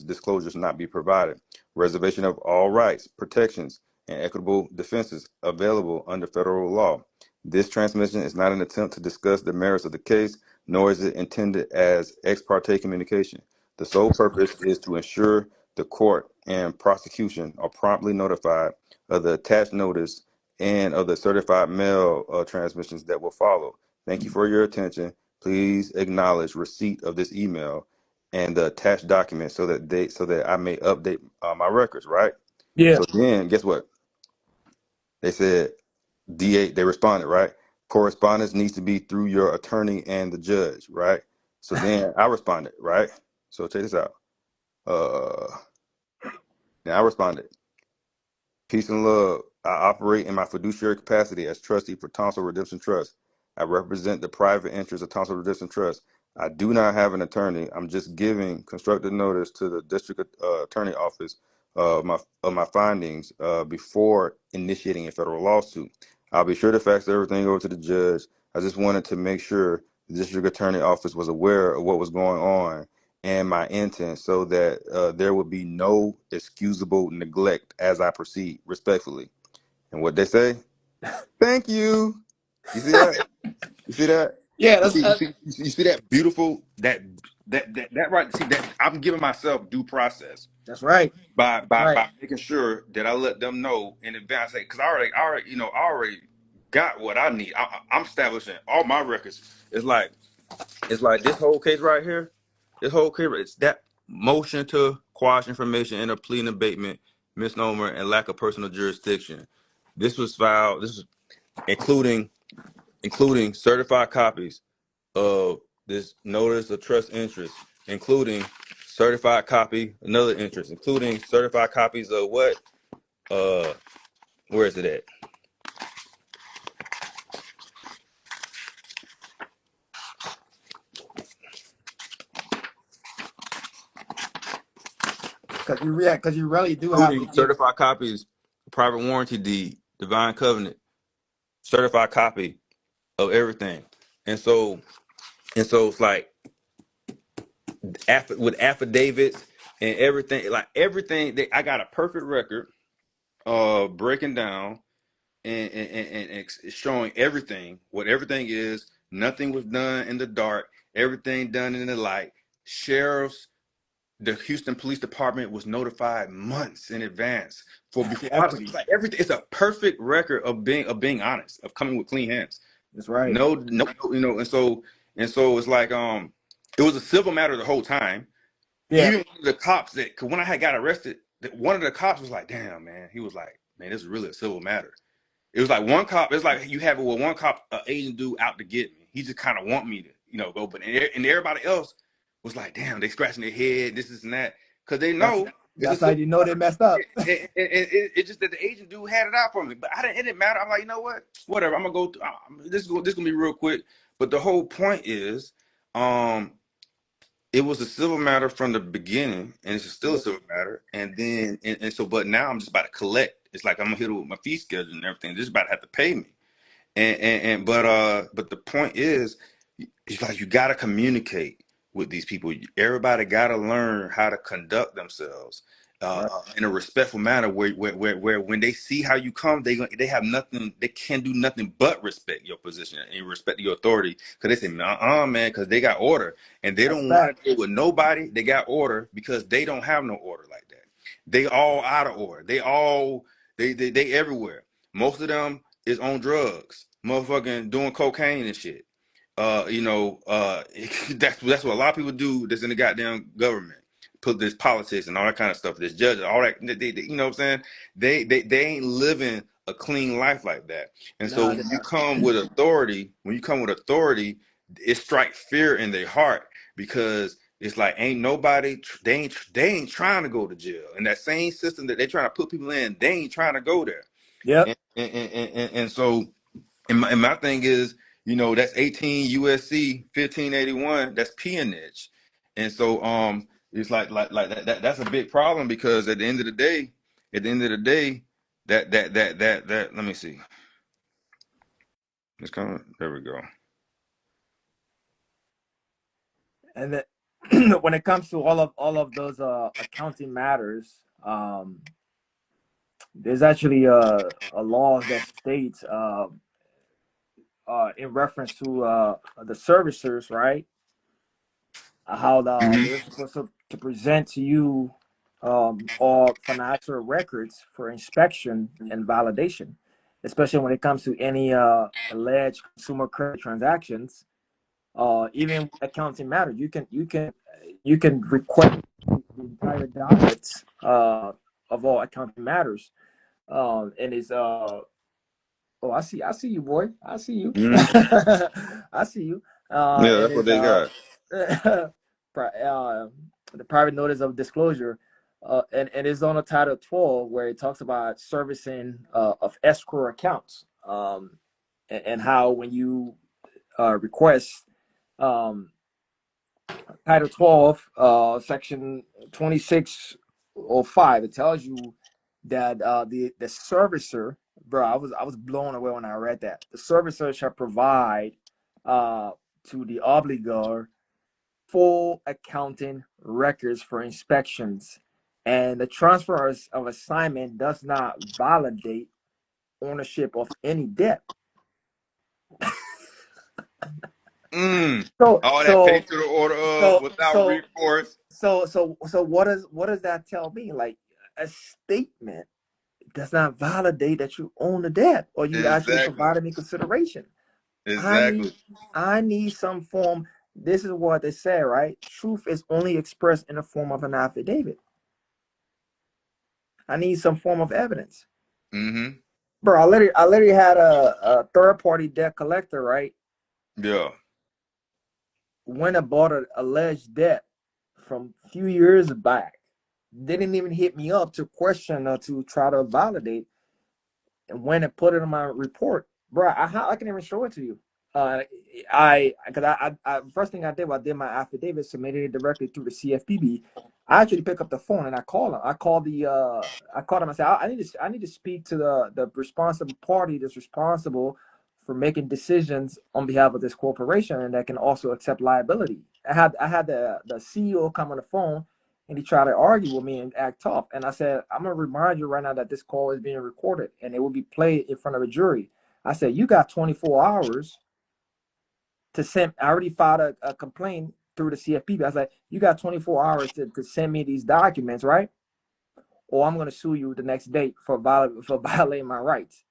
disclosures not be provided. Reservation of all rights, protections, and equitable defenses available under federal law. This transmission is not an attempt to discuss the merits of the case, nor is it intended as ex parte communication. The sole purpose is to ensure the court and prosecution are promptly notified of the attached notice and of the certified mail transmissions that will follow. Thank you for your attention. Please acknowledge receipt of this email and the attached document so that I may update my records. Right. Yeah. So then, guess what? They said DA. They responded, right? Correspondence needs to be through your attorney and the judge, right? So then I responded, right? So check this out. Uh, then I responded. Peace and love. I operate in my fiduciary capacity as trustee for Tonsil Redemption Trust. I represent the private interests of Tonsil Redemption Trust. I do not have an attorney. I'm just giving constructive notice to the district attorney office of my findings before initiating a federal lawsuit. I'll be sure to fax everything over to the judge. I just wanted to make sure the district attorney office was aware of what was going on and my intent so that there would be no excusable neglect as I proceed respectfully. And what they say? Thank you. You see that? You see that? Yeah, You that's see, you see that beautiful that right. See that I'm giving myself due process that's right. by That's right. making sure that I let them know in advance. Because I already got what I need. I'm establishing all my records. It's like this whole case right here. This whole case, it's that motion to quash information in a plea and abatement, misnomer, and lack of personal jurisdiction. This was filed. This is including certified copies of this notice of trust interest, including certified copy, another interest, including certified copies of what? Uh, where is it at? Because you really do have to Including give. certified copies, private warranty deed, divine covenant, certified copy of everything. And so it's like with affidavits and everything, like everything. I got a perfect record, breaking down and showing everything, what everything is. Nothing was done in the dark. Everything done in the light. Sheriffs, the Houston Police Department was notified months in advance for That's the before equity. like everything. It's a perfect record of being honest, of coming with clean hands. That's right. No, and so it's like it was a civil matter the whole time. Yeah. Even the cops that, cause when I had got arrested, one of the cops was like, "Damn, man," he was like, "Man, this is really a civil matter." It was like one cop. It's like you have it with one cop, agent dude out to get me. He just kind of want me to, go. But and everybody else was like, "Damn," they scratching their head, this and that, because they That's know it's a that's how civil you know they matter. messed up. It's just that the agent dude had it out for me, but I didn't. It didn't matter. I'm like, you know what? Whatever. I'm gonna go. This gonna be real quick. But the whole point is, um, it was a civil matter from the beginning, and it's still a Yeah. civil matter. And then, but now I'm just about to collect. It's like I'm gonna hit it with my fee schedule and everything. Just about to have to pay me. But the point is, it's like you got to communicate with these people. Everybody got to learn how to conduct themselves Right. in a respectful manner. Where when they see how you come, they have nothing. They can do nothing but respect your position and respect your authority. Because they say, man," because they got order and they That's don't want fact. to deal with nobody. They got order because they don't have no order like that. They all out of order. They everywhere. Most of them is on drugs, motherfucking doing cocaine and shit. That's what a lot of people do that's in the goddamn government. Put this politics and all that kind of stuff, this judge, all that. You know what I'm saying? They ain't living a clean life like that. And so Nah, when you come with authority, it strikes fear in their heart because it's like ain't nobody they ain't trying to go to jail. And that same system that they trying to put people in, they ain't trying to go there. yep. And so and my thing is, that's 18 USC 1581. That's peonage, and so it's like that's a big problem because at the end of the day, that let me see. It's coming. There we go. And then when it comes to all of those accounting matters, there's actually a law that states in reference to the servicers, right? How they're supposed to present to you all financial records for inspection and validation, especially when it comes to any alleged consumer credit transactions. Even accounting matters, you can request the entire dockets of all accounting matters, and it's oh, I see you, boy. I see you. Mhm. I see you. Yeah, And that's what it's they got. the private notice of disclosure, and it's on a Title 12 where it talks about servicing of escrow accounts, and how when you request um, Title 12, Section 2605, it tells you that the servicer, bro, I was blown away when I read that. The servicer shall provide uh, to the obligor full accounting records for inspections, and the transfer of assignment does not validate ownership of any debt. All that pay to the order of without recourse. So what does that tell me? Like, a statement does not validate that you own the debt or you actually provided me consideration. Exactly. I need some form. This is what they say, right? Truth is only expressed in the form of an affidavit. I need some form of evidence. Mm-hmm. Bro, I literally had a third party debt collector, right? Yeah. Went and bought an alleged debt from a few years back. They didn't even hit me up to question or to try to validate, and went and put it in my report. Bro, I can even show it to you. Because I first thing I did was I did my affidavit, submitted it directly through the CFPB. I actually pick up the phone and I call him. I called him. I said, I need to speak to the responsible party that's responsible for making decisions on behalf of this corporation and that can also accept liability. I had the CEO come on the phone and he tried to argue with me and act tough. And I said, I'm gonna remind you right now that this call is being recorded and it will be played in front of a jury. I said, you got 24 hours to send. I already filed a complaint through the CFPB. I was like, you got 24 hours to send me these documents, right? Or I'm going to sue you the next day for violating my rights.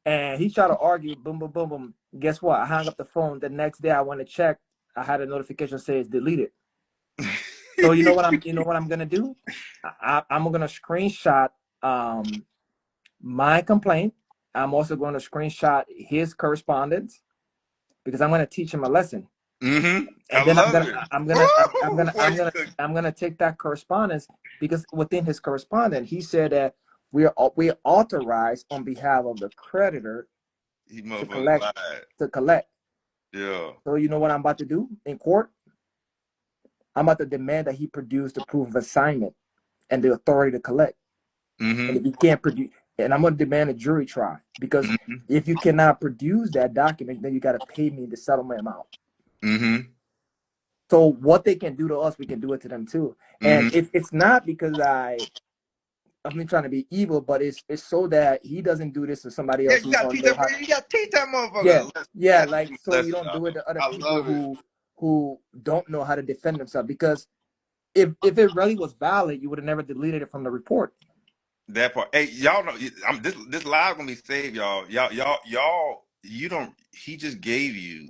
And he tried to argue, boom, boom, boom, boom. Guess what? I hung up the phone. The next day I went to check. I had a notification say it's deleted. So you know what I'm going to do? I'm going to screenshot my complaint. I'm also going to screenshot his correspondence because I'm going to teach him a lesson. Mm-hmm. And then I'm gonna take that correspondence, because within his correspondence he said that we're authorized on behalf of the creditor to collect. Yeah. So you know what I'm about to do in court? I'm about to demand that he produce the proof of assignment and the authority to collect. Mm-hmm. And if he can't produce, and I'm gonna demand a jury trial, because if you cannot produce that document, then you got to pay me the settlement amount. Mm-hmm. So what they can do to us, we can do it to them too. And it's not because I'm trying to be evil, but it's so that he doesn't do this to somebody else who's gonna know how. You gotta teach that motherfucker. Yeah, like, so you don't do it to other people who don't know how to defend themselves. Because if it really was valid, you would have never deleted it from the report. That part. Hey, y'all know this live gonna be saved, y'all. Y'all. You don't. He just gave you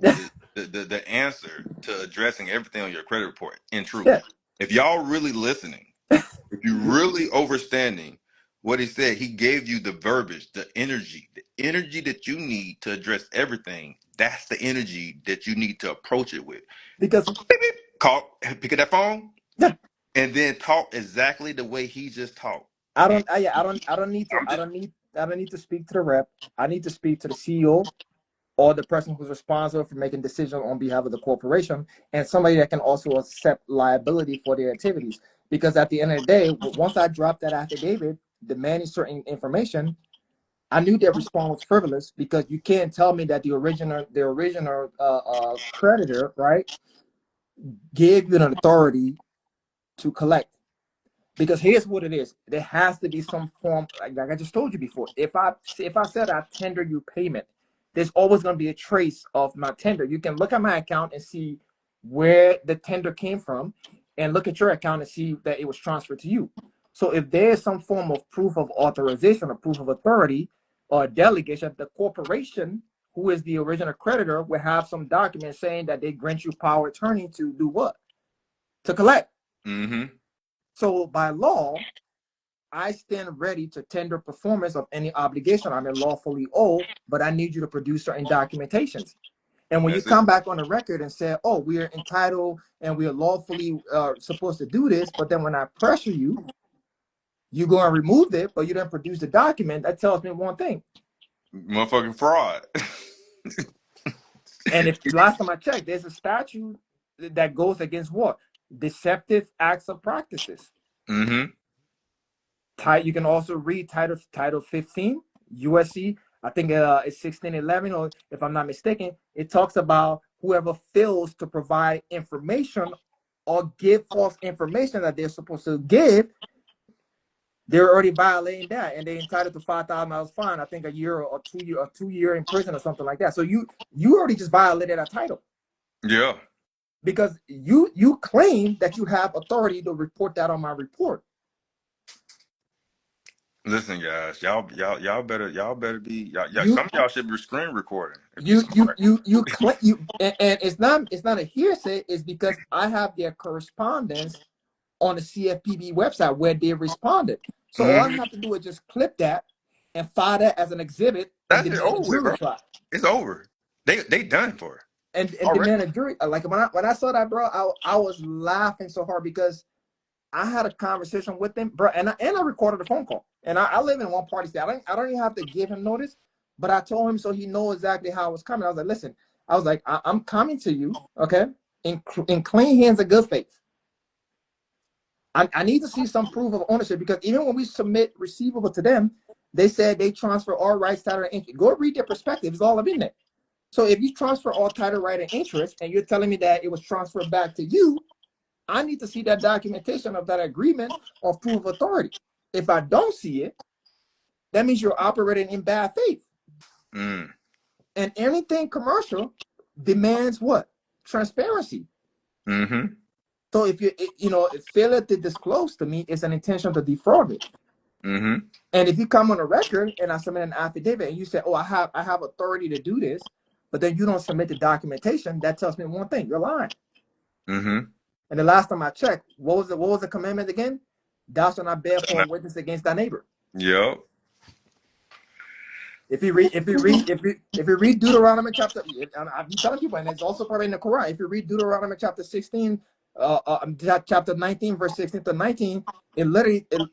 the answer to addressing everything on your credit report. In truth, Yeah. if y'all really listening, if you really overstanding what he said, he gave you the verbiage, the energy that you need to address everything. That's the energy that you need to approach it with. Because Beep, beep, pick up that phone, yeah, and then talk exactly the way he just talked. I don't need to speak to the rep. I need to speak to the CEO or the person who's responsible for making decisions on behalf of the corporation, and somebody that can also accept liability for their activities. Because at the end of the day, once I dropped that affidavit demanding certain information, I knew their response was frivolous, because you can't tell me that the original creditor, right, gave you an authority to collect. Because here's what it is: there has to be some form, like I just told you before. If I said I tender you payment, there's always going to be a trace of my tender. You can look at my account and see where the tender came from, and look at your account and see that it was transferred to you. So if there's some form of proof of authorization or proof of authority or delegation, the corporation, who is the original creditor, will have some document saying that they grant you power of attorney to do what? To collect. Mm-hmm. So by law, I stand ready to tender performance of any obligation I'm lawfully owed, but I need you to produce certain documentations. And when you come back on the record and say, oh, we are entitled and we are lawfully supposed to do this, but then when I pressure you, you go and remove it, but you don't produce the document, that tells me one thing. Motherfucking fraud. And if last time I checked, there's a statute that goes against what? Deceptive acts of practices. Mm-hmm. You can also read Title 15 USC. I think it's 1611, or if I'm not mistaken, it talks about whoever fails to provide information or give false information that they're supposed to give they're already violating that, and they're entitled to $5,000 fine. I think a year or 2 year or 2 year in prison or something like that. So you already just violated that title Yeah. because you claim that you have authority to report that on my report. Listen, guys, y'all better be You some of y'all should be screen recording if you you you smart. you claim you, and it's not a hearsay. It's because I have their correspondence on the CFPB website where they responded. So all I Mm-hmm. have to do is just clip that and file that as an exhibit and That's it demand a over with, jury bro. trial. It's over. They done for it And already. demand a jury. Like when I saw that, bro, I was laughing so hard because I had a conversation with him, bro, and I recorded the phone call. And I live in one party state. I don't even have to give him notice, but I told him so he knows exactly how I was coming. I was like, listen, I was like, I'm coming to you, okay, in clean hands of good faith. I need to see some proof of ownership because even when we submit receivable to them, they said they transfer all rights, title, and interest. Go read their perspective. It's all up in there. So if you transfer all title, right, and interest, and you're telling me that it was transferred back to you, I need to see that documentation of that agreement or proof of authority. If I don't see it, that means you're operating in bad faith. Mm. And anything commercial demands what? Transparency. Mm-hmm. So if failure to disclose to me is an intention to defraud me. Mm-hmm. And if you come on a record and I submit an affidavit and you say, "Oh, I have authority to do this," but then you don't submit the documentation, that tells me one thing: you're lying. Mm-hmm. And the last time I checked, what was the commandment again? Thou shalt not bear false witness against thy neighbor. Yep. If you read Deuteronomy chapter, I've been telling people, and it's also probably in the Quran. If you read Deuteronomy chapter 16, chapter 19, verse 16 to 19,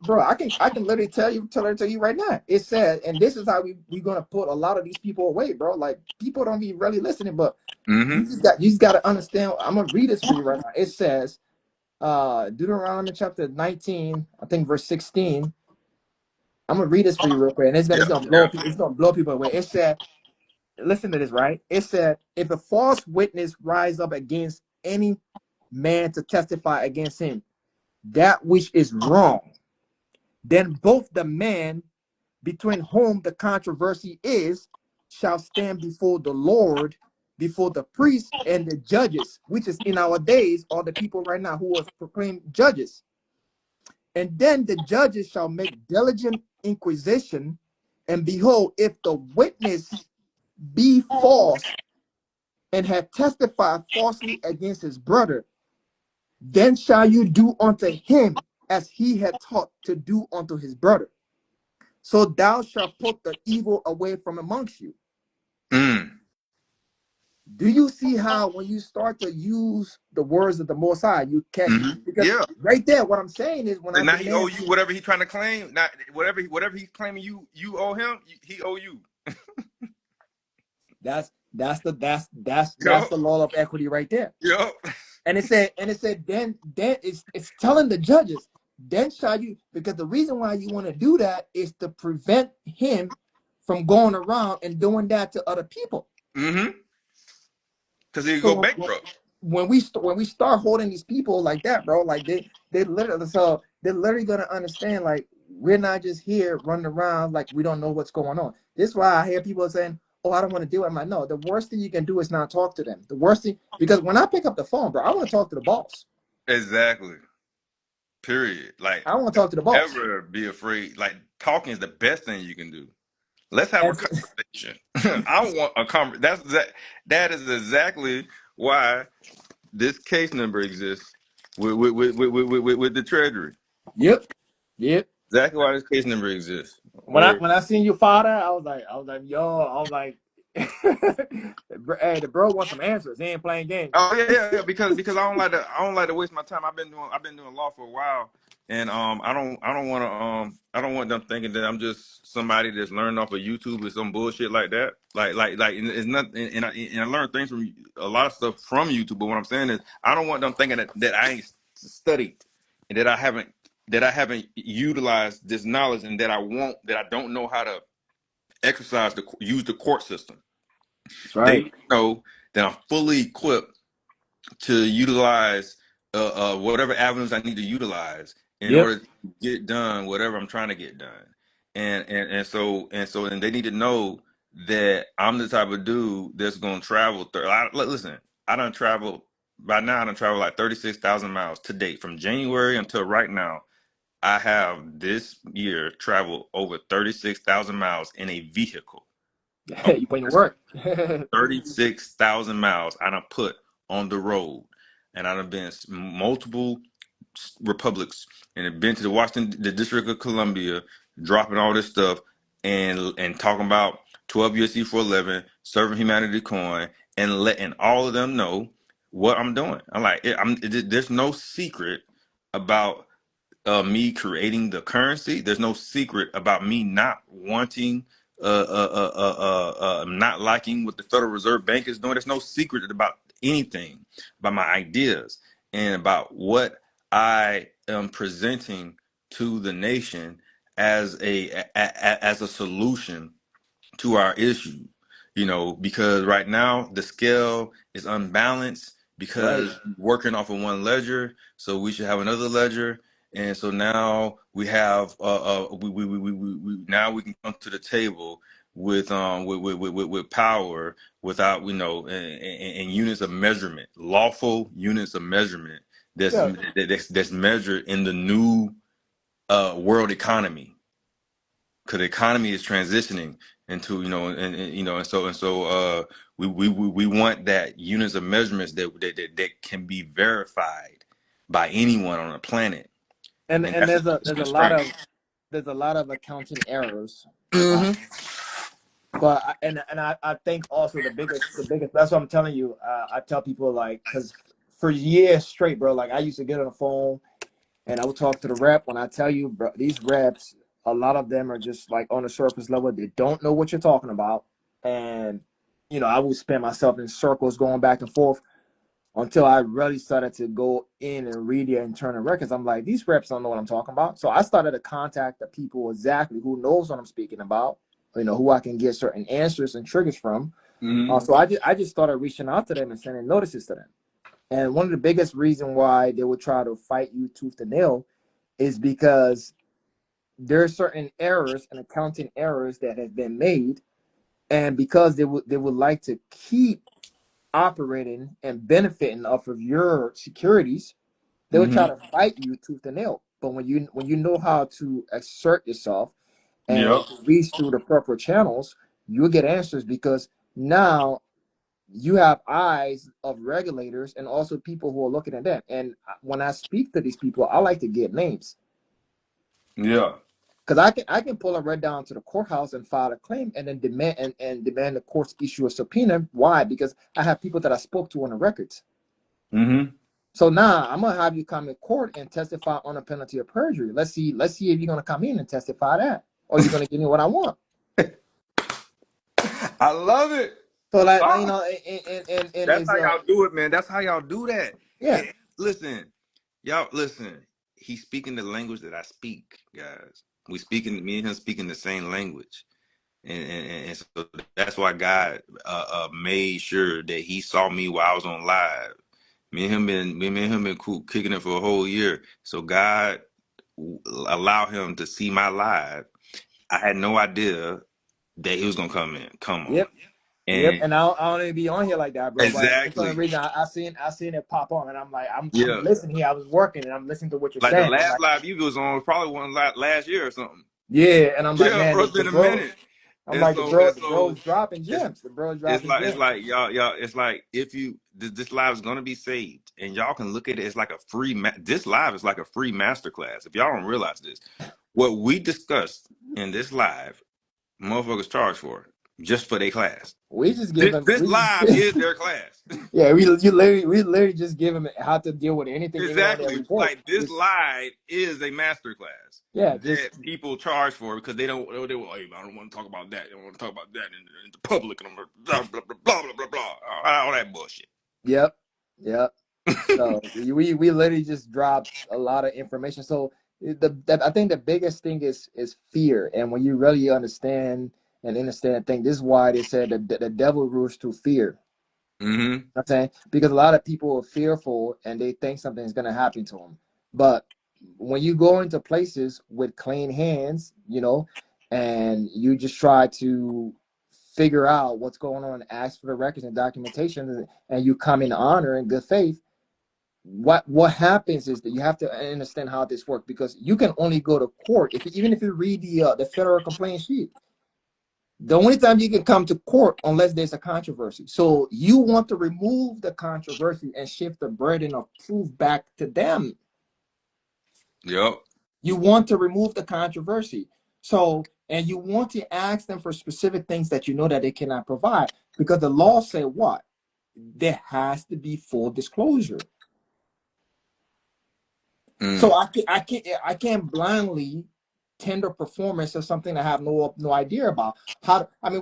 bro, I can literally tell it to you right now. It said, and this is how we're gonna put a lot of these people away, bro. Like people don't be really listening, but you Mm-hmm. just got to understand. I'm gonna read this for you right now. It says, Deuteronomy chapter 19, I think verse 16. I'm gonna read this for you real quick, and it's gonna Yeah. it's gonna blow Yeah. it's gonna blow people away. It said, listen to this, right? It said, if a false witness rise up against any man to testify against him, that which is wrong, then both the man between whom the controversy is shall stand before the Lord, before the priests and the judges, which is in our days are the people right now who are proclaimed judges. And then the judges shall make diligent inquisition, and behold, if the witness be false and have testified falsely against his brother, then shall you do unto him as he had taught to do unto his brother. So thou shalt put the evil away from amongst you. Mm. Do you see how when you start to use the words of the Most High, you catch? Mm-hmm. Because Yeah. right there, what I'm saying is when I And now he owe demand, you whatever he's trying to claim. Not whatever he's claiming you owe him. He owe you. that's Yup. the law of equity right there. Yup. And it said then it's telling the judges, then shall you, because the reason why you want to do that is to prevent him from going around and doing that to other people. Mm-hmm. Because he could go So bankrupt. when we start holding these people like that, bro, like they're literally gonna understand, like, we're not just here running around like we don't know what's going on. This is why I hear people saying, "Oh, I don't want to do it." I'm like, no, the worst thing you can do is not talk to them. The worst thing, because when I pick up the phone, bro, I want to talk to the boss. Exactly. Period. Like, I want to talk to the boss. ever be afraid. Like, talking is the best thing you can do. Let's have a And conversation. I want a conversation. That is exactly why this case number exists with the Treasury. yep, yep. Exactly why this case number exists. When I Where when I seen your father, I was like, yo, I was like, hey, the bro wants some answers. He ain't playing games. Oh yeah. Because I don't like to waste my time. I've been doing law for a while, and I don't want them thinking that I'm just somebody that's learned off of YouTube or some bullshit like that. Like it's not, and I learned things from a lot of stuff from YouTube. But what I'm saying is I don't want them thinking that I ain't studied and that I haven't utilized this knowledge and that I don't know how to use the court system. That's They right. know that I'm fully equipped to utilize whatever avenues I need to utilize in Yep. order to get done whatever I'm trying to get done. And they need to know that I'm the type of dude that's gonna travel. Listen, I done traveled by now. I done traveled like 36,000 miles to date from January until right now. I have this year traveled over 36,000 miles in a vehicle. A You put in work. 36,000 miles I done put on the road. And I done been multiple republics and have been to the District of Columbia, dropping all this stuff and talking about 12 USC 411, serving humanity coin, and letting all of them know what I'm doing. I'm like, there's no secret about me creating the currency. There's no secret about me not wanting, not liking what the Federal Reserve Bank is doing. There's no secret about anything, about my ideas and about what I am presenting to the nation as as a solution to our issue, because right now the scale is unbalanced Right. because we're working off of one ledger, so we should have another ledger. And so now we have now we can come to the table with power without and units of measurement, lawful units of measurement Yeah. that's measured in the new world economy, because the economy is transitioning into we want that units of measurements that can be verified by anyone on the planet, and And that's the there's biggest a lot constraint. of accounting errors. Hmm. But I think also the biggest that's what I'm telling you. I tell people like because for years straight, bro. Like I used to get on the phone and I would talk to the rep. When I tell you, bro, these reps, a lot of them are just like on the surface level. They don't know what you're talking about, and I would spend myself in circles going back and forth until I really started to go in and read their internal records. I'm like, these reps don't know what I'm talking about. So I started to contact the people exactly who knows what I'm speaking about, who I can get certain answers and triggers from. Hmm. So I just started reaching out to them and sending notices to them. And one of the biggest reasons why they would try to fight you tooth and nail is because there are certain errors and accounting errors that have been made. And because they would like to keep operating and benefiting off of your securities, they would try Hmm. to fight you tooth and nail. But when you know how to assert yourself and Yep. to reach through the proper channels, you'll get answers because now you have eyes of regulators and also people who are looking at that. And when I speak to these people, I like to get names Yeah. because I can pull a red down to the courthouse and file a claim and then and demand the courts issue a subpoena. Why? Because I have people that I spoke to on the records. Hmm. So now I'm gonna have you come in court and testify on a penalty of perjury. Let's see if you're gonna come in and testify that, or you're gonna give me what I want. I love it. So like Ah, and that's is how y'all do it, man. That's how y'all do that. yeah. Listen, y'all, listen. He's speaking the language that I speak, guys. Me and him speaking the same language. And so that's why God made sure that he saw me while I was on live. Me and him been cool, kicking it for a whole year. So God allowed him to see my live. I had no idea that he was gonna come on. Yep. Yep, And and I don't even be on here like that, bro. But for some exactly, reason, I seen it pop on, and I'm like, I'm yeah. listening here. I was working, and I'm listening to what you're Like the saying. I'm last like, live you was on was probably one last year or something. yeah, and I'm like, Yeah, man, bro, the, it's the been a bro. minute. I'm And like, so and the bro so is dropping it's gems. The bro is it's dropping like it's gems. like y'all it's like if you this live is gonna be saved and y'all can look at it as like a this live is like a free masterclass. If y'all don't realize this, what we discussed in this live, motherfuckers charge for just for their class. We just give This him. this We just live is their class. yeah. We literally just give him how to deal with anyone that Exactly. we post. Like this Just live is a master class yeah, that people charge for because they don't. They will. Hey, I don't want to talk about that. They don't want to talk about that in the public and blah blah blah blah blah blah blah. All that bullshit. yep, yep. So we literally just dropped a lot of information. So I think the biggest thing is fear, and when you really understand, I think this is why they said that the devil rules through fear. Mm-hmm. I'm saying, because a lot of people are fearful and they think something's going to happen to them. But when you go into places with clean hands, and you just try to figure out what's going on, ask for the records and documentation, and you come in honor and good faith, what happens is that you have to understand how this works, because you can only go to court even if you read the federal complaint sheet. The only time you can come to court unless there's a controversy. So you want to remove the controversy and shift the burden of proof back to them. Yep. You want to remove the controversy. So, and you want to ask them for specific things that you know that they cannot provide, because the law said what? There has to be full disclosure. So I can't blindly tender performance of something I have no idea about.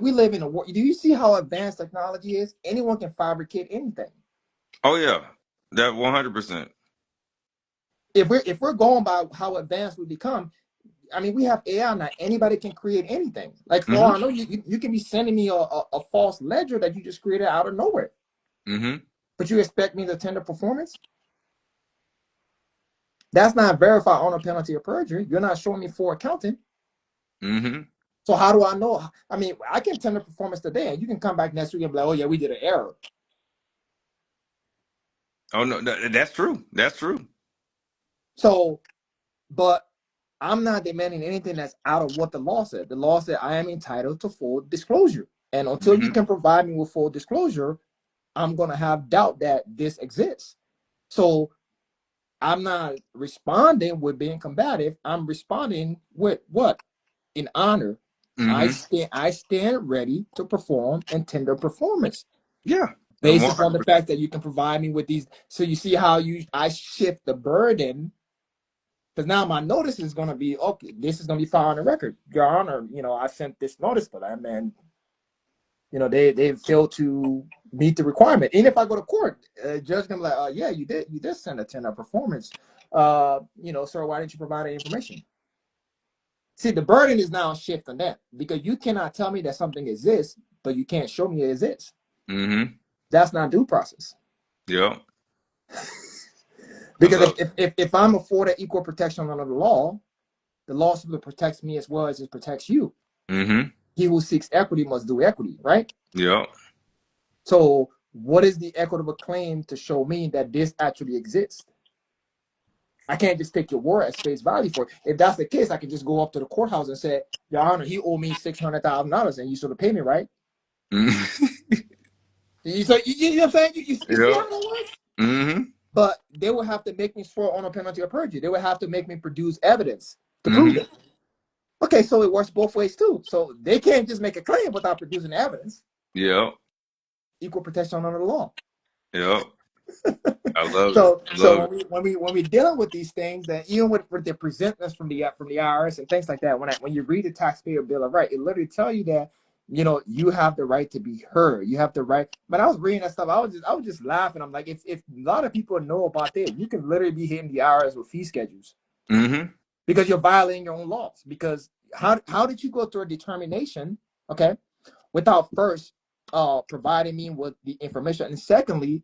We live in a world. Do you see how advanced technology is? Anyone can fabricate anything. Oh yeah, that 100%. If we're going by how advanced we become, we have AI now. Anybody can create anything. Like, for all Mm-hmm. I know, you can be sending me a false ledger that you just created out of nowhere. Mm-hmm. But you expect me to tender performance? That's not verified on a penalty of perjury. You're not showing me for accounting. Mm-hmm. So how do I know? I can tender performance today, and you can come back next week and be like, "Oh yeah, we did an error." Oh no, that's true. That's true. So, but I'm not demanding anything that's out of what the law said. The law said I am entitled to full disclosure, and until you Mm-hmm. can provide me with full disclosure, I'm gonna have doubt that this exists. So I'm not responding with being combative. I'm responding with what? In honor. I Mm-hmm. stand ready to perform and tender performance, Yeah. I'm based upon the 100%. fact that you can provide me with these. So you see how I shift the burden, because now my notice is going to be, okay, this is going to be filed on the record. Your Honor, I sent this notice to them, and they failed to meet the requirement. And if I go to court, judge gonna be like, yeah, you did send a tender performance. Sir, why didn't you provide that information? See, the burden is now shift on that, because you cannot tell me that something exists, but you can't show me it exists. Mm-hmm. That's not due process. Yep. I Because love if I'm afforded equal protection under the law simply protects me as well as it protects you. it. Mm-hmm. He who seeks equity must do equity, right? Yep. So what is the equitable claim to show me that this actually exists? I can't just take your word at face value for it. If that's the case, I can just go up to the courthouse and say, Your Honor, he owed me $600,000 and you should have paid me, right? Mm-hmm. You know what I'm saying? You see Yep. how that works? Mm-hmm. But they will have to make me swear on a penalty of perjury. They will have to make me produce evidence to prove Mm-hmm. it. Okay, so it works both ways too. So they can't just make a claim without producing evidence. Yep. Equal protection under the law. Yep. I love it. So I so love it. when we dealing with these things, that even with the presentments from the IRS and things like that, when you read the taxpayer bill of right, it literally tell you that you have the right to be heard. You have the right. But I was reading that stuff. I was just laughing. I'm like, if a lot of people know about this, you can literally be hitting the IRS with fee schedules Mm-hmm. because you're violating your own laws. Because how did you go through a determination, okay, without first providing me with the information, and secondly,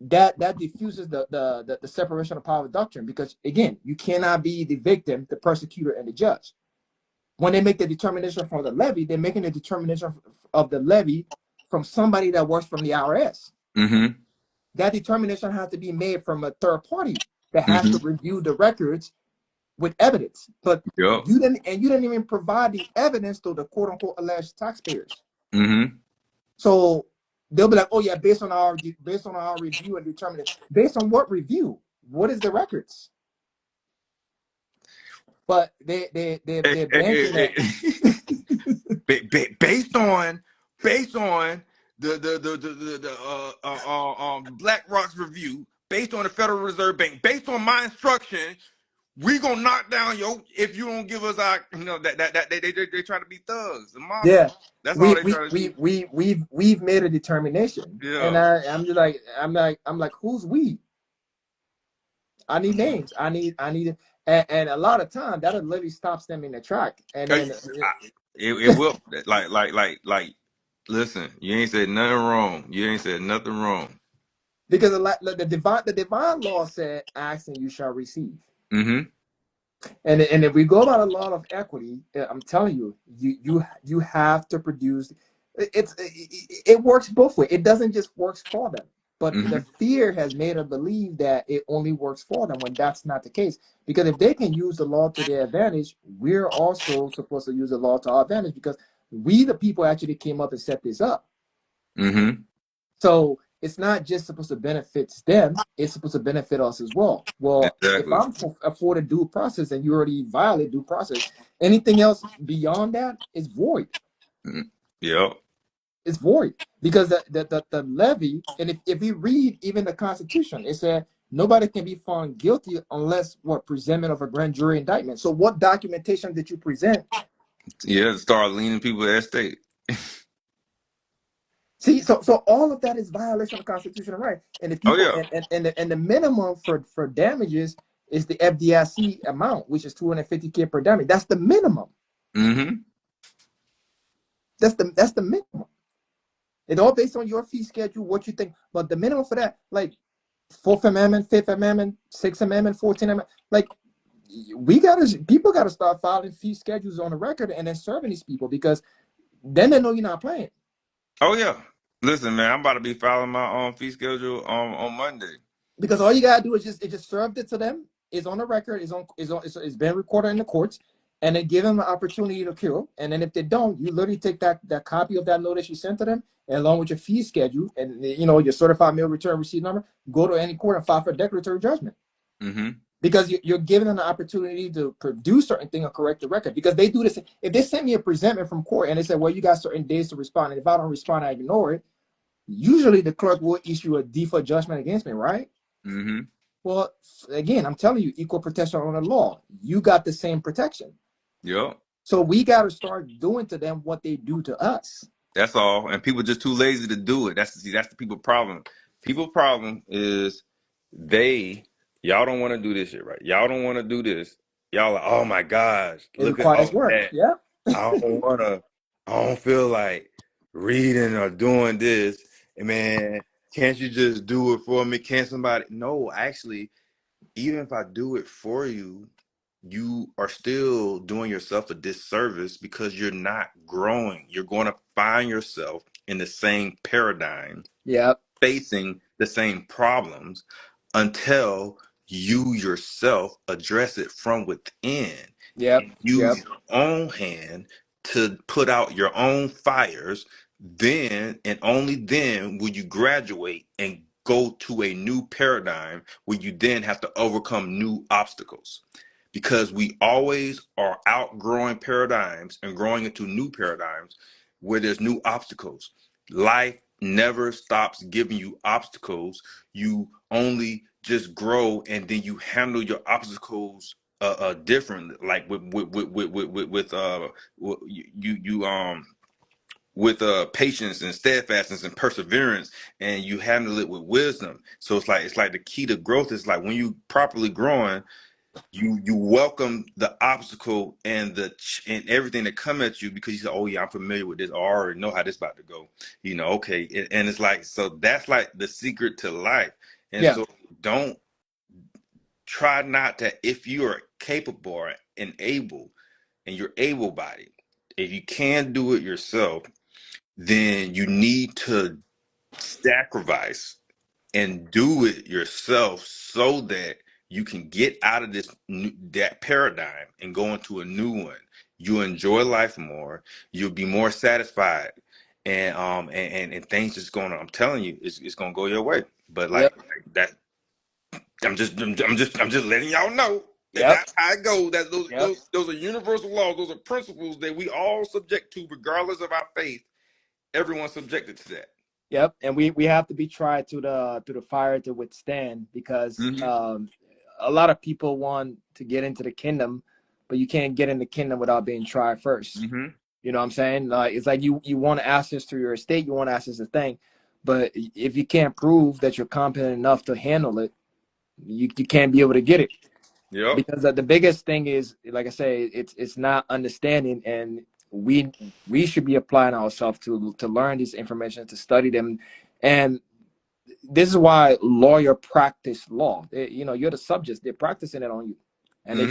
that diffuses the separation of power doctrine, because again, you cannot be the victim, the persecutor, and the judge. When they make the determination for the levy, they're making the determination of the levy from somebody that works from the IRS. Mm-hmm. That determination has to be made from a third party that has to Mm-hmm. review the records with evidence. But Yep. you didn't even provide the evidence to the quote unquote alleged taxpayers. Mm-hmm. So they'll be like, oh yeah, based on our review and determine based on what review? What is the records? But they're banking that. Based on the Black Rock's review, based on the Federal Reserve Bank, based on my instruction, we gonna knock down if you don't give us our that they try to be thugs and mafia. Yeah, That's all we they we try to we do. we we've made a determination, and Yeah. I'm just like who's we? I need names. I need and a lot of time that'll literally stops them in the track, and I, then it will like Listen, you ain't said nothing wrong. You ain't said nothing wrong. Because the divine law said, "Ask and you shall receive." Mm-hmm. And if we go by the law of equity, I'm telling you, you have to produce. It works both ways. It doesn't just works for them, but Mm-hmm. the fear has made them believe that it only works for them when that's not the case. Because if they can use the law to their advantage, we're also supposed to use the law to our advantage because we, the people, actually came up and set this up. Mm-hmm. So it's not just supposed to benefit them, it's supposed to benefit us as well. Well, if Exactly. I'm afforded due process and you already violate due process, anything else beyond that is void. Mm-hmm. Yep. It's void. Because the levy, and if we read even the Constitution, it said nobody can be found guilty unless what presentment of a grand jury indictment. So what documentation did you present? Yeah, start leaning people at stake. See, so all of that is violation of constitutional right, and the Oh people yeah. and the minimum for damages is the FDIC amount, which is 250K per damage. That's the minimum. Mm-hmm. That's the minimum. It's all based on your fee schedule, what you think, but the minimum for that, like Fourth Amendment, Fifth Amendment, Sixth Amendment, 14th Amendment, like people gotta start filing fee schedules on the record and then serving these people because then they know you're not playing. Oh yeah. Listen, man, I'm about to be filing my own fee schedule on Monday. Because all you gotta do is just served it to them. It's on the record. It's been recorded in the courts, and then give them an opportunity to cure. And then if they don't, you literally take that copy of that notice you sent to them, and along with your fee schedule and your certified mail return receipt number, go to any court and file for a declaratory judgment. Mm-hmm. Because you're giving them the opportunity to produce certain thing or correct the record. Because they do this. If they send me a presentment from court and they say, well, you got certain days to respond, and if I don't respond, I ignore it. Usually the clerk will issue a default judgment against me, right? Mm-hmm. Well, again, I'm telling you, equal protection under the law. You got the same protection. Yep. So we got to start doing to them what they do to us. That's all. And people just too lazy to do it. That's the people problem. People problem is they y'all don't want to do this shit right. Y'all don't want to do this. Y'all like, oh my gosh, It look at all requires work. that. Yeah. I don't wanna I don't feel like reading or doing this. And man, can't you just do it for me? Can't somebody no, actually, even if I do it for you, you are still doing yourself a disservice because you're not growing. You're going to find yourself in the same paradigm, Yep. facing the same problems until you yourself address it from within Yep. and use Yep. your own hand to put out your own fires. Then and only then will you graduate and go to a new paradigm where you then have to overcome new obstacles, because we always are outgrowing paradigms and growing into new paradigms where there's new obstacles. Life never stops giving you obstacles. You only just grow and then you handle your obstacles different, like with patience and steadfastness and perseverance, and you handle it with wisdom. So it's like the key to growth is like when you properly growing, you welcome the obstacle and and everything that come at you because you say, oh yeah, I'm familiar with this, I already know how this about to go, okay. And it's like, so that's like the secret to life. And Yeah. so don't try not to, if you are capable and able and you're able-bodied, if you can do it yourself, then you need to sacrifice and do it yourself so that you can get out of that paradigm and go into a new one. You'll enjoy life more. You'll be more satisfied, and things just going. I'm telling you, it's gonna go your way. But like Yep. that, I'm just letting y'all know that Yep. that's how it goes. That those Yep. those those are universal laws. Those are principles that we all subject to, regardless of our faith. Everyone's subjected to that. Yep. And we have to be tried to the fire to withstand because Mm-hmm. a lot of people want to get into the kingdom, but you can't get in the kingdom without being tried first. Mm-hmm. You know what I'm saying? It's like you want access to your estate, you want access to thing, but if you can't prove that you're competent enough to handle it, you can't be able to get it. Yep. Because the biggest thing is, like I say, it's not understanding. And we should be applying ourselves to learn this information, to study them. And this is why lawyer practice law. You're the subject. They're practicing it on you, and they're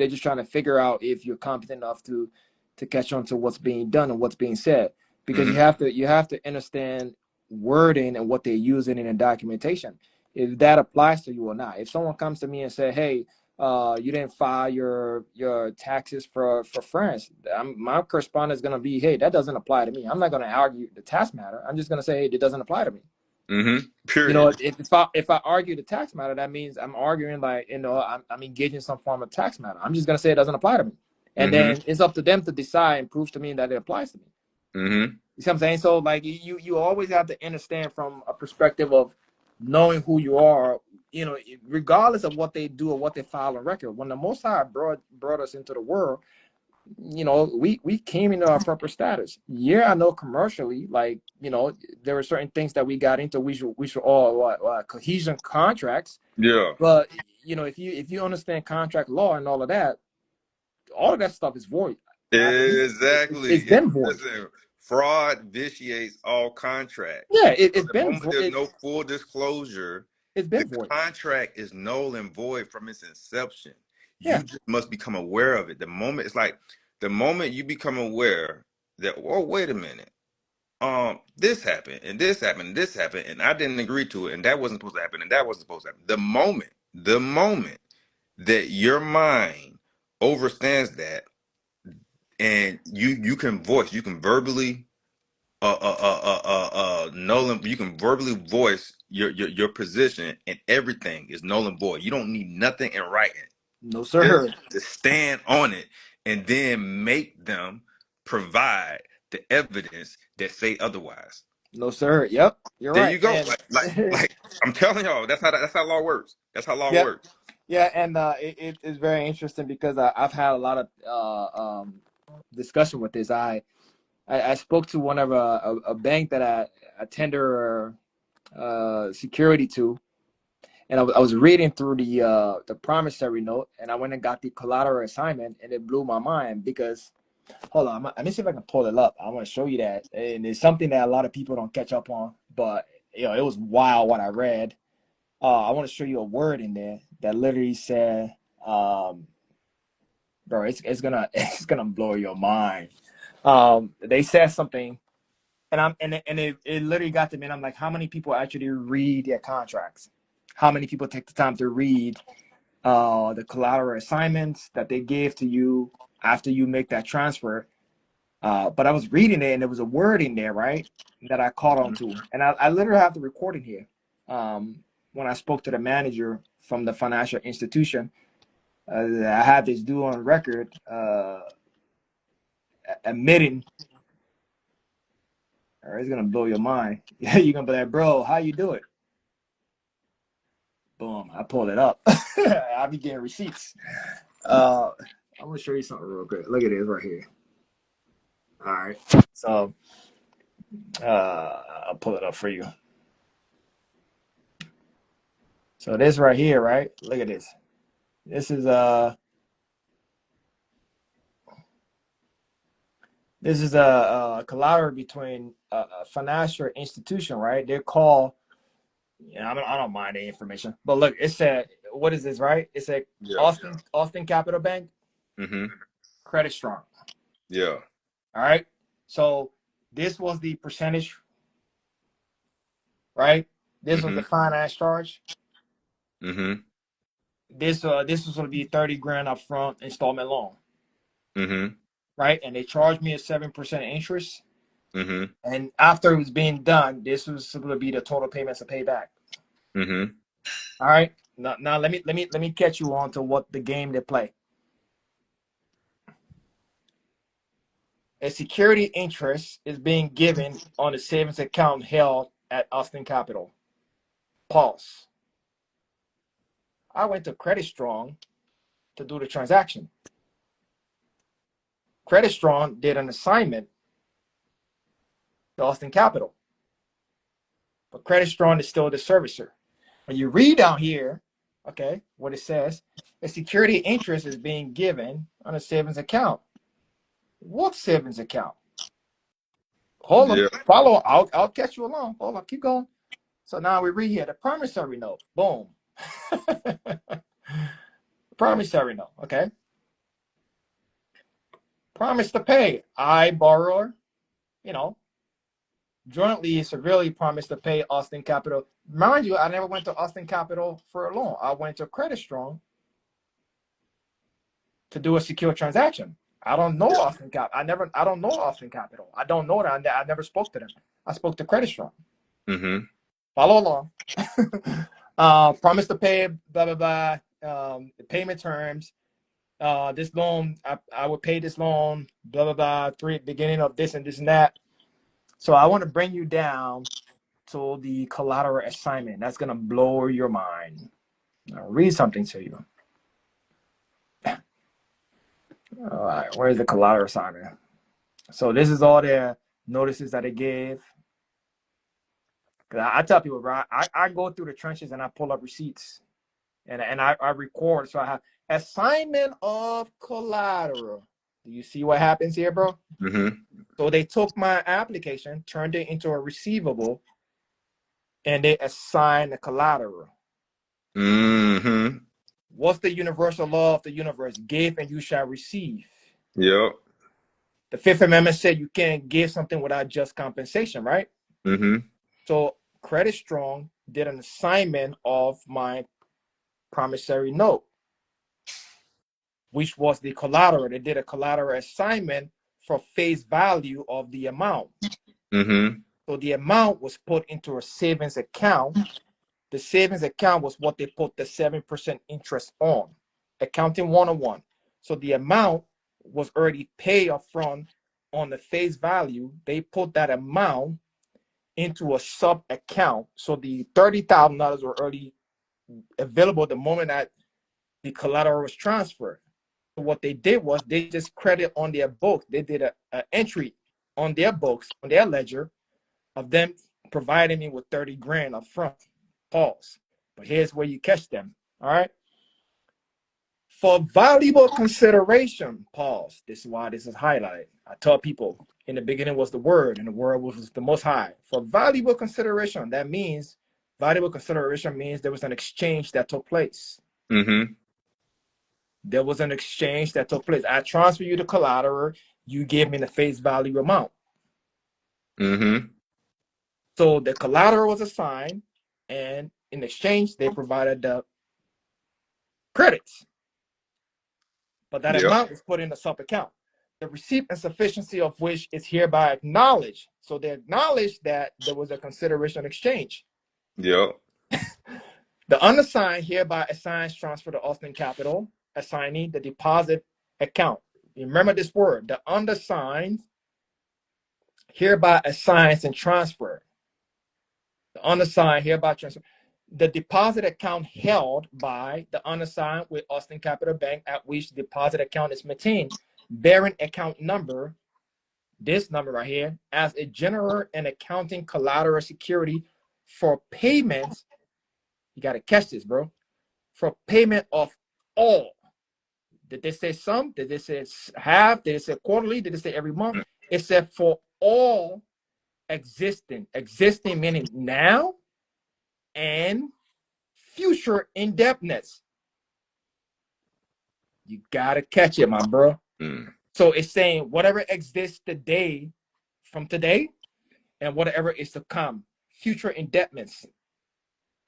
just trying to figure out if you're competent enough to catch on to what's being done and what's being said, because you have to understand wording and what they're using in the documentation, if that applies to you or not. If someone comes to me and say, hey, you didn't file your taxes for France, my correspondence is going to be, hey, that doesn't apply to me. I'm not going to argue the tax matter. I'm just going to say, hey, it doesn't apply to me. Period. If I argue the tax matter, that means I'm arguing, like, I'm engaging some form of tax matter. I'm just gonna say it doesn't apply to me, and then it's up to them to decide and prove to me that it applies to me. You see what I'm saying? So, like, you always have to understand from a perspective of knowing who you are. Regardless of what they do or what they file on record. When the Most High brought us into the world, we came into our proper status. Yeah, I know commercially, like, there were certain things that we got into. We should all cohesion contracts. Yeah. But if you understand contract law and all of that stuff is void. Exactly. It's been void. Listen, fraud vitiates all contracts. Yeah, So it's the been moment void. there's no full disclosure, It's the been void. contract is null and void from its inception. Yeah. You just must become aware of it. The moment you become aware that, oh, wait a minute, this happened and this happened and this happened, and I didn't agree to it, and that wasn't supposed to happen, and that wasn't supposed to happen. The moment that your mind overstands that, and you can verbally you can verbally voice your position, and everything is null and void. You don't need nothing in writing. No, sir. Just stand on it, and then make them provide the evidence that say otherwise. No, sir. Yep, you're There right. you go. And Like I'm telling y'all, that's how law works. That's how law yeah, works. yeah, and it's very interesting because I've had a lot of discussion with this. I spoke to one of a bank that I tender security to, and I was reading through the promissory note, and I went and got the collateral assignment, and it blew my mind because, hold on, let me see if I can pull it up. I want to show you that, and it's something that a lot of people don't catch up on, but it was wild what I read. I want to show you a word in there that literally said, bro, it's gonna it's gonna blow your mind. They said something, and it literally got to me, and I'm like, how many people actually read their contracts? How many people take the time to read the collateral assignments that they gave to you after you make that transfer? But I was reading it, and there was a word in there, right, that I caught on to, and I literally have the recording here. When I spoke to the manager from the financial institution, I had this dude on record admitting, or it's gonna blow your mind. You're gonna be like, bro, how you do it? Boom, I pulled it up. I be getting receipts. I'm gonna show you something real quick. Look at this right here. All right, so I'll pull it up for you. So this right here, right? Look at this. This is a collateral between a financial institution, right? They're called. I don't mind the information, but look, it said, what is this, right? It said Austin Capital Bank, Credit Strong. Yeah. All right. So this was the percentage, right? This was the finance charge. This was going to be 30 grand up front installment loan. Right? And they charged me a 7% interest. And after it was being done, this was going to be the total payments to pay back. All right. Now let me catch you on to what the game they play. A security interest is being given on a savings account held at Austin Capital. Pause. I went to Credit Strong to do the transaction. Credit Strong did an assignment to Austin Capital. But Credit Strong is still the servicer. When you read down here, okay, what it says, a security interest is being given on a savings account. What savings account? Hold on. Yeah. Follow. I'll catch you along. Hold on. Keep going. So now we read here the promissory note. Boom. Promissory note. Okay. Promise to pay. I, borrower, you know, jointly severely promised to pay Austin Capital. Mind you, I never went to Austin Capital for a loan. I went to Credit Strong to do a secure transaction. I don't know Austin Cap. I don't know Austin Capital. I don't know that. I never spoke to them. I spoke to Credit Strong. Mm-hmm. Follow along. Promise to pay, blah, blah, blah. The payment terms. This loan, I would pay this loan, blah, blah, blah, beginning of this and this and that. So I want to bring you down to the collateral assignment. That's going to blow your mind. I'll read something to you. All right, where's the collateral assignment? So this is all the notices that they gave. I tell people, bro, I go through the trenches and I pull up receipts and I record. So I have assignment of collateral. Do you see what happens here, bro? Mm-hmm. So they took my application, turned it into a receivable, and they assigned the collateral. Mm-hmm. What's the universal law of the universe? Give and you shall receive. Yep. The Fifth Amendment said you can't give something without just compensation, right? Mm-hmm. So Credit Strong did an assignment of my promissory note, which was the collateral. They did a collateral assignment for face value of the amount. Mm-hmm. So the amount was put into a savings account. The savings account was what they put the 7% interest on. Accounting 101. So the amount was already paid up front on the face value. They put that amount into a sub account. So the $30,000 were already available the moment that the collateral was transferred. So what they did was they just credit on their books. They did an entry on their books, on their ledger, of them providing me with 30 grand up front. Pause. But here's where you catch them. All right. For valuable consideration, pause. This is why this is highlighted. I tell people in the beginning was the word, and the word was the most high. For valuable consideration, that means valuable consideration means there was an exchange that took place. Mm-hmm. There was an exchange that took place. I transfer you the collateral, you gave me the face value amount. Mm-hmm. So the collateral was assigned, and in exchange, they provided the credits. But that Yep. amount was put in a sub account. The receipt and sufficiency of which is hereby acknowledged. So they acknowledged that there was a consideration exchange. Yep. The unassigned hereby assigns transfer to Austin Capital, assigning the deposit account. Remember this word, the undersigned hereby assigns and transfer. The unassigned hereby transfer. The deposit account held by the unassigned with Austin Capital Bank, at which the deposit account is maintained, bearing account number, this number right here, as a general and accounting collateral security for payments. You got to catch this, bro. For payment of all. Did they say some? Did they say half? Did they say quarterly? Did they say every month? It said for all existing. Existing meaning now and future indebtedness. You gotta catch it, my bro. So it's saying whatever exists today, from today, and whatever is to come, future indebtedness,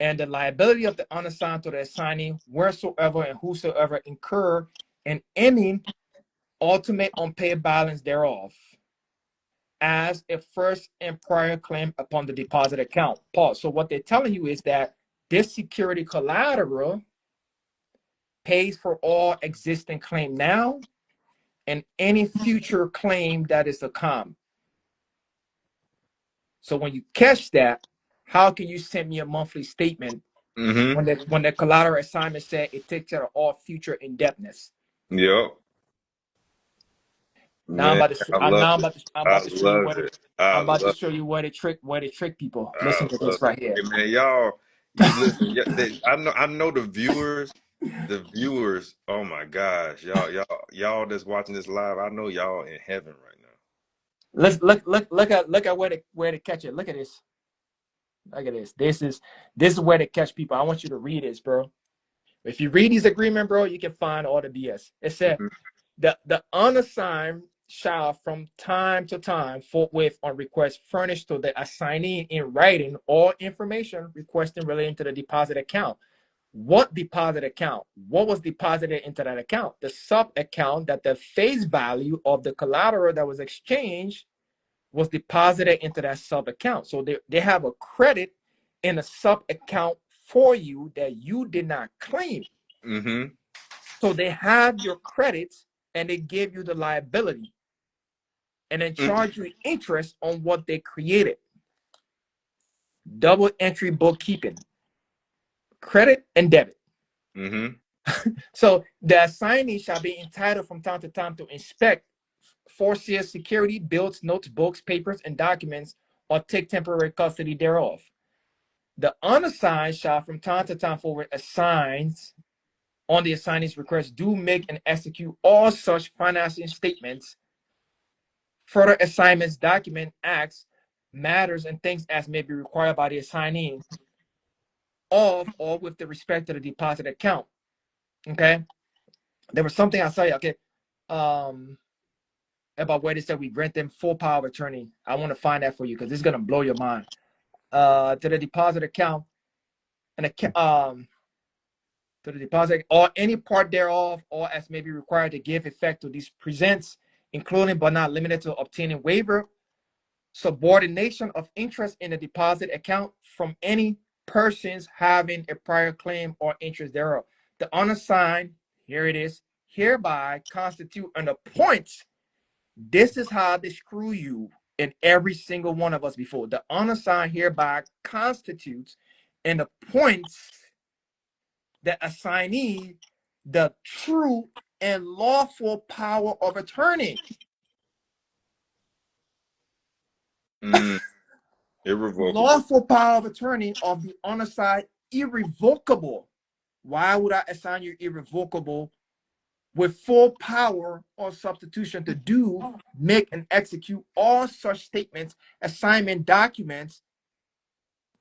and the liability of the unassigned to the assignee, wheresoever and whosoever incur in any ultimate unpaid balance thereof, as a first and prior claim upon the deposit account. Pause. So what they're telling you is that this security collateral pays for all existing claim now and any future claim that is to come. So when you catch that, how can you send me a monthly statement Mm-hmm. when the collateral assignment said it takes care of all future indebtedness? Yep. Now Man, I love it. I'm I about to show you love what it, it. I I'm about to love show you where they trick people. I Listen to love this it. right here. Hey man, y'all, you listen. I know the viewers. The viewers, oh my gosh, y'all that's watching this live, I know y'all in heaven right now. Let's look at where to catch it. Look at this. Look at this. This is where to catch people. I want you to read this, bro. If you read these agreement, bro, you can find all the BS. It said Mm-hmm. the unassigned shall from time to time forthwith on request furnish to the assignee in writing all information requesting relating to the deposit account. What deposit account? What was deposited into that account? The sub account that the face value of the collateral that was exchanged was deposited into that sub account. So they have a credit in a sub account for you that you did not claim. Mm-hmm. So they have your credits and they give you the liability and then charge you interest on what they created. Double entry bookkeeping, credit and debit. Mm-hmm. So the assignee shall be entitled from time to time to inspect foreseer security, bills, notes, books, papers, and documents, or take temporary custody thereof. The unassigned shall from time to time forward assigns on the assignee's request do make and execute all such financing statements, further assignments, document acts, matters, and things as may be required by the assignee of or with the respect to the deposit account. Okay. There was something I saw you, okay. About where they said we grant them full power of attorney. I want to find that for you because this is gonna blow your mind. To the deposit account and to the deposit or any part thereof, or as may be required to give effect to these presents, including but not limited to obtaining waiver, subordination of interest in the deposit account from any persons having a prior claim or interest thereof. The unassigned, here it is, hereby constitute and appoints. This is how they screw you in every single one of us before. The unassigned hereby constitutes and appoints the assignee the true and lawful power of attorney. Mm. Irrevocable. Lawful power of attorney of the unassigned irrevocable. Why would I assign you irrevocable with full power or substitution to do, make, and execute all such statements, assignment documents,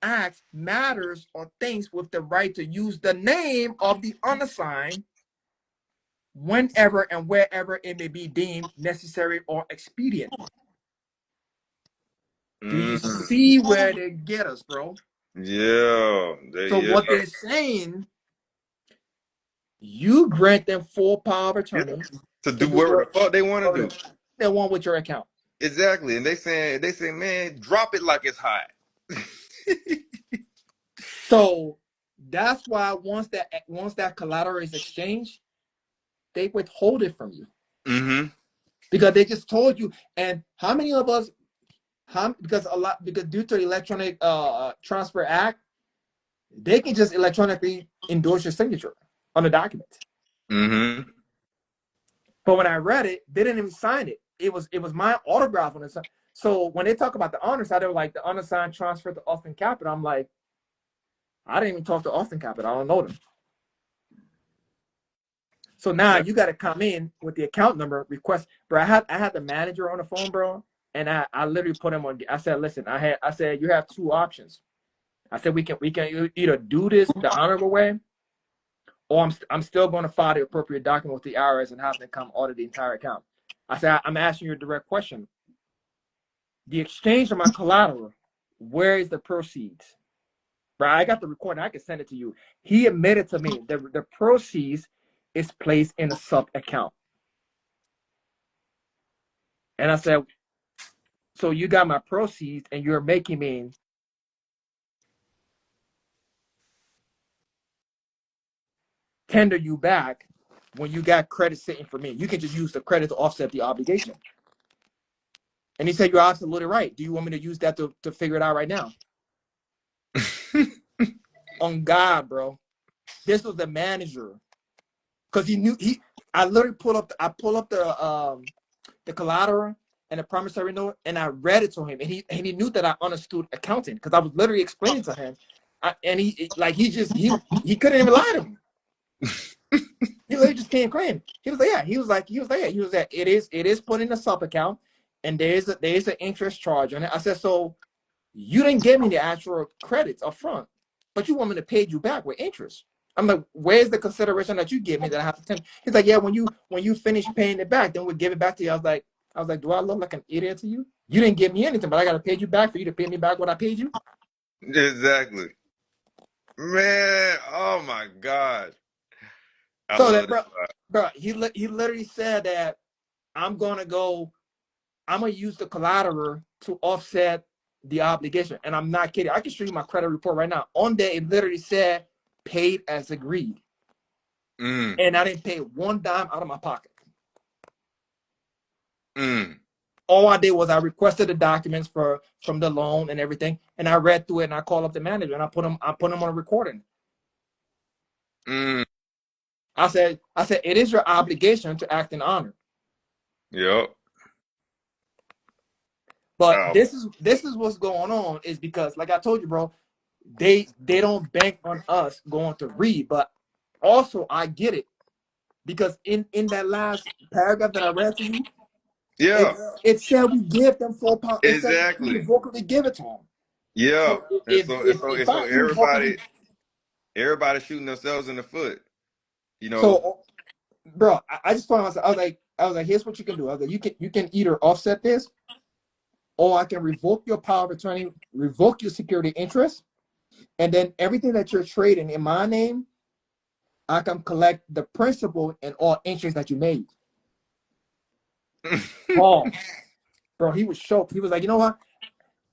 acts, matters, or things with the right to use the name of the unassigned whenever and wherever it may be deemed necessary or expedient. Do you Mm. see where they get us, bro? Yeah. So Yeah. what they're saying, you grant them full power of Yeah. attorney To to do do whatever the fuck they want to what do. they want with your account. Exactly. And they say, man, drop it like it's hot. So that's why once that collateral is exchanged, they withhold it from you Mm-hmm. because they just told you. And how many of us? Because due to the Electronic Transfer Act, they can just electronically endorse your signature on the document. Mm-hmm. But when I read it, they didn't even sign it. It was my autograph on it. So when they talk about the honor side, they were like the unassigned transfer to Austin Capital. I'm like, I didn't even talk to Austin Capital. I don't know them. So now you got to come in with the account number request, bro. I had the manager on the phone, bro, and I literally put him on. I said, listen, I said you have two options. I said we can either do this the honorable way, or I'm still going to file the appropriate document with the IRS and have them come audit the entire account. I said I'm asking you a direct question. The exchange of my collateral, where is the proceeds? Bro, I got the recording. I can send it to you. He admitted to me that the proceeds is placed in a sub account. And I said, so you got my proceeds and you're making me tender you back when you got credit sitting for me. You can just use the credit to offset the obligation. And he said, you're absolutely right. Do you want me to use that to figure it out right now? On God, bro. This was the manager. Because he knew I literally pull up the collateral and the promissory note, and I read it to him, and he knew that I understood accounting because I was literally explaining to him, and he couldn't even lie to me. He literally just came clean. He was like, yeah. It is put in the sub account, and there's an interest charge on it. I said, so you didn't give me the actual credits up front, but you want me to pay you back with interest. I'm like, where's the consideration that you give me that I have to send? He's like, yeah, when you finish paying it back, then we'll give it back to you. I was like, do I look like an idiot to you? You didn't give me anything, but I gotta pay you back for you to pay me back what I paid you. Exactly. Man, oh my God. I So that love bro, this. he literally said that I'm gonna go. I'm gonna use the collateral to offset the obligation, and I'm not kidding. I can show you my credit report right now. On there, it literally said paid as agreed, Mm, and I didn't pay one dime out of my pocket. mm, All I did was I requested the documents from the loan and everything, and I read through it, and I called up the manager, and I put him on a recording. mm. I said, it is your obligation to act in honor. Yep. But Oh, this is what's going on is because, like I told you, bro, they don't bank on us going to read. But also, I get it because in that last paragraph that I read to you, it yeah. it said we give them £4. It said we Exactly. revocably give it to them. Yeah. So And so, and so, if and so I irrevocably, everybody shooting themselves in the foot. You know. so bro, I just told myself, I was like, here's what you can do. I was like, you can either offset this, or I can revoke your power of attorney, revoke your security interest, and then everything that you're trading in my name, I can collect the principal and all interest that you made. Pause. Bro, he was shocked. He was like, you know what?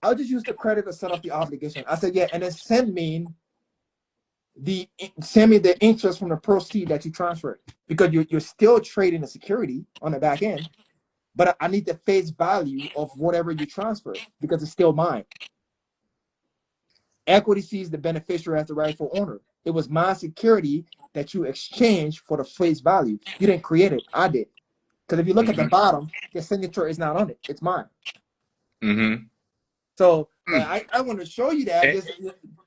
I'll just use the credit to set up the obligation. I said, yeah, and then send me the interest from the proceed that you transferred. Because you're still trading the security on the back end, but I need the face value of whatever you transferred because it's still mine. Equity sees the beneficiary as the rightful owner. It was my security that you exchanged for the face value. You didn't create it. I did. Because if you look at the Mm-hmm. bottom, your signature is not on it. It's mine. Mm-hmm. So Mm. I want to show you that And just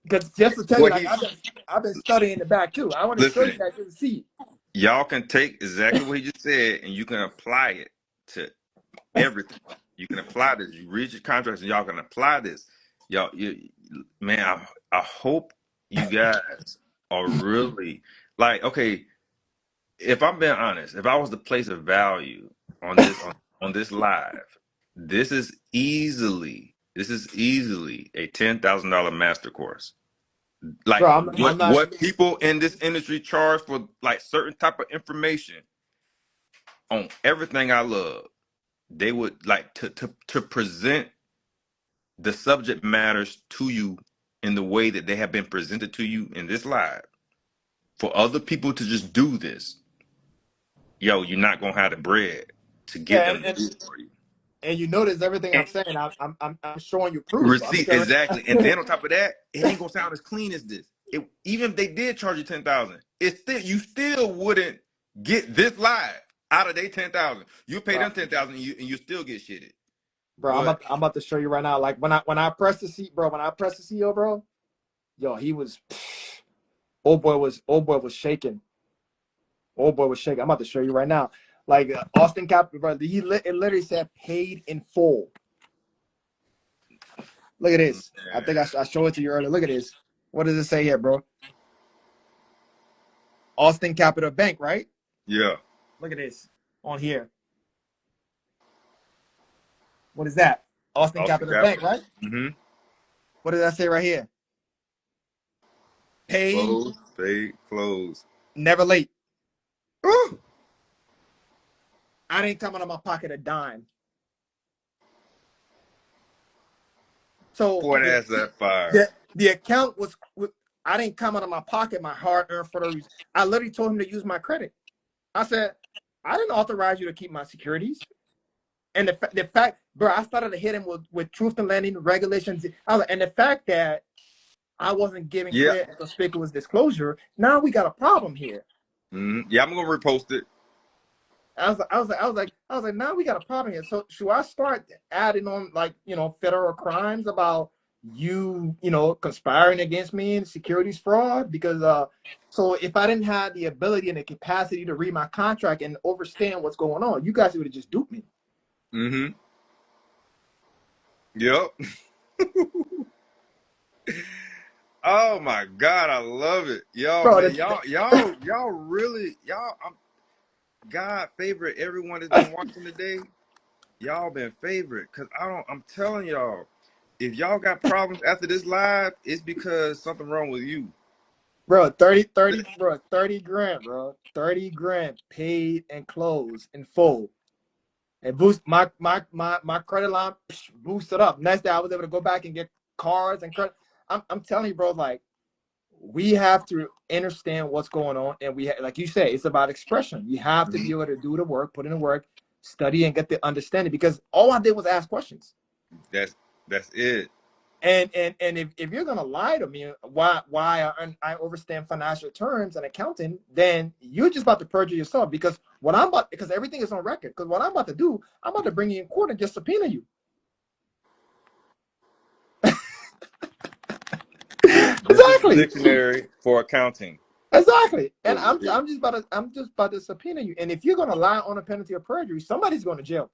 because just to tell you, what like he I've been studying the back too. I want to show you listen, that just to see. y'all can take exactly what he just said and you can apply it to everything. You can apply this. You read your contracts and y'all can apply this. Y'all, man, I hope you guys are really like, okay, if I'm being honest, if I was to place a value on on this live, this is easily a $10,000 master course. Like Bro, I'm not. what people in this industry charge for like certain type of information on everything I love, they would like to present the subject matters to you in the way that they have been presented to you in this live. For other people to just do this, yo, you're not gonna have the bread to get Yeah, them to do it for you. and you notice everything And I'm saying. I'm showing you proof. I'm receipt showing. exactly, and then on top of that, it ain't gonna sound as clean as this. Even if they did charge you 10,000, it's still you still wouldn't get this live out of their 10,000. You pay bro, them 10,000, and you still get shitted. bro, But I'm about to show you right now. Like when I press the seat, bro. When I press the CEO, bro, yo, he was. Old boy was shaking. Old boy was shaking. I'm about to show you right now. Like Austin Cap, bro. It literally said paid in full. Look at this. I think I showed it to you earlier. Look at this. What does it say here, bro? Austin Capital Bank, right? yeah, Look at this on here. What is that? Austin Austin Capital Bank, Capital. right? Mm-hmm. What does that say right here? Paid, Close, pay, close. never late. Ooh, I didn't come out of my pocket a dime. So boy, that's that fire. the account was. I didn't come out of my pocket my hard earned for the. I literally told him to use my credit. I said, I didn't authorize you to keep my securities. And the fact, bro, I started to hit him with truth and lending regulations. And the fact that I wasn't giving Yeah, clear and conspicuous disclosure, now we got a problem here. yeah, I'm gonna repost it. I was like, now we got a problem here. So should I start adding on like, federal crimes about you know, conspiring against me and securities fraud? Because so if I didn't have the ability and the capacity to read my contract and understand what's going on, you guys would have just duped me. Mm-hmm. Yep. Oh my God, I love it. Y'all, Bro, man, y'all really, I'm God favorite. Everyone that's been watching today, y'all been favorite. Cause I'm telling y'all, if y'all got problems after this live, it's because something wrong with you. bro, 30, bro, 30 grand, bro. 30 grand paid and closed in full. And boost my credit line boosted up. Next day I was able to go back and get cards and credit. I'm telling you, bro, like we have to understand what's going on, and like you say, it's about expression. You have to be able to do the work, put in the work, study, and get the understanding. Because all I did was ask questions. That's it. And if you're gonna lie to me, why I understand financial terms and accounting, then you're just about to perjure yourself. Because everything is on record. Because what I'm about to do, I'm about to bring you in court and just subpoena you. This is the Exactly. dictionary for accounting. Exactly. And So, I'm just about to subpoena you. And if you're gonna lie on a penalty of perjury, somebody's going to jail.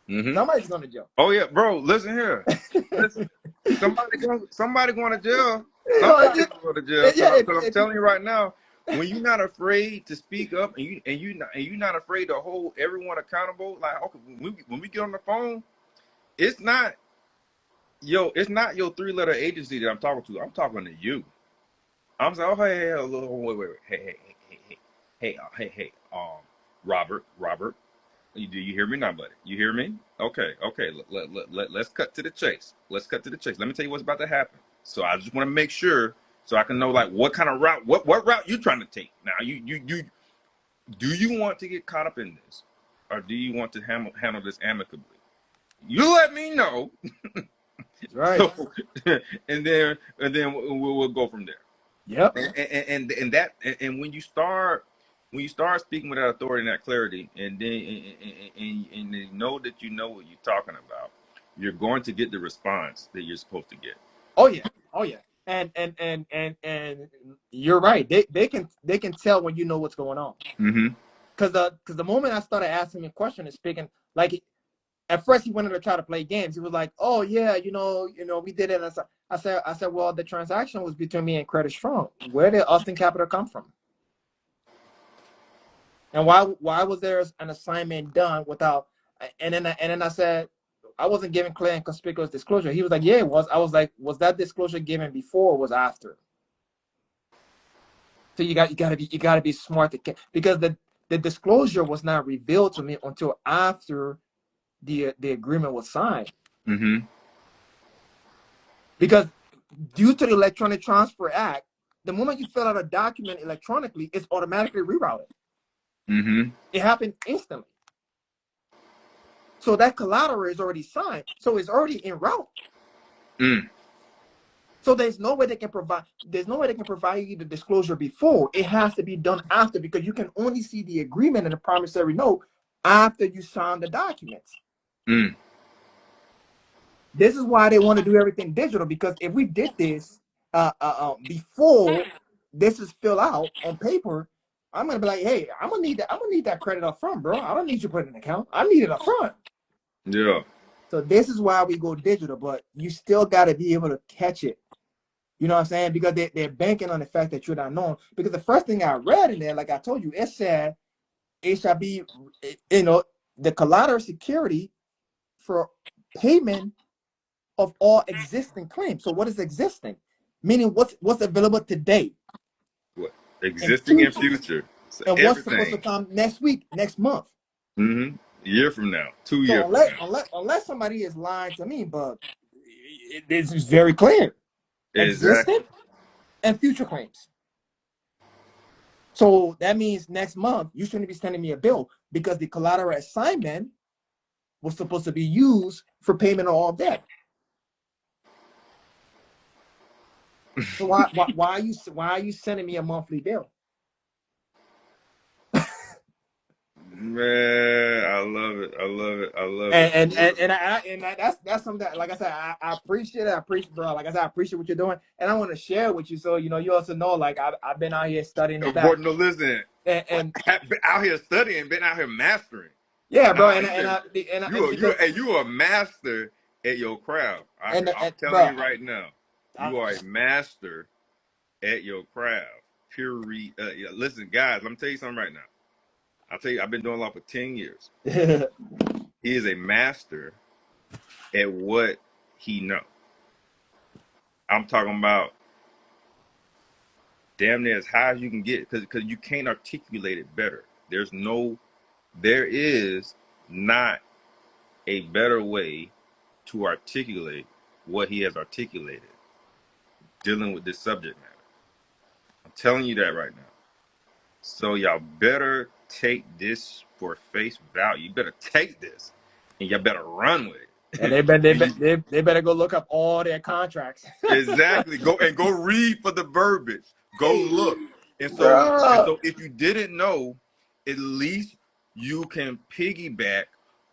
mm-hmm. Somebody's going to jail. Oh yeah, bro. Listen here. Listen. Somebody going to jail. You know, Somebody going to go to jail. yeah, Cause I'm telling you right now, when you're not afraid to speak up and you're not afraid to hold everyone accountable, like okay, when we get on the phone, it's not it's not your 3-letter agency that I'm talking to. I'm talking to you. I'm saying, oh hey, wait, hey, Robert. Do you hear me now, buddy? You hear me? Okay. Let's cut to the chase. Let's cut to the chase. Let me tell you what's about to happen. So I just want to make sure so I can know like what kind of route, what route you trying to take. Now you do you want to get caught up in this, or do you want to handle this amicably? You let me know. that's right. So and then we'll go from there. Yep. And that and when you start speaking with that authority and that clarity, and then and they know that you know what you're talking about, you're going to get the response that you're supposed to get. Oh yeah. Oh yeah. And you're right. They can tell when you know what's going on. Mm-hmm. Because the moment I started asking him a question and speaking, like at first he wanted to try to play games. He was like, "Oh yeah, we did it." And I said, "Well, the transaction was between me and Credit Strong. Where did Austin Capital come from? And why was there an assignment done without?" And then I said, "I wasn't giving clear and conspicuous disclosure." He was like, "Yeah, it was." I was like, "Was that disclosure given before or was after?" So you gotta be smart because the disclosure was not revealed to me until after the agreement was signed. Mm-hmm. Because due to the Electronic Transfer Act, the moment you fill out a document electronically, it's automatically rerouted. Mm-hmm. It happened instantly. So that collateral is already signed. So it's already en route. Mm. So there's no way they can provide you the disclosure before. It has to be done after because you can only see the agreement and the promissory note after you sign the documents. Mm. This is why they want to do everything digital, because if we did this before this is filled out on paper, I'm gonna be like, hey, I'm gonna need that credit up front, bro. I don't need you to put it in an account. I need it up front. Yeah. So this is why we go digital, but you still got to be able to catch it. You know what I'm saying? Because they're banking on the fact that you're not known. Because the first thing I read in there, like I told you, it said it shall be, the collateral security for payment of all existing claims. So what is existing? Meaning what's available today What and existing and future, future? So and what's supposed to everything. come next week, next month. Mm-hmm. A year from now, So 2 years from unless now. unless unless somebody is lying to me, but this is very clear. Exactly. Existing and future claims. So that means next month you shouldn't be sending me a bill because the collateral assignment was supposed to be used for payment of all debt. So why are you sending me a monthly bill? Man, I love it. I love it. I love it. That's something that, like I said, I appreciate it. I appreciate, bro. Like I said, I appreciate what you're doing, and I want to share with you. So you also know, like I've been out here studying the back, Bro, no, listen. and Been out here studying, been out here mastering. yeah, bro, Nah, you because you are a master at your craft. I'm telling bro, you right now, I, you are a master at your craft. Period. Yeah, listen, guys, let me tell you something right now. I'll tell you, I've been doing law for 10 years. He is a master at what he know. I'm talking about damn near as high as you can get because you can't articulate it better. There is not a better way to articulate what he has articulated dealing with this subject matter. I'm telling you that right now. So y'all better take this for face value. You better take this and y'all better run with and it. they better go look up all their contracts, Exactly. Go read for the verbiage. Go look. And bro. so if you didn't know, at least you can piggyback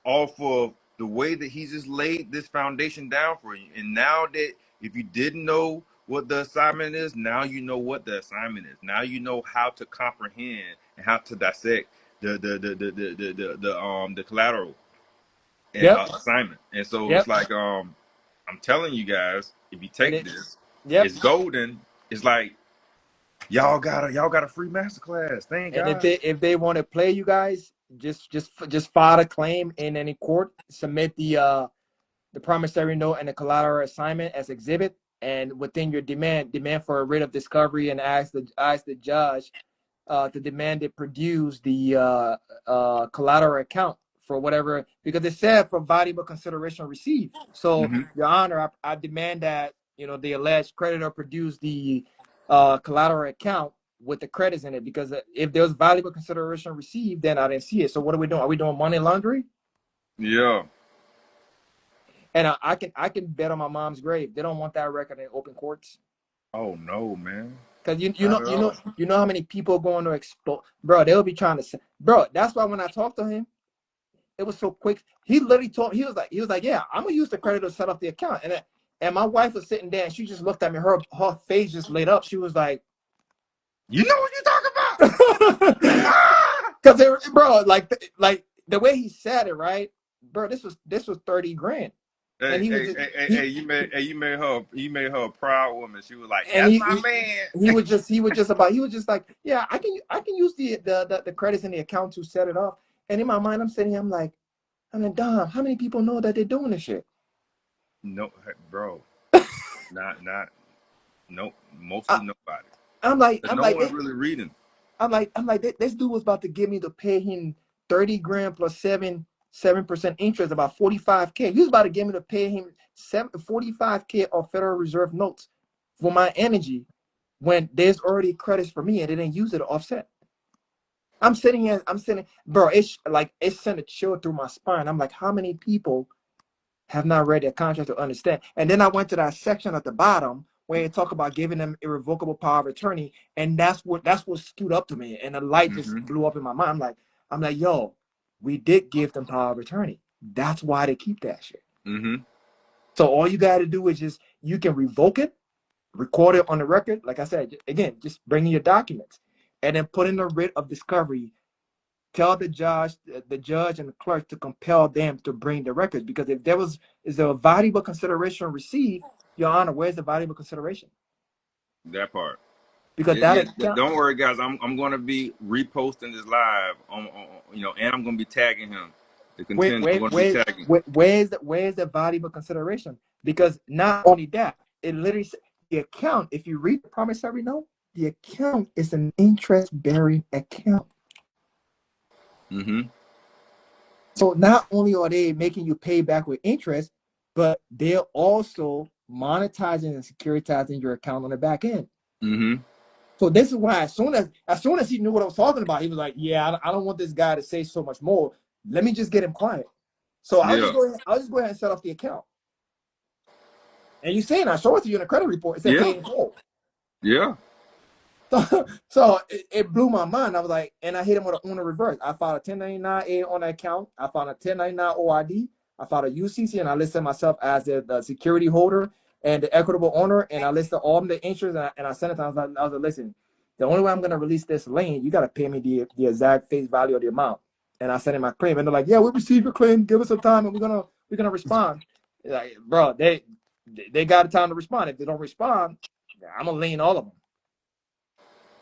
off of the way that he just laid this foundation down for you. And now that if you didn't know what the assignment is, now you know what the assignment is. Now you know how to comprehend and how to dissect the collateral and Yep, assignment. And so it's yep, like I'm telling you guys, if you and take this, yep. it's golden. It's like y'all got a free masterclass. Thank And God. if they want to play you guys, just file a claim in any court, submit the promissory note and the collateral assignment as exhibit, and within your demand for a writ of discovery, and ask the judge to demand it produce the collateral account for whatever, because it said for valuable consideration received. So, Mm-hmm. Your Honor, I demand that the alleged creditor produce the collateral account with the credits in it, because if there's valuable consideration received, then I didn't see it. So what are we doing? Are we doing money laundering? Yeah. And I can bet on my mom's grave. They don't want that record in open courts. Oh no, man. Cause Not at all. you know how many people going to expose, bro. They'll be trying to say, bro. That's why when I talked to him, it was so quick. He literally told, he was like, yeah, I'm gonna use the credit to set up the account. And my wife was sitting there, and she just looked at me. Her face just lit up. She was like, You know what you're talking about? Ah! because they were, bro, like the way he said it, right, bro. This was 30 grand, and Hey, he was hey, just hey, hey, he hey, you made her a proud woman. She was like, and "That's my man." he was just like, yeah, I can use the credits in the account to set it up. And in my mind, I'm sitting here, I'm like, Dom, how many people know that they're doing this shit? No, bro, not, no, mostly I, nobody. I'm like, No one's really reading. this dude was about to give me to pay him 30 grand plus 7% interest, about 45K. He was about to give me to pay him 45K of Federal Reserve notes for my energy, when there's already credits for me and they didn't use it to offset. I'm sitting, bro. It's like it sent a chill through my spine. I'm like, how many people have not read their contract to understand? And then I went to that section at the bottom where they talk about giving them irrevocable power of attorney, and that's what stood up to me, and the light just Mm-hmm. blew up in my mind. I'm like, yo, we did give them power of attorney. That's why they keep that shit. Mm-hmm. So all you got to do is just, you can revoke it, record it on the record. Like I said, again, just bring in your documents, and then put in a writ of discovery. Tell the judge and the clerk to compel them to bring the records, because if is there a valuable consideration received, Your Honor, where's the valuable consideration? That part. Because that Yeah, account. don't worry, guys. I'm going to be reposting this live and I'm going to be tagging him. The Wait, content I'm wait, going to be wait, tagging. wait, where's the valuable consideration? Because not only that, it literally says the account. If you read the promissory note, the account is an interest-bearing account. Mm-hmm. So not only are they making you pay back with interest, but they're also monetizing and securitizing your account on the back end. Mm-hmm. So this is why, as soon as he knew what I was talking about, he was like, "Yeah, I don't want this guy to say so much more. Let me just get him quiet." So Yeah. I'll just go ahead and set up the account. And you saying I show it to you in a credit report. It said Yeah. paid in full. Yeah. So it blew my mind. I was like, and I hit him with an owner reverse. I filed a 1099-A on the account. I filed a 1099 OID. I filed a UCC, and I listed myself as the security holder and the equitable owner. And I listed all the interests, and I sent it to them. I was like, listen, the only way I'm going to release this lien, you got to pay me the exact face value of the amount. And I sent in my claim, and they're like, yeah, we received your claim. Give us some time, and we're gonna respond. Like, bro, they got time to respond. If they don't respond, I'm gonna lien all of them.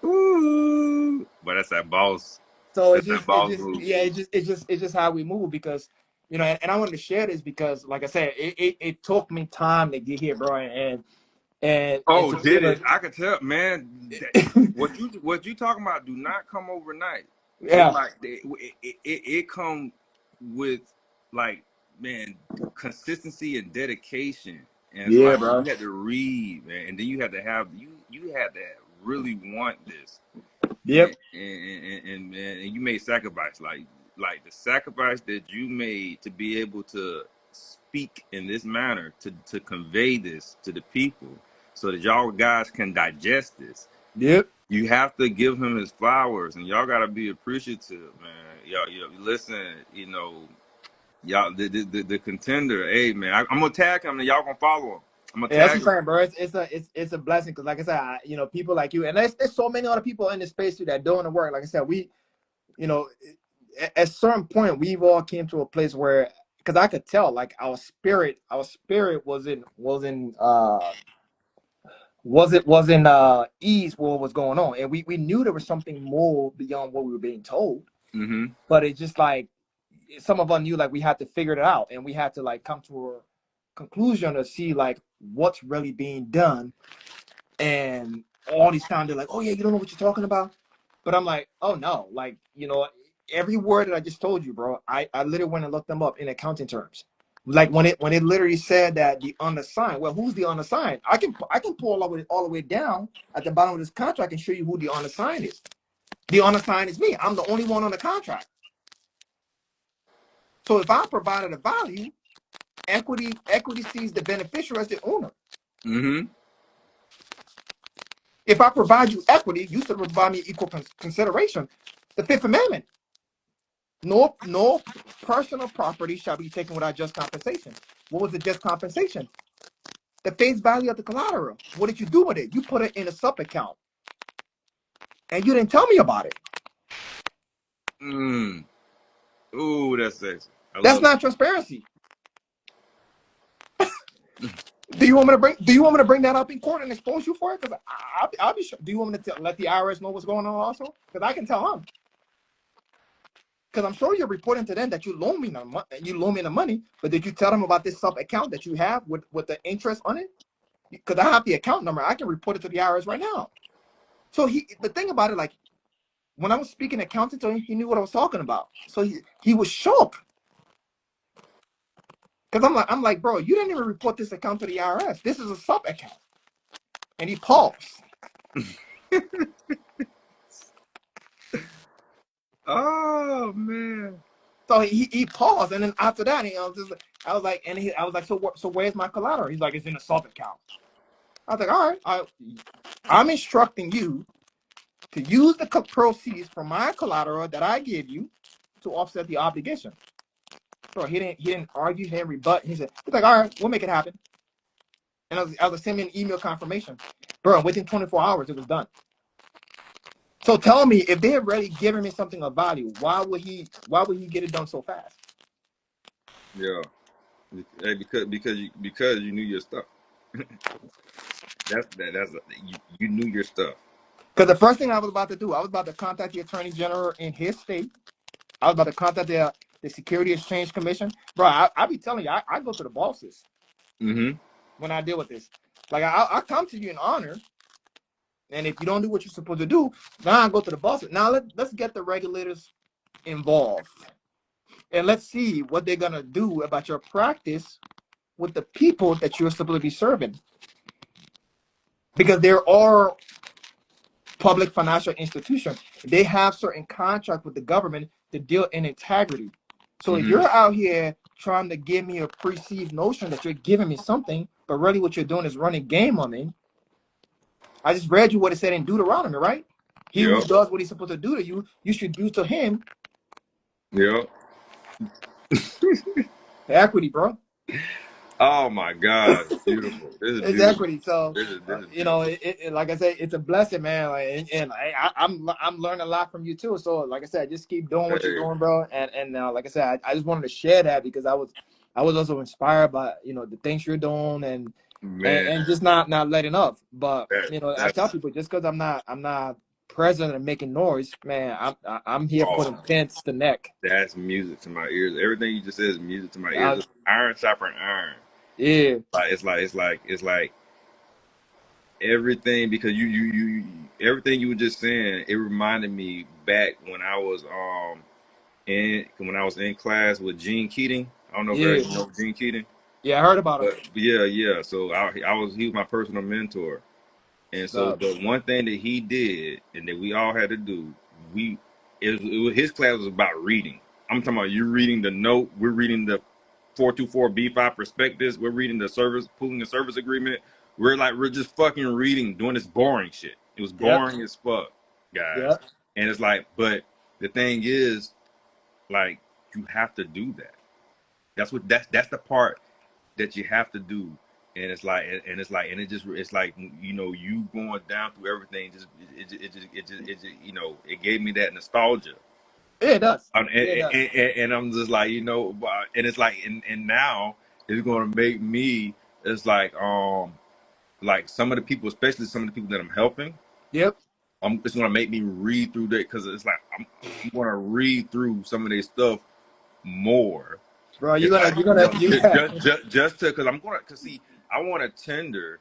Ooh, but that's that boss. So That's that boss move. yeah, it's just how we move because, and I wanted to share this because, like I said, it took me time to get here, bro, and Oh, to be did able it? I could tell, man. to, What you talking about? Do not come overnight. It's yeah, like it come with like, man, consistency and dedication, and it's yeah, like bro, you had to read, man, and then you had to have you had to really want this, yep, and you made sacrifice, like the sacrifice that you made to be able to speak in this manner to convey this to the people so that y'all guys can digest this. yep, You have to give him his flowers, and y'all gotta be appreciative, man. Y'all listen, y'all the contender. Hey, man, I'm gonna tag him, and y'all gonna follow him. I'm gonna yeah. That's tag what I'm him. saying, bro. It's a blessing because, like I said, people like you, and there's so many other people in this space too that doing the work. Like I said, you know, at a certain point, we've all came to a place where, because I could tell, like our spirit wasn't ease what was going on, and we knew there was something more beyond what we were being told. Mm-hmm. But it's just like some of us knew like we had to figure it out, and we had to like come to a conclusion to see like what's really being done. And all these times they're like, "Oh yeah, you don't know what you're talking about," but I'm like, "Oh no, like every word that I just told you, bro. I literally went and looked them up in accounting terms. Like when it literally said that the unassigned. Well, who's the unassigned? I can pull all the way down at the bottom of this contract and show you who the unassigned is. The unassigned is me. I'm the only one on the contract. So if I provided a value, equity sees the beneficiary as the owner. Mm-hmm. If I provide you equity, you should provide me equal consideration. The Fifth Amendment. No personal property shall be taken without just compensation. What was the just compensation? The face value of the collateral. What did you do with it? You put it in a sub account, and you didn't tell me about it. Ooh, that's sexy. I That's love not transparency. Do you want me to bring that up in court and expose you for it? Because I'll be sure. Do you want me to let the IRS know what's going on also? Because I can tell them. Because I'm sure you're reporting to them that you loan me the money, but did you tell them about this sub account that you have with the interest on it? Because I have the account number, I can report it to the IRS right now. So the thing about it, like when I was speaking accounting to him, he knew what I was talking about. So he was shocked. Because I'm like, bro, you didn't even report this account to the IRS. This is a sub account. And he paused. Oh man. So he paused, and then after that, I was like, so where's my collateral? He's like, it's in a sub account. I was like, all right, I'm instructing you to use the proceeds from my collateral that I gave you to offset the obligation. So he didn't argue, he didn't rebut. He's like, all right, we'll make it happen. And I was sending an email confirmation. Bro, within 24 hours, it was done. So tell me, if they had already given me something of value, why would he get it done so fast? Yeah. Hey, because you knew your stuff. That's you knew your stuff. Because the first thing I was about to do, I was about to contact the attorney general in his state. I was about to contact the Security Exchange Commission. Bro, I be telling you, I go to the bosses Mm-hmm. when I deal with this. Like I come to you in honor, and if you don't do what you're supposed to do, now I go to the bosses. Now let's get the regulators involved, and let's see what they're gonna do about your practice with the people that you're supposed to be serving, because there are public financial institutions. They have certain contracts with the government to deal in integrity. So if Mm-hmm. you're out here trying to give me a perceived notion that you're giving me something, but really what you're doing is running game on me, I just read you what it said in Deuteronomy, right? He who Yep. does what he's supposed to do to you, you should do to him Yep. equity, bro. Oh my God, it's beautiful. This is It's beautiful. equity. So, This is you know, beautiful. like I say, it's a blessing, man. Like, and I'm learning a lot from you too. So, like I said, just keep doing what you're Hey, doing, bro. And like I said, I just wanted to share that because I was also inspired by the things you're doing man, and just not letting up. But I tell that's people just because I'm not present and making noise, man. I'm here oh, putting fence to neck. that's music to my ears. Everything you just said is music to my ears. I, It's iron sharpening iron. yeah. Like it's like everything because you everything you were just saying. It reminded me back when I was in class with Gene Keating. I don't know if Yeah. you know Gene Keating, Yeah. I heard about him. but yeah. So he was my personal mentor. And so So, the one thing that he did and that we all had to do, his class was about reading. I'm talking about you reading the note. We're reading the 424B5 prospectus. We're reading the pulling the service agreement. We're just fucking reading, doing this boring shit. It was yep. boring as fuck, guys. Yep. And it's like, but the thing is, like, you have to do that. That's the part that you have to do. And it's like you going down through everything. Just it gave me that nostalgia. Yeah, it does. And, Yeah, it and, does. and I'm just like and it's like and now it's going to make me it's like some of the people, especially some of the people that I'm helping. Yep. It's going to make me read through that because it's like I'm going to read through some of their stuff more. Bro, It's like you got just to because I'm gonna cause see I want to tender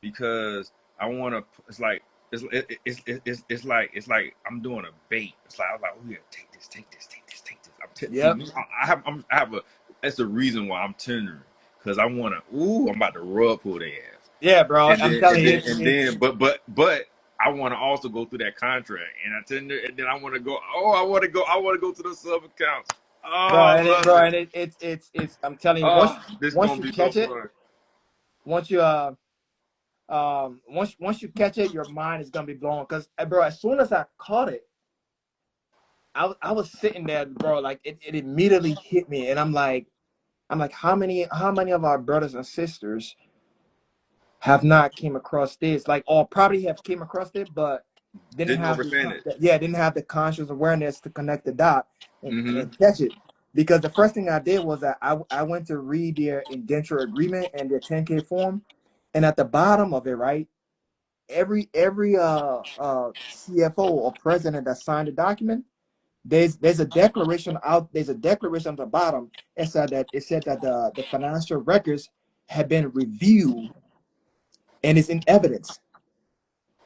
because I want to. It's like it's like I'm doing a bait. It's like I was like, oh yeah, take this, take this, take this, take this. See, yep. I have a. That's the reason why I'm tendering because I want to. Ooh, I'm about to rub pull their ass, Yeah, bro. and I'm then telling you, it's but I want to also go through that contract and I tender and then I want to go. Oh, I want to go to the sub accounts. Oh, bro, I love bro, it. and it's I'm telling you, Oh, this is once gonna you be so catch it, fun. once you once you catch it, your mind is gonna be blown. Cause bro, as soon as I caught it, I was sitting there, bro, like it immediately hit me, and I'm like, how many of our brothers and sisters have not came across this, like, or probably have came across it, but Didn't understand it. didn't have the conscious awareness to connect the dot Mm-hmm. and catch it. Because the first thing I did was that I went to read their indenture agreement and their 10K form, and at the bottom of it, right, every CFO or president that signed the document, there's a declaration out. There's a declaration at the bottom. It said that the financial records have been reviewed and it's in evidence.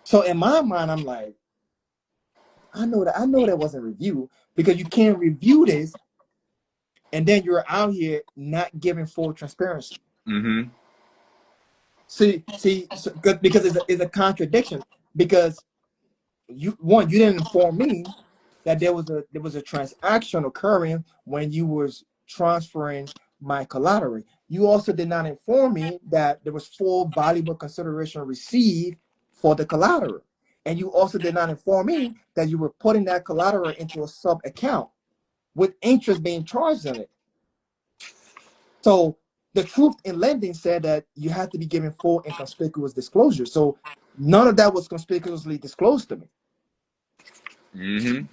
So in my mind, I'm like, I know that wasn't review because you can't review this and then you're out here not giving full transparency. Mm-hmm. So, because it's a contradiction because you didn't inform me that there was a transaction occurring when you was transferring my collateral. You also did not inform me that there was full valuable consideration received for the collateral. And you also did not inform me that you were putting that collateral into a sub account with interest being charged on it. So the truth in lending said that you had to be given full and conspicuous disclosure. So none of that was conspicuously disclosed to me. Mm-hmm.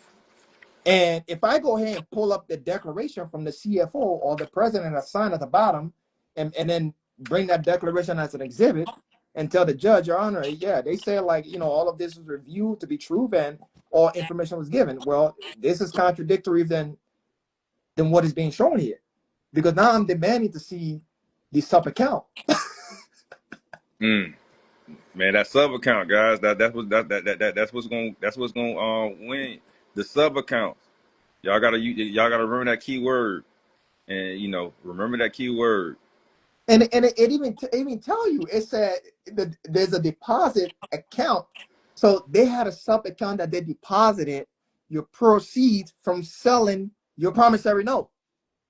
And if I go ahead and pull up the declaration from the CFO or the president assigned at the bottom and then bring that declaration as an exhibit and tell the judge, Your Honor, yeah, they say like, all of this was reviewed to be true and all information was given. Well, this is contradictory than what is being shown here. Because now I'm demanding to see the sub account. Mm. Man, that sub account, guys. That's what's gonna win the sub accounts. Y'all gotta remember that keyword, and remember that keyword. And it even tell you, it said there's a deposit account. So they had a sub account that they deposited your proceeds from selling your promissory note.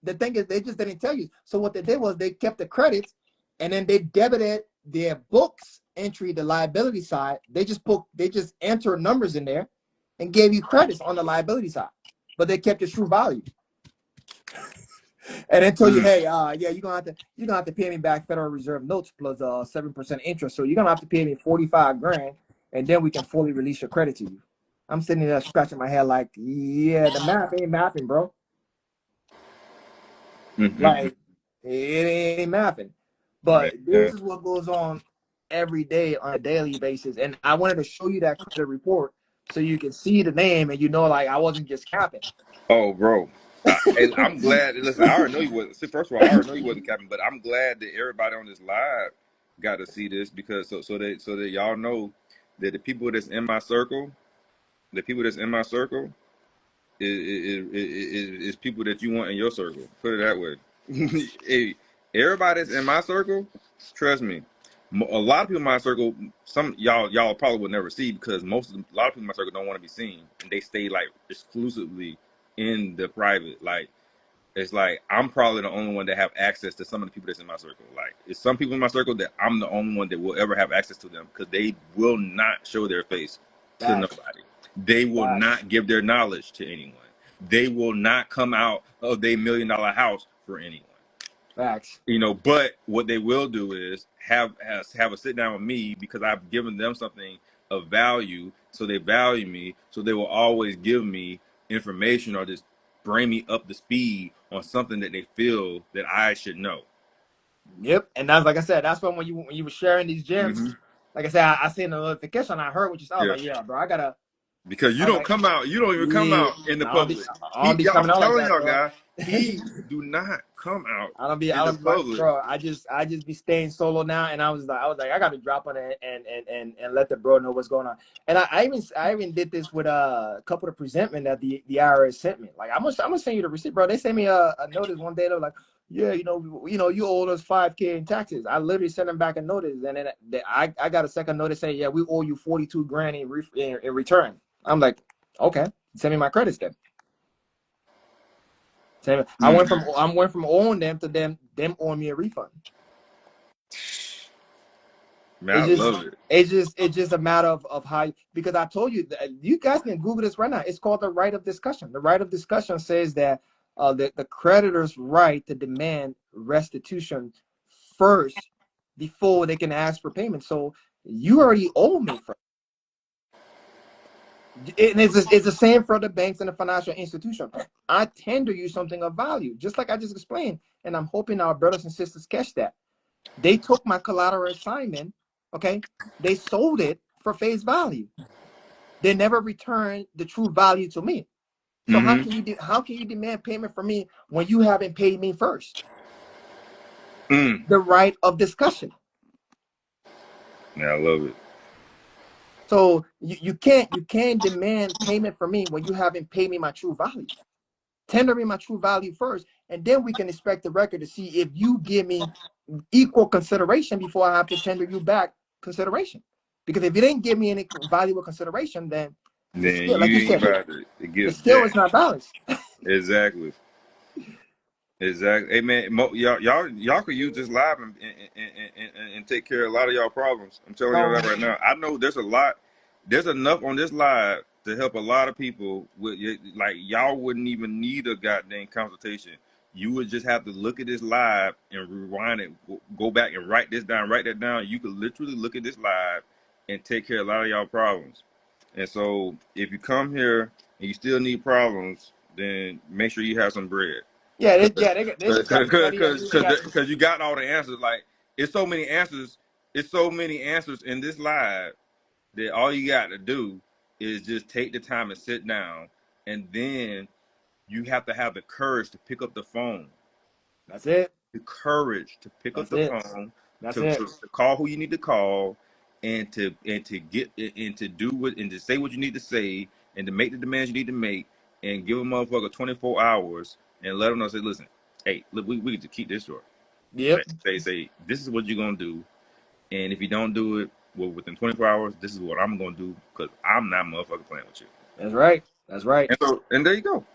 The thing is, they just didn't tell you. So what they did was they kept the credits and then they debited their books entry, the liability side, they just enter numbers in there and gave you credits on the liability side, but they kept your true value. And then told you, hey, yeah, you're gonna have to pay me back Federal Reserve notes plus 7% interest. So you're gonna have to pay me 45 grand, and then we can fully release your credit to you. I'm sitting there scratching my head like, yeah, the math ain't mathing, bro. Like it ain't mathing. But this is what goes on every day on a daily basis. And I wanted to show you that credit report so you can see the name and like I wasn't just capping. Oh, bro. I'm glad. Listen, I already know you wasn't. First of all, I already know you wasn't capping, but I'm glad that everybody on this live got to see this because so that y'all know that the people that's in my circle, is people that you want in your circle. Put it that way. Hey, everybody that's in my circle, trust me. A lot of people in my circle, some y'all probably would never see because a lot of people in my circle don't want to be seen, and they stay like exclusively in the private. Like it's like I'm probably the only one that have access to some of the people that's in my circle. Like it's some people in my circle that I'm the only one that will ever have access to them because they will not show their face to nobody. They will not give their knowledge to anyone. They will not come out of their $1 million house for anyone. Facts. But what they will do is have a sit down with me because I've given them something of value, so they value me, so they will always give me information or just bring me up to speed on something that they feel that I should know. Yep, and that's like I said, that's when you were sharing these gems. Like I said, I seen the notification, I heard what you said. I was like, yeah, bro, I gotta. Because you don't even come out in the public. I don't be coming out like that, y'all bro. guys, he do not come out I don't be in the public. bro. I just be staying solo now, and I was like, I gotta drop on it and let the bro know what's going on. And I even did this with a couple of presentment that the IRS sent me. Like I'm gonna send you the receipt, bro. They sent me a notice one day. They're like, yeah, you owe us $5,000 in taxes. I literally sent them back a notice, and then I got a second notice saying, yeah, we owe you 42 grand in return. I'm like, okay, send me my credits then. I went from owing them to them owing me a refund. Man, I love it. It's just a matter of how, because I told you, you guys can Google this right now. It's called the right of discussion. The right of discussion says that the creditor's right to demand restitution first before they can ask for payment. So you already owe me first. And it's the same for the banks and the financial institution. I tender you something of value, just like I just explained. And I'm hoping our brothers and sisters catch that. They took my collateral assignment, okay? They sold it for face value. They never returned the true value to me. So how can you demand payment from me when you haven't paid me first? The right of discussion. Yeah, I love it. So you can't demand payment from me when you haven't paid me my true value. Tender me my true value first, and then we can inspect the record to see if you give me equal consideration before I have to tender you back consideration. Because if you didn't give me any valuable consideration, then the scale, like you said, the scale is not balanced. Exactly. Hey man, y'all could use this live and take care of a lot of y'all problems. I'm telling y'all that right now. I know there's enough on this live to help a lot of people with like y'all wouldn't even need a goddamn consultation. You would just have to look at this live and rewind it, go back and write that down. You could literally look at this live and take care of a lot of y'all problems. And so if you come here and you still need problems, then make sure you have some bread. They just got because you got all the answers. Like it's so many answers. It's so many answers in this live that all you got to do is just take the time and sit down, and then you have to have the courage to pick up the phone. That's it. The courage to pick up the phone. To call who you need to call, and to get and to do what and to say what you need to say, and to make the demands you need to make, and give a motherfucker 24 hours and let them know. Say, listen, hey, look, we need to keep this short. Yep. Say this is what you're gonna do, and if you don't do it within 24 hours, this is what I'm gonna do because I'm not motherfucking playing with you. That's right. And there you go.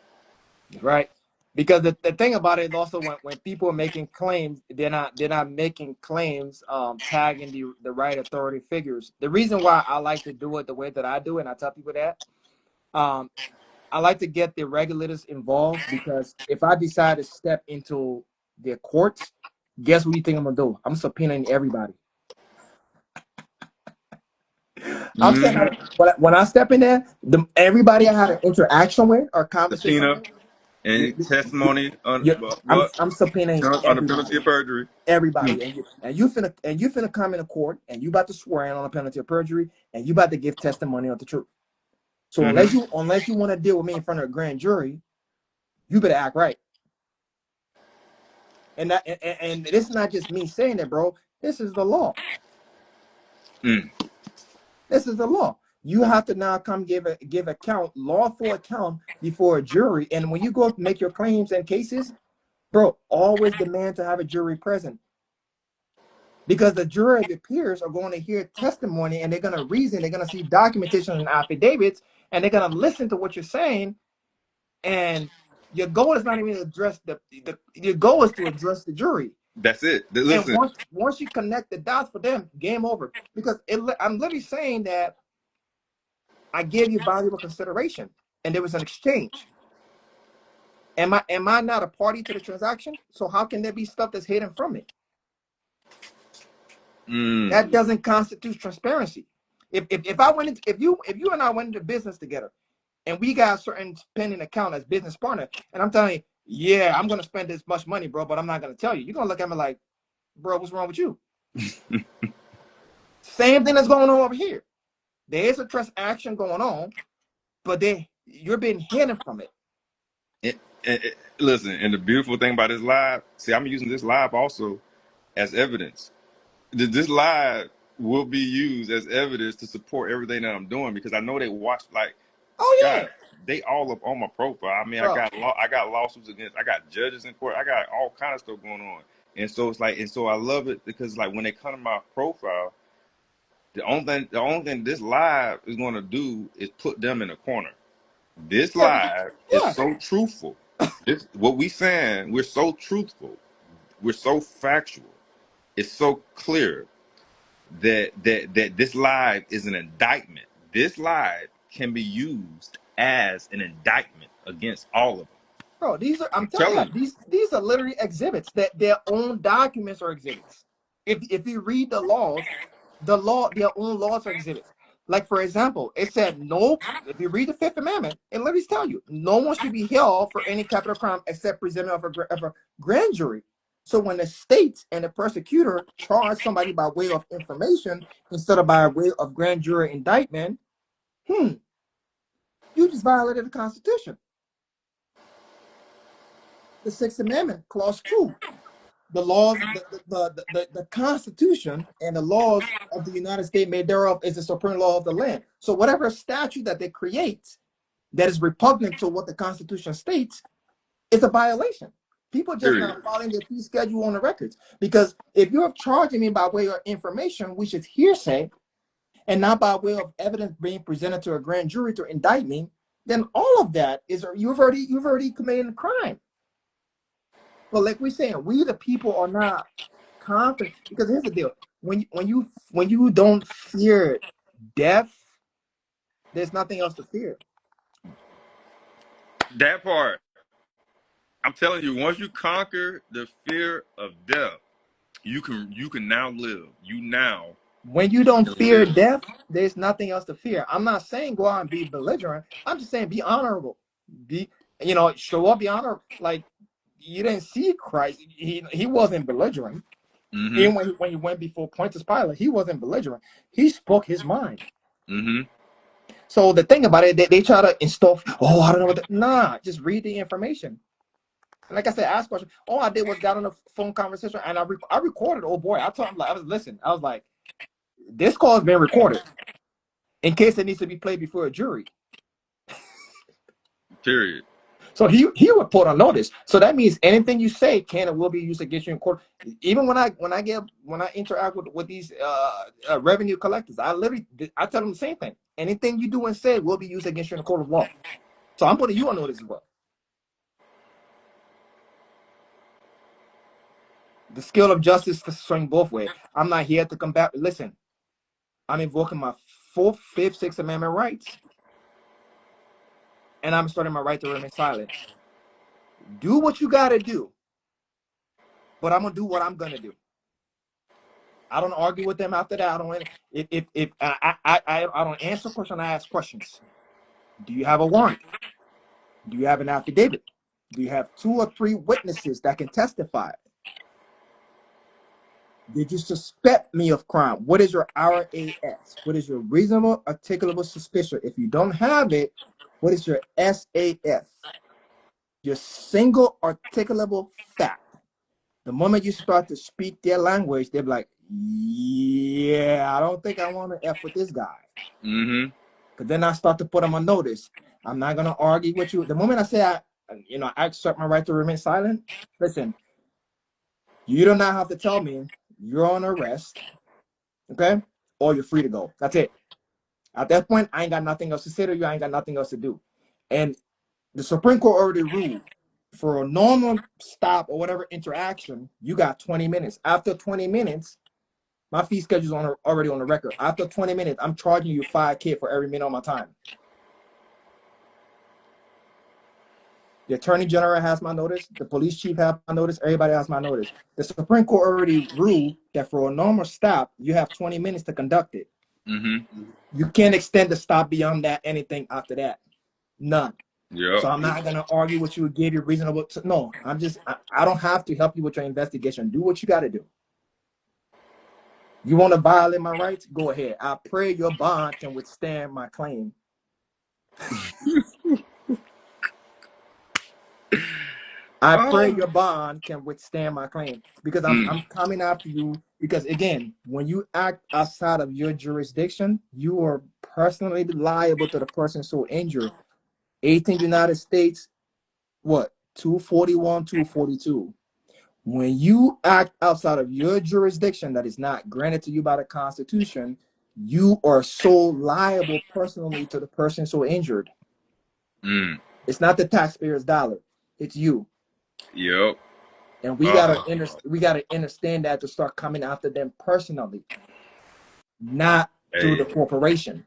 That's right. Because the thing about it is also when people are making claims, they're not making claims tagging the right authority figures. The reason why I like to do it the way that I do it, and I tell people that, um, I like to get the regulators involved, because if I decide to step into their courts, guess what you think I'm gonna do? I'm subpoenaing everybody. I'm saying Mm-hmm. when I step in there, everybody I had an interaction with or conversation Subpoena with, and testimony on what? I'm subpoenaing On the penalty everybody. of perjury. Everybody, and you finna come in a court, and you about to swear in on a penalty of perjury, and you about to give testimony of the truth. So Mm-hmm. unless you want to deal with me in front of a grand jury, you better act right. And this is not just me saying it, bro. This is the law. Mm. This is the law. You have to now come give account, lawful account before a jury. And when you go to make your claims and cases, bro, always demand to have a jury present. Because the jury of your peers are going to hear testimony, and they're going to reason, they're going to see documentation and affidavits, and they're going to listen to what you're saying. And your goal is not even to address your goal is to address the jury. That's it. And Listen. once you connect the dots for them, game over. Because I'm literally saying that I gave you valuable consideration, and there was an exchange. Am I not a party to the transaction? So how can there be stuff that's hidden from me? That doesn't constitute transparency. If I went into, if you and I went into business together, and we got a certain pending account as business partner, and I'm telling you, yeah, I'm gonna spend this much money, bro, but I'm not gonna tell you. You're gonna look at me like, bro, what's wrong with you? Same thing that's going on over here. There is a transaction going on, but you're being hidden from it. Listen, and the beautiful thing about this live, see, I'm using this live also as evidence. This live will be used as evidence to support everything that I'm doing, because I know they watch, like, Oh God, yeah, they all up on my profile. I mean, bro. I got lawsuits against, I got judges in court, I got all kind of stuff going on, and so it's like, and so I love it, because like when they come to my profile, the only thing this live is going to do is put them in a corner. This Yeah, because, live is yeah, so truthful. This what we saying. We're so truthful. We're so factual. It's so clear that this live is an indictment. This live can be used as an indictment against all of them. bro. I'm I'm telling you, telling you. these are literally exhibits. That their own documents are exhibits. If you read their own laws are exhibits. Like, for example, it said no. If you read the Fifth Amendment, it literally tells you no one should be held for any capital crime except presented of a grand jury. So when the state and the prosecutor charge somebody by way of information instead of by way of grand jury indictment, you just violated the Constitution. The Sixth Amendment, Clause 2. The laws, the Constitution and the laws of the United States made thereof is the supreme law of the land. So whatever statute that they create that is repugnant to what the Constitution states is a violation. People just Period. not following their fee schedule on the records. Because if you're charging me by way of information, which is hearsay, and not by way of evidence being presented to a grand jury to indict me, then all of that is you've already committed a crime. But like we're saying, we the people are not confident, because here's the deal: when you don't fear death, there's nothing else to fear. That part. I'm telling you, once you conquer the fear of death, you can now live. You now When you don't can fear live. death, there's nothing else to fear. I'm not saying go out and be belligerent. I'm just saying be honorable. Be show up, be honorable. Like, you didn't see Christ. He wasn't belligerent. Mm-hmm. Even when he went before Pontius Pilate, he wasn't belligerent. He spoke his mind. Mm-hmm. So the thing about it, they try to install, oh, I don't know nah, just read the information. And like I said, ask questions. All I did was got on a phone conversation, and I recorded. Oh boy, I told him, like, I was like, this call has been recorded in case it needs to be played before a jury. Period. So he would put on notice. So that means anything you say can and will be used against you in court. Even when I interact with these revenue collectors, I tell them the same thing. Anything you do and say will be used against you in a court of law. So I'm putting you on notice as well. The scale of justice can swing both ways. I'm not here to combat. Listen, I'm invoking my Fourth, Fifth, Sixth Amendment rights, and I'm starting my right to remain silent. Do what you got to do, but I'm gonna do what I'm gonna do. I don't argue with them after that. I don't. If I don't answer questions, I ask questions. Do you have a warrant? Do you have an affidavit? Do you have 2 or 3 witnesses that can testify? Did you suspect me of crime? What is your RAS? What is your reasonable articulable suspicion? If you don't have it, what is your SAF? Your single articulable fact. The moment you start to speak their language, they're like, yeah, I don't think I want to F with this guy. Mm-hmm. Because then I start to put them on notice. I'm not going to argue with you. The moment I say I accept my right to remain silent, listen, you do not have to tell me you're on arrest, okay? Or you're free to go. That's it. At that point, I ain't got nothing else to say to you. I ain't got nothing else to do. And the Supreme Court already ruled for a normal stop or whatever interaction, you got 20 minutes. After 20 minutes, my fee schedule's already on the record. After 20 minutes, I'm charging you $5K for every minute of my time. The Attorney General has my notice. The police chief has my notice. Everybody has my notice. The Supreme Court already ruled that for a normal stop, you have 20 minutes to conduct it. Mm-hmm. You can't extend the stop beyond that, anything after that. None. Yep. So I'm not going to argue with you, give you reasonable. No, I don't have to help you with your investigation. Do what you got to do. You want to violate my rights? Go ahead. I pray your bond can withstand my claim. I pray your bond can withstand my claim, because I'm coming after you because, again, when you act outside of your jurisdiction, you are personally liable to the person so injured. 18 United States, what, 241, 242. When you act outside of your jurisdiction that is not granted to you by the Constitution, you are so liable personally to the person so injured. It's not the taxpayer's dollar. It's you. Yep. And we gotta understand that to start coming after them personally, not through the corporation.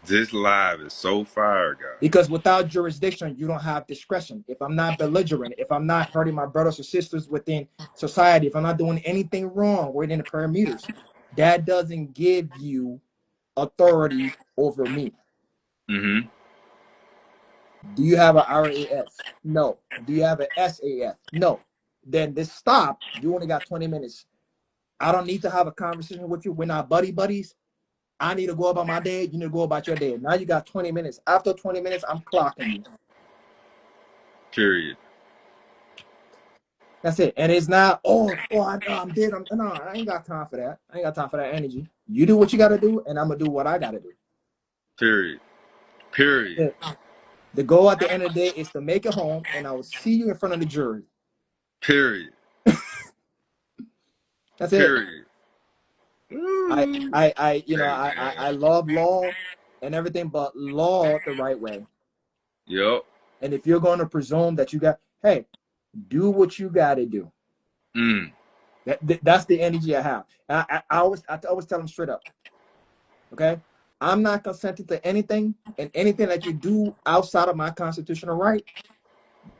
This live is so fire, guys. Because without jurisdiction, you don't have discretion. If I'm not belligerent, if I'm not hurting my brothers or sisters within society, if I'm not doing anything wrong within the parameters, that doesn't give you authority over me. Mm-hmm. Do you have an RAS? No. Do you have an SAF? No. Then this stop. You only got 20 minutes. I don't need to have a conversation with you. We're not buddies. I need to go about my day. You need to go about your day. Now you got 20 minutes. After 20 minutes, I'm clocking you. Period. That's it. And it's not, I'm dead. No, I ain't got time for that. I ain't got time for that energy. You do what you got to do, and I'm going to do what I got to do. Period. The goal at the end of the day is to make it home, and I will see you in front of the jury. Period. That's it. I love law and everything, but law the right way. Yep. And if you're going to presume that hey, do what you got to do. That's the energy I have. I always tell them straight up. Okay, I'm not consenting to anything, and anything that you do outside of my constitutional right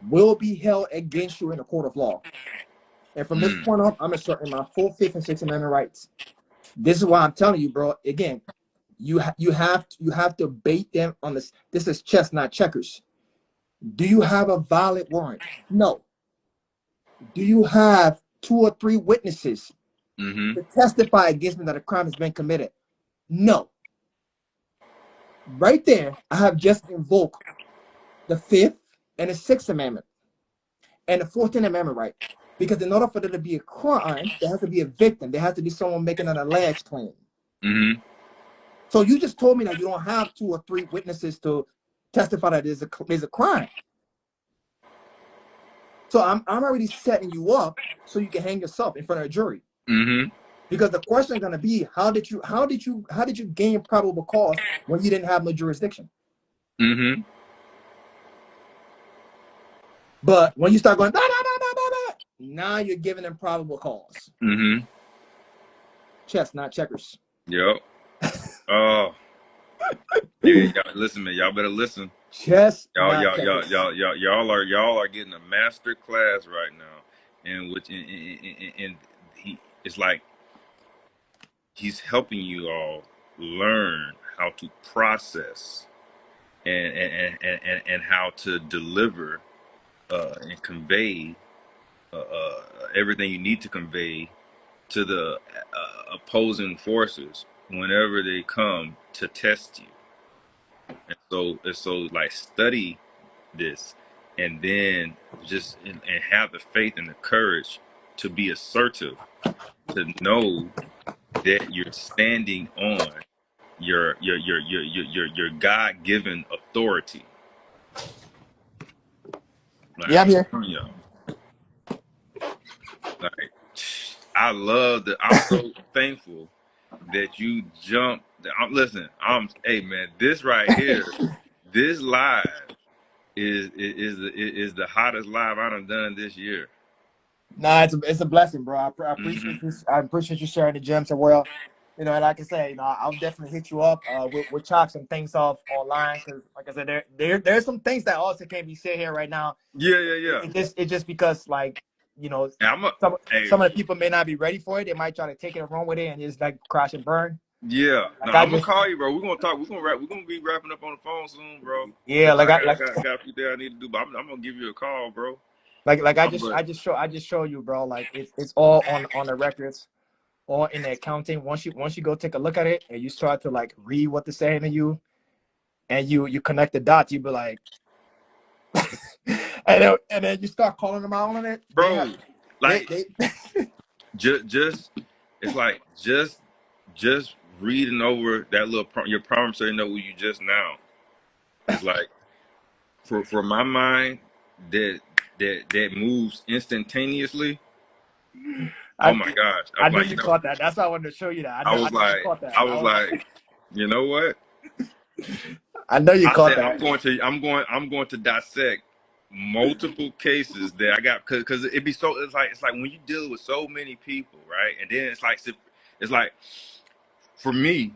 will be held against you in a court of law. And from this point on, I'm asserting my Fourth, Fifth, and Sixth Amendment rights. This is why I'm telling you, bro. Again, you have to bait them on this. This is chess, not checkers. Do you have a valid warrant? No. Do you have 2 or 3 witnesses to testify against me that a crime has been committed? No. Right there, I have just invoked the Fifth and the Sixth Amendment and the 14th Amendment right. Because in order for there to be a crime, there has to be a victim. There has to be someone making an alleged claim. So you just told me that you don't have 2 or 3 witnesses to testify that there's a crime. So I'm already setting you up so you can hang yourself in front of a jury. Because the question is going to be, how did you gain probable cause when you didn't have no jurisdiction? But when you start going, bah, bah, bah, bah, bah, bah, Now you're giving them probable cause. Mm-hmm. Chess, not checkers. Yep. Oh, yeah, y'all, listen, man. Y'all better listen. Chess, Y'all, not y'all, y'all, checkers. y'all, y'all, y'all are getting a master class right now, in which, and he, it's like he's helping you all learn how to process and how to deliver and convey everything you need to convey to the opposing forces whenever they come to test you. And so like study this, and then just and have the faith and the courage to be assertive, to know that you're standing on your God-given authority. Like Yeah, I'm I'm here. telling y'all, like I'm so thankful that you jumped. Listen, hey man, this right here, this live is the hottest live I done this year. Nah, it's a blessing, bro. I Hmm. appreciate this. I appreciate you sharing the gems as well. You know, and like I say, you know, I'll definitely hit you up. We'll chop some things off online because, like I said, there's some things that also can't be said here right now. Yeah, yeah, yeah. It just because, like, you know, And I'm a hey, some of the people may not be ready for it. They might try to take it and run with it and just like crash and burn. yeah. No, Like I I'm gonna just call you, bro. We're gonna talk. We're gonna be wrapping up on the phone soon, bro. yeah, I like I like got a few things I need to do, but I'm gonna give you a call, bro. like But I just show you, bro. Like it's all on the records, all in the accounting. Once you go take a look at it and you start to like read what they're saying to you, and you connect the dots, you be like, and then you start calling them out on it. They have bro, like they just it's like just reading over that little your promissory note with you just now. It's like for my mind that that moves instantaneously. Oh I my gosh! I I was knew like, you caught that. That's why I wanted to show you that. I know you caught that. I was like, you know what? I know you I caught said that. I'm going to dissect multiple cases that I got because it'd be so it's like when you deal with so many people, right? And then it's like for me,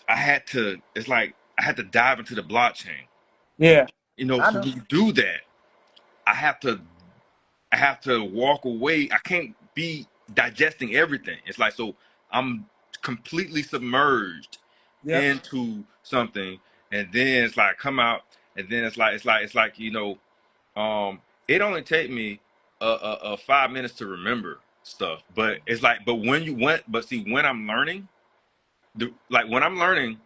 I had to it's like I had to dive into the blockchain. Yeah, You know, I so know. when you do that, I have to I have to walk away. I can't be digesting everything. It's like so I'm completely submerged Yep. into something, and then it's like come out, and then it's like it only take me 5 minutes to remember stuff, but it's like but when you went but see when I'm learning, like when I'm learning,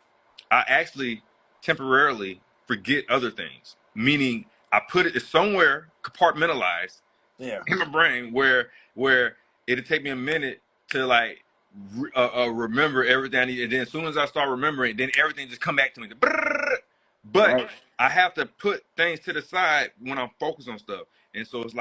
I actually temporarily forget other things. Meaning I put it somewhere compartmentalized Yeah. in my brain where it'll take me a minute to like remember everything I need, and then as soon as I start remembering, then everything just come back to me. But Right. I have to put things to the side when I'm focused on stuff, and so it's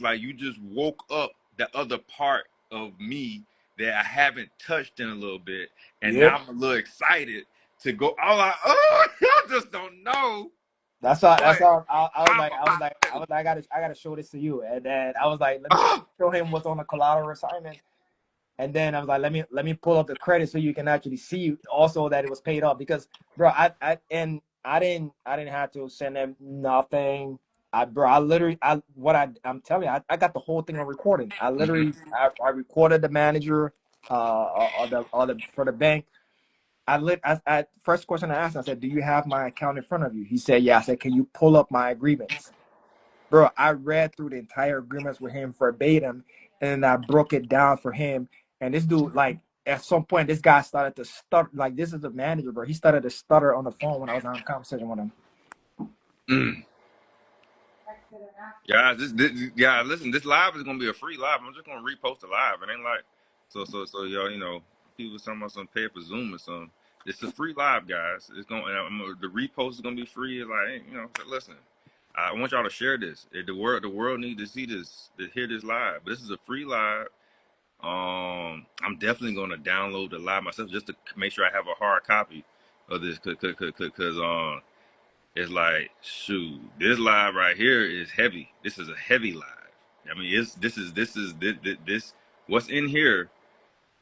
like you just woke up the other part of me that I haven't touched in a little bit, and Yep. now I'm a little excited to go. All like, oh, y'all just don't know That's all. That's what all. I was I'm like, about to do. I gotta show this to you. And then I was like, let me Oh, show him what's on the collateral assignment. And then I was like, let me pull up the credit so you can actually see also that it was paid off. Because, bro, I didn't have to send them nothing. I literally, I'm telling you, I got the whole thing on recording. I mhm. literally, I recorded the manager, or the for the bank. I first question I asked him, I said, "Do you have my account in front of you?" He said, "Yeah." I said, "Can you pull up my agreements?" Bro, I read through the entire agreements with him verbatim, and I broke it down for him. And this dude, like, at some point, this guy started to stutter. Like, this is the manager, bro. He started to stutter on the phone when I was having a conversation with him. Mm. Yeah, yeah. Listen, this live is gonna be a free live. I'm just gonna repost the live. It ain't like so y'all. You know, people talking about some pay for Zoom or something. It's a free live, guys. It's going. The repost is gonna be free. It's like you know, listen. I want y'all to share this. The world needs to see this, to hear this live. But this is a free live. I'm definitely gonna download the live myself just to make sure I have a hard copy of this, cause it's like, shoot, this live right here is heavy. This is a heavy live. I mean, this what's in here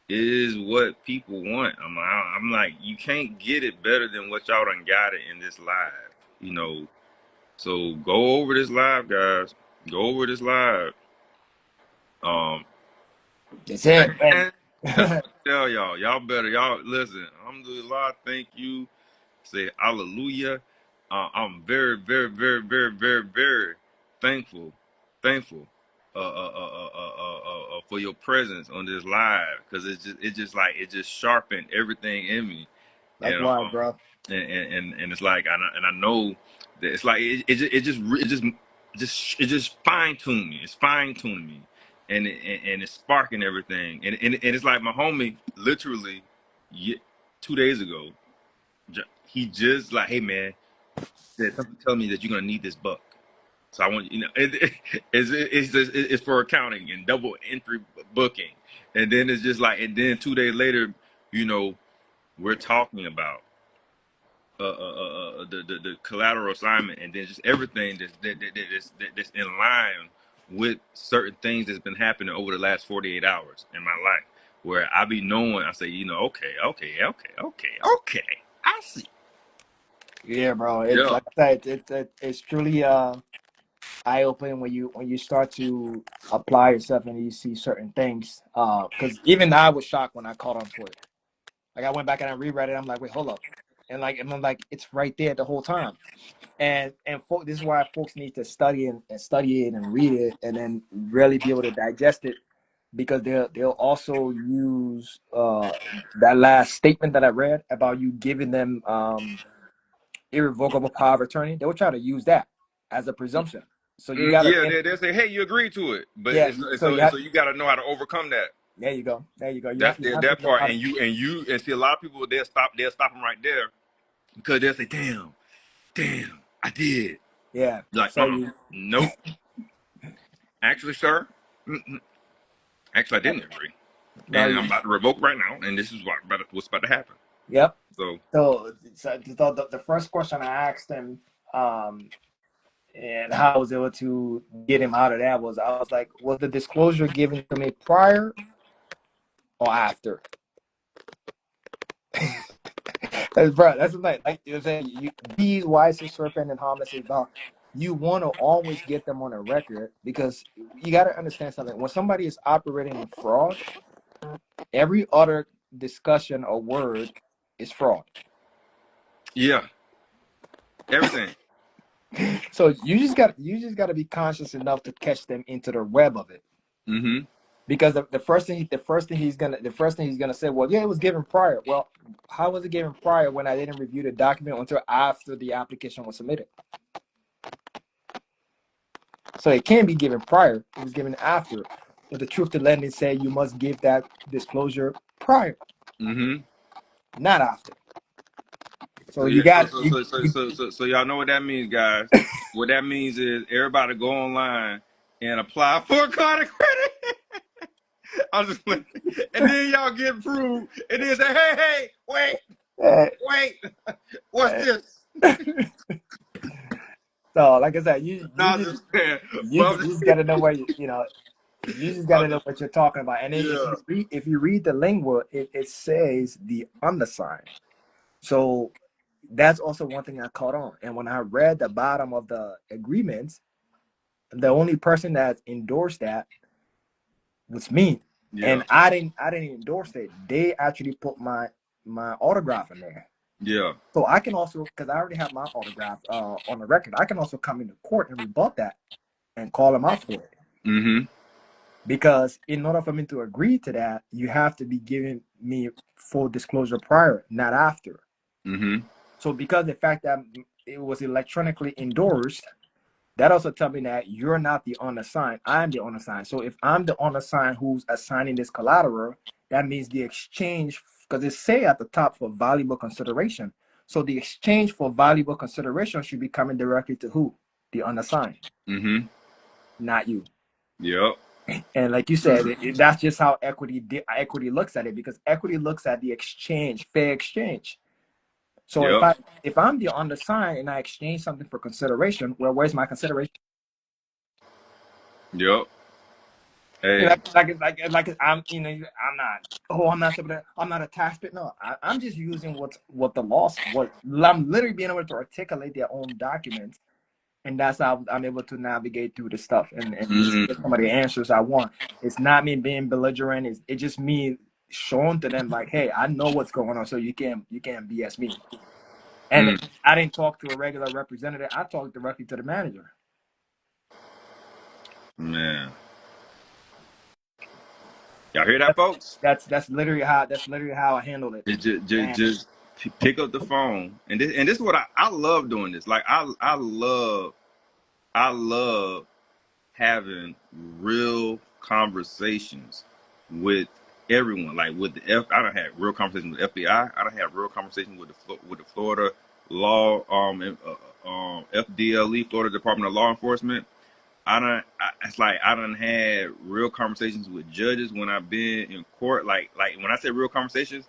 is what people want. I'm like, you can't get it better than what y'all done got it in this live, you know. So go over this live, guys. Go over this live. Um, That's it. And and that's what I tell y'all. Y'all better, y'all listen. Alhamdulillah, thank you. Say hallelujah. I'm very, very, very, very, very, very thankful, thankful, for your presence on this live, because it just sharpened everything in me, and likewise, bro. and it's like, and I know that it's like it just fine tuned me. It's fine tuning me, and it's sparking everything, and it's like my homie literally, 2 days ago, he just like, hey man, said something telling me that you're gonna need this buck. So I want, it's for accounting and double entry booking, and then it's just like, and then 2 days later, you know, we're talking about the collateral assignment, and then just everything that's in line with certain things that's been happening over the last 48 hours in my life, where I be knowing, I say, you know, okay, I see. Yeah, bro. It's Yeah. like I said, it's truly eye opening when you start to apply yourself and you see certain things. Because even I was shocked when I caught on to it. Like I went back and I reread it. I'm like, wait, hold up, and I'm like, it's right there the whole time. This is why folks need to study it and read it and then really be able to digest it, because they'll also use that last statement that I read about you giving them irrevocable power of attorney. They will try to use that as a presumption. So you gotta Yeah, they'll say, "Hey, you agreed to it," but yeah. So you have so you got to know how to overcome that. there you go. There you go. That's You have to that know part, how to and see a lot of people, they'll stop them right there, because they'll say, "Damn, I did." yeah. Like, So you nope. Actually, sir, actually, I didn't agree, no and I'm you about to revoke right now, and this is what's about to happen. yep. So So the first question I asked him, and how I was able to get him out of that was I was like, was the disclosure given to me prior or after? Bro, that's like you're saying. These wise as serpent and harmless as dog. You want to always get them on a record, because you got to understand something. When somebody is operating in fraud, every other discussion or word is fraud. yeah, everything. So you just got to be conscious enough to catch them into the web of it. Mm-hmm. Because the first thing he's gonna say, well, yeah, it was given prior. Well, how was it given prior when I didn't review the document until after the application was submitted? So it can be given prior. It was given after. But the truth to lending say you must give that disclosure prior, Mm-hmm. not after. So So you yeah, got you, so y'all know what that means, guys. What that means is everybody go online and apply for a card of credit. I'm just playing. And then y'all get approved, and then say, hey, uh, wait, what's this? so like I said, No, I'm just saying. you But I'm just just, got to know where you just got to I'm know just, what you're talking about. And then yeah. if you read the lingua, it says the undersigned. So that's also one thing I caught on. And when I read the bottom of the agreement, the only person that endorsed that was me. Yeah. And I didn't endorse it. They actually put my autograph in there. Yeah. So I can also, because I already have my autograph on the record, I can also come into court and rebut that and call them out for it. Mm-hmm. Because in order for me to agree to that, you have to be giving me full disclosure prior, not after. Mm-hmm. So because the fact that it was electronically endorsed, that also tells me that you're not the unassigned. I'm the unassigned. So if I'm the unassigned who's assigning this collateral, that means the exchange, because it say at the top for valuable consideration. So the exchange for valuable consideration should be coming directly to who? The unassigned, Mm-hmm. not you. Yep. And like you said, that's just how equity looks at it, because equity looks at the exchange, fair exchange. So Yep. if I'm the undersigned and I exchange something for consideration, well, where's my consideration? Yep. You Hey. know, I'm, you know, I'm not. Oh, I'm not a taxpayer. No, I'm just using what the laws. What I'm literally being able to articulate their own documents, and that's how I'm able to navigate through the stuff and just get some of the answers I want. It's not me being belligerent. It's just me showing to them like, hey, I know what's going on, so you can't BS me. And Mm, I didn't talk to a regular representative. I talked directly to the manager. man, y'all hear that, folks? That's literally how I handled it. And Just pick up the phone, and this is what I love doing this. Like I love having real conversations with everyone. Like with the I don't have real conversations with FBI. I don't have real conversations with the Florida law FDLE, Florida Department of Law Enforcement. It's like I done had real conversations with judges when I've been in court. Like when I say real conversations,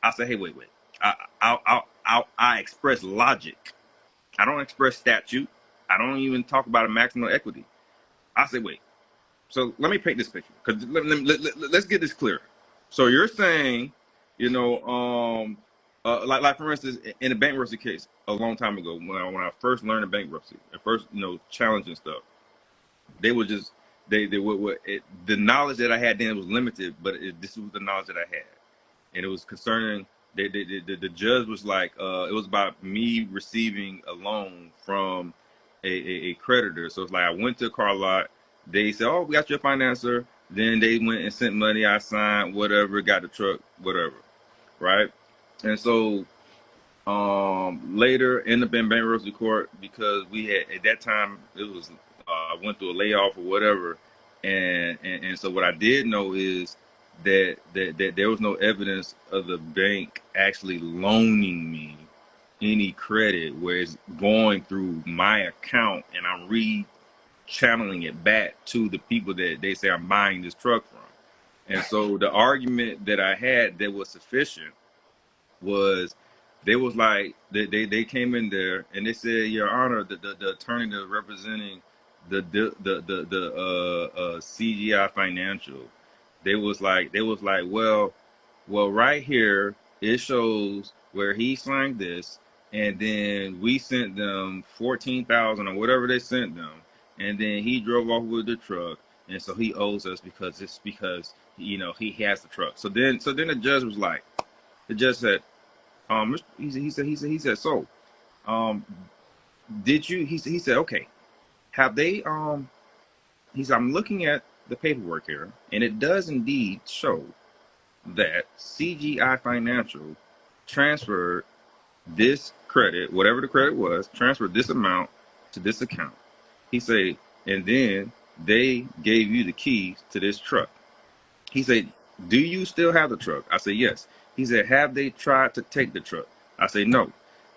I say, hey, wait. I express logic. I don't express statute. I don't even talk about a maximum equity. I say, wait. So let me paint this picture because let's get this clear. So you're saying, you know, like for instance, in the bankruptcy case a long time ago, when I first learned of bankruptcy, at first, challenging stuff, they were just they were the knowledge that I had then was limited, but this was the knowledge that I had, and it was concerning. The judge was like, it was about me receiving a loan from a creditor. So it's like I went to a car lot. They said, "Oh, we got your financer." Then they went and sent money. I signed whatever, got the truck, whatever, right? And so later ended up in bankruptcy court because we had at that time it was went through a layoff or whatever, and so what I did know is that there was no evidence of the bank actually loaning me any credit where it's going through my account and I'm re-channeling it back to the people that they say I'm buying this truck from. And so the argument that I had that was sufficient was they was like they came in there and they said, Your Honor, the attorney that's representing the CGI Financial, they was like, well, right here it shows where he signed this, and then we sent them 14,000 or whatever they sent them, and then he drove off with the truck, and so he owes us because he has the truck. So then the judge said, he said, so, did you, he said, okay, have they, he said, I'm looking at the paperwork here, and it does indeed show that CGI Financial transferred this credit, whatever the credit was, transferred this amount to this account. He said, and then they gave you the keys to this truck. He said, do you still have the truck? I said, yes. He said, have they tried to take the truck? I said, no.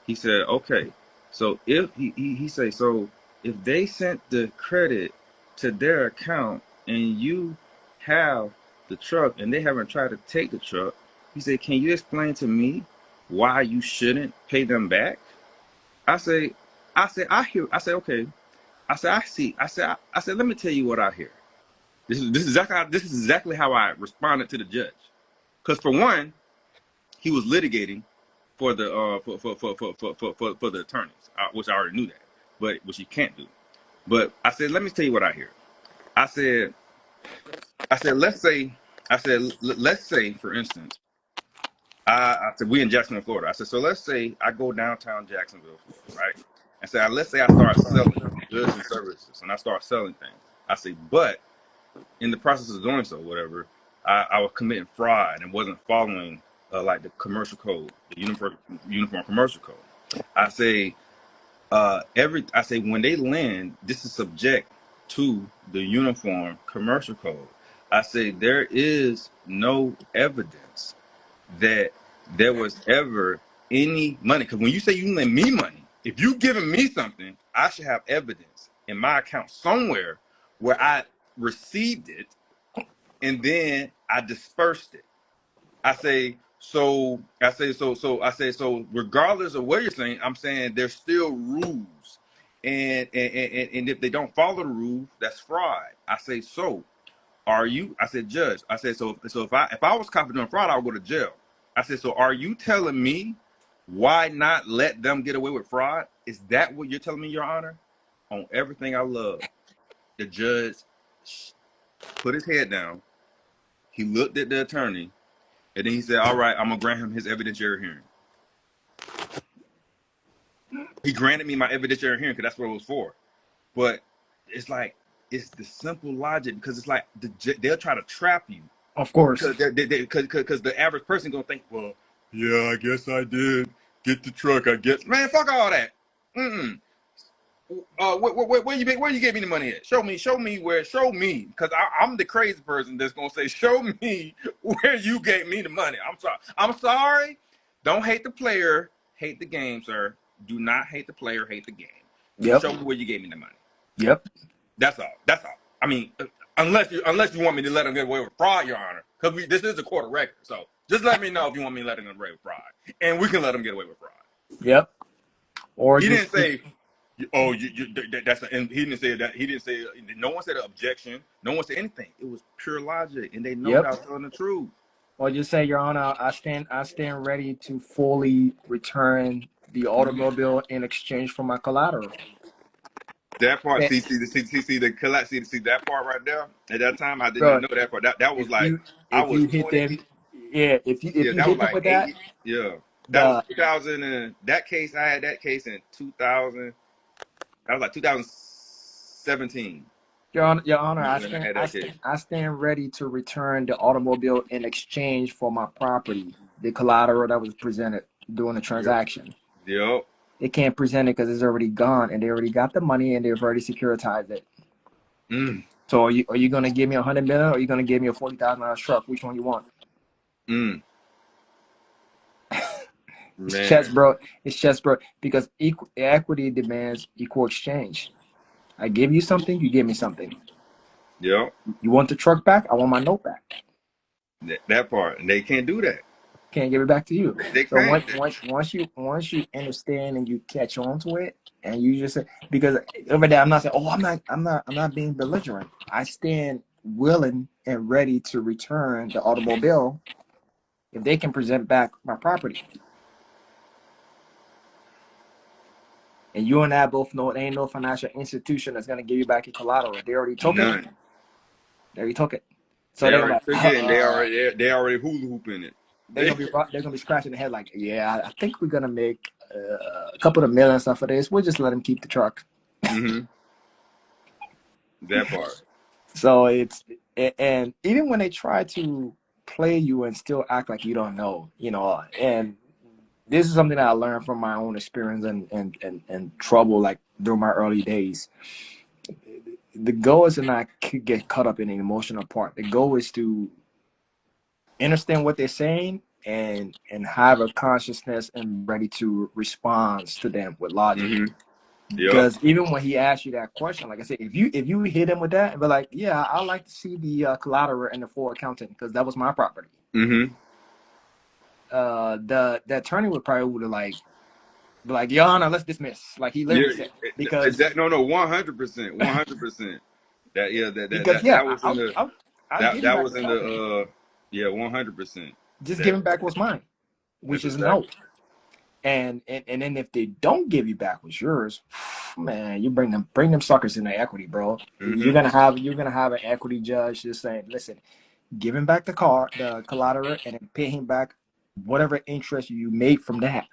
He said, okay. So if he said, so if they sent the credit to their account and you have the truck and they haven't tried to take the truck, he said, can you explain to me why you shouldn't pay them back? I say, I hear. I say, okay. I said, I see. I said, let me tell you what I hear. This is exactly how I responded to the judge. Because for one, he was litigating for the for the attorneys, which I already knew that, but which he can't do. But I said, let me tell you what I hear. I said, let's say, let's say, for instance, I said we in Jacksonville, Florida. I said, so let's say I go downtown Jacksonville, Florida, right? And say, let's say I start selling goods and services, and I start selling things. I say, but in the process of doing so, whatever, I was committing fraud and wasn't following like the commercial code, the uniform commercial code. I say I say when they land, this is subject to the uniform commercial code. I say there is no evidence that there was ever any money. Because when you say you lend me money, if you giving me something, I should have evidence in my account somewhere where I received it and then I dispersed it. I say so. I say so. So I say so. Regardless of what you're saying, I'm saying there's still rules, and if they don't follow the rules, that's fraud. I say so. are you? I said, Judge. I said, so if I was caught doing fraud, I would go to jail. I said, so are you telling me why not let them get away with fraud? Is that what you're telling me, Your Honor? On everything I love, the judge put his head down. He looked at the attorney, and then he said, all right, I'm going to grant him his evidentiary hearing. He granted me my evidentiary hearing because that's what it was for. But it's like, it's the simple logic, because it's like they'll try to trap you. Of course. Because the average person going to think, well, yeah, I guess I did get the truck, I guess. Man, fuck all that. Mm-mm. Where you gave me the money at? Show me, because I'm the crazy person that's gonna say, show me where you gave me the money. I'm sorry. Don't hate the player, hate the game, sir. Do not hate the player, hate the game. Yep. Show me where you gave me the money. Yep. That's all. I mean, unless you want me to let them get away with fraud, Your Honor, because this is a court of record. So just let me know if you want me to let them get away with fraud, and we can let them get away with fraud. Yep. Or he just didn't say. Oh, that's and he didn't say that. He didn't say. No one said an objection. No one said anything. It was pure logic, and they know that I was telling the truth. Or just say, Your Honor, I stand ready to fully return the automobile in exchange for my collateral. That part, see that part right there. At that time, I did Bro, not know that part. That was like I if was you hit 20. them, if you That was hit them like with 8. that, Yeah, that was the 2000. And that case, I had that case in 2000. That was like 2017. Your Honor, When I had that case. I stand ready to return the automobile in exchange for my property, the collateral that was presented during the transaction. Yep. They can't present it because it's already gone, and they already got the money, and they've already securitized it. Mm. So are you gonna give me $100 million, or are you gonna give me a $40,000 truck? Which one you want? Mm. It's chess, bro. It's chess, bro. Because equity demands equal exchange. I give you something, you give me something. Yep. You want the truck back? I want my note back. That part, and they can't do that. Can't give it back to you. They So can't. once you understand and you catch on to it, and you just say, because over there I'm not saying, oh, I'm not being belligerent. I stand willing and ready to return the automobile if they can present back my property. And you and I both know it ain't no financial institution that's gonna give you back your collateral. They already took it. They already took it. So they're already like, took it, and they already hula hooping it. they're gonna be scratching their head like, yeah, I think we're gonna make a couple of million stuff for this. We'll just let them keep the truck. Mm-hmm. That part. So and even when they try to play you and still act like you don't know, and this is something that I learned from my own experience and trouble, like during my early days. The goal is to not get caught up in the emotional part. The goal is to understand what they're saying and have a consciousness and ready to respond to them with logic. Mm-hmm. Yep. Because even when he asked you that question, like I said, if you hit him with that and be like, yeah, I like to see the collateral and the full accounting because that was my property. Mm-hmm. The attorney would probably be like, Your Honor, let's dismiss. Like he literally said, because that 100%, 100%. That was in the that was in the 100%. Just giving back what's mine, which is no. And then if they don't give you back what's yours, man, you bring them suckers in the equity, bro. Mm-hmm. You're gonna have an equity judge just saying, listen, give him back the collateral, and then pay him back whatever interest you made from that,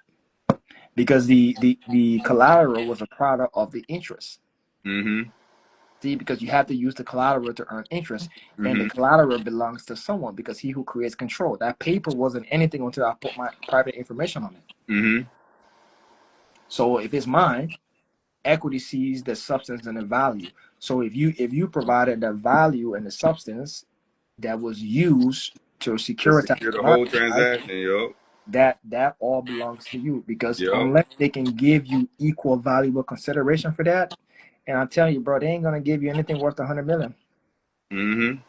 because the collateral was a product of the interest. Mm-hmm. See, because you have to use the collateral to earn interest, and the collateral belongs to someone because he who creates control. That paper wasn't anything until I put my private information on it. Mm-hmm. So if it's mine, equity sees the substance and the value. So if you provided the value and the substance that was used to securitize the whole transaction, that all belongs to you, because unless they can give you equal valuable consideration for that, and I tell you, bro, they ain't gonna give you anything worth $100 million. Mm-hmm.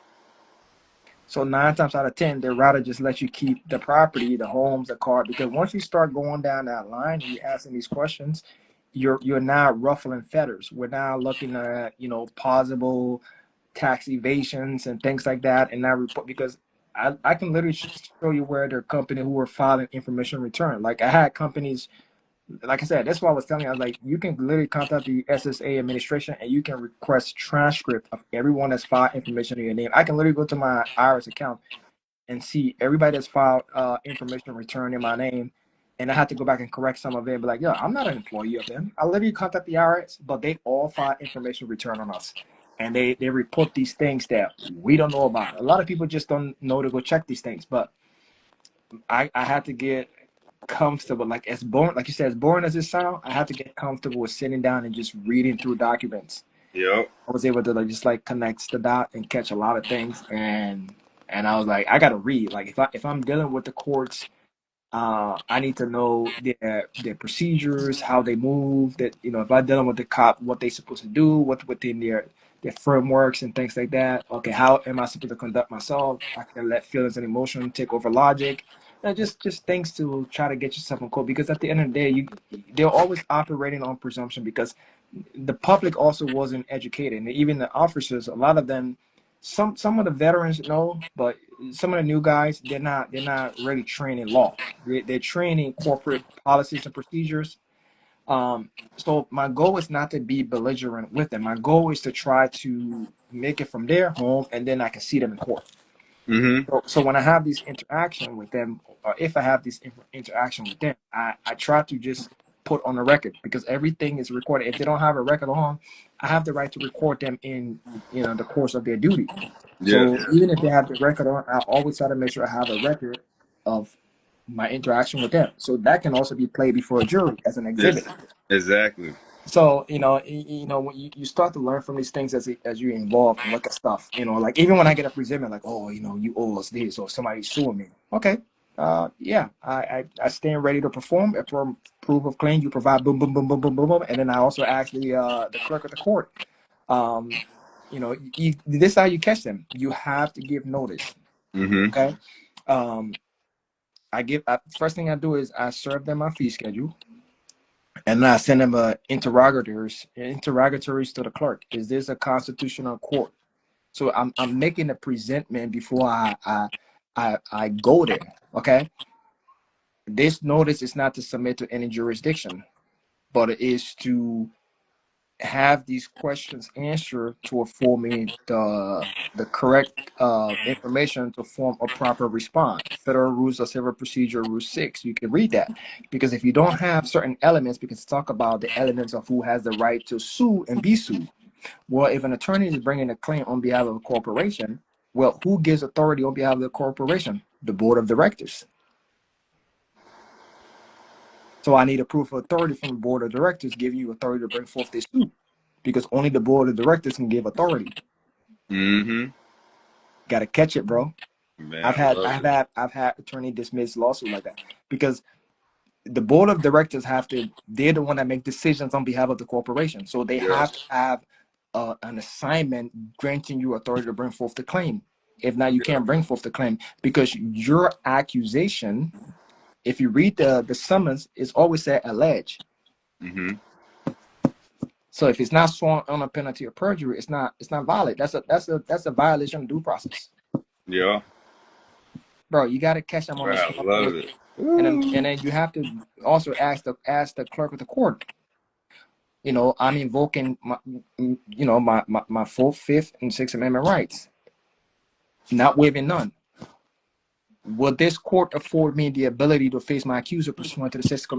So 9 times out of 10, they'd rather just let you keep the property, the homes, the car, because once you start going down that line and you're asking these questions, you're now ruffling feathers. We're now looking at possible tax evasions and things like that, and not report because I can literally show you where their company who were filing information return. Like I had companies, like I said, that's why I was telling you. I was like, you can literally contact the SSA administration and you can request transcript of everyone that's filed information in your name. I can literally go to my IRS account and see everybody that's filed information return in my name. And I had to go back and correct some of it. But like, yo, I'm not an employee of them. I literally contact the IRS, but they all file information return on us. And they report these things that we don't know about. A lot of people just don't know to go check these things. But I had to get comfortable. Like as boring, like you said, as boring as it sounds, I had to get comfortable with sitting down and just reading through documents. Yep. I was able to like just like connect the dot and catch a lot of things, and I was like, I gotta read. Like if I'm dealing with the courts, I need to know their procedures, how they move. That if I'm dealing with the cop, what they supposed to do, what within their frameworks and things like that. Okay, how am I supposed to conduct myself? I can let feelings and emotion take over logic. And just things to try to get yourself in court because at the end of the day, they're always operating on presumption because the public also wasn't educated, and even the officers, a lot of them, some of the veterans know, but some of the new guys, they're not really trained in law. They're trained in corporate policies and procedures. So my goal is not to be belligerent with them. My goal is to try to make it from their home, and then I can see them in court. Mm-hmm. So when I have this interaction with them, or if I have this interaction with them, I try to just put on a record because everything is recorded. If they don't have a record on, I have the right to record them in the course of their duty. Yeah. So even if they have the record on, I always try to make sure I have a record of my interaction with them. So that can also be played before a jury as an Yes. exhibit. Exactly. So when you start to learn from these things as you evolve and look at stuff, like even when I get a presentment, like, oh, you owe us this, or somebody's suing me. Okay, yeah, I stand ready to perform. If proof of claim, you provide boom, boom, boom, boom, boom, boom, boom, and then I also ask the clerk of the court. Um, this is how you catch them. You have to give notice. Mm-hmm. Okay. Um, first thing I do is I serve them my fee schedule. And I send them interrogatories to the clerk. Is this a constitutional court? So I'm making a presentment before I go there. Okay. This notice is not to submit to any jurisdiction, but it is to have these questions answered to afford me the correct information to form a proper response. Federal Rules of Civil Procedure Rule 6. You can read that because if you don't have certain elements, we can talk about the elements of who has the right to sue and be sued. Well, if an attorney is bringing a claim on behalf of a corporation, well, who gives authority on behalf of the corporation? The board of directors. So I need a proof of authority from the board of directors giving you authority to bring forth this suit, because only the board of directors can give authority. Mm-hmm. Got to catch it, bro. Man, I've I had love I've it. had I've had attorney dismiss lawsuit like that because the board of directors they're the one that make decisions on behalf of the corporation, so they Yeah. have to have an assignment granting you authority to bring forth the claim. If not, you Yeah. can't bring forth the claim because your accusation, if you read the summons, it's always said allege. Mm-hmm. So if it's not sworn on a penalty of perjury, it's not valid. That's a violation of due process, Yeah. bro. You got to catch them on Man, the I small love things, it. and then you have to also ask the clerk of the court. I'm invoking my fourth, fifth, and sixth amendment rights, not waiving none. Will this court afford me the ability to face my accuser pursuant to the Sixth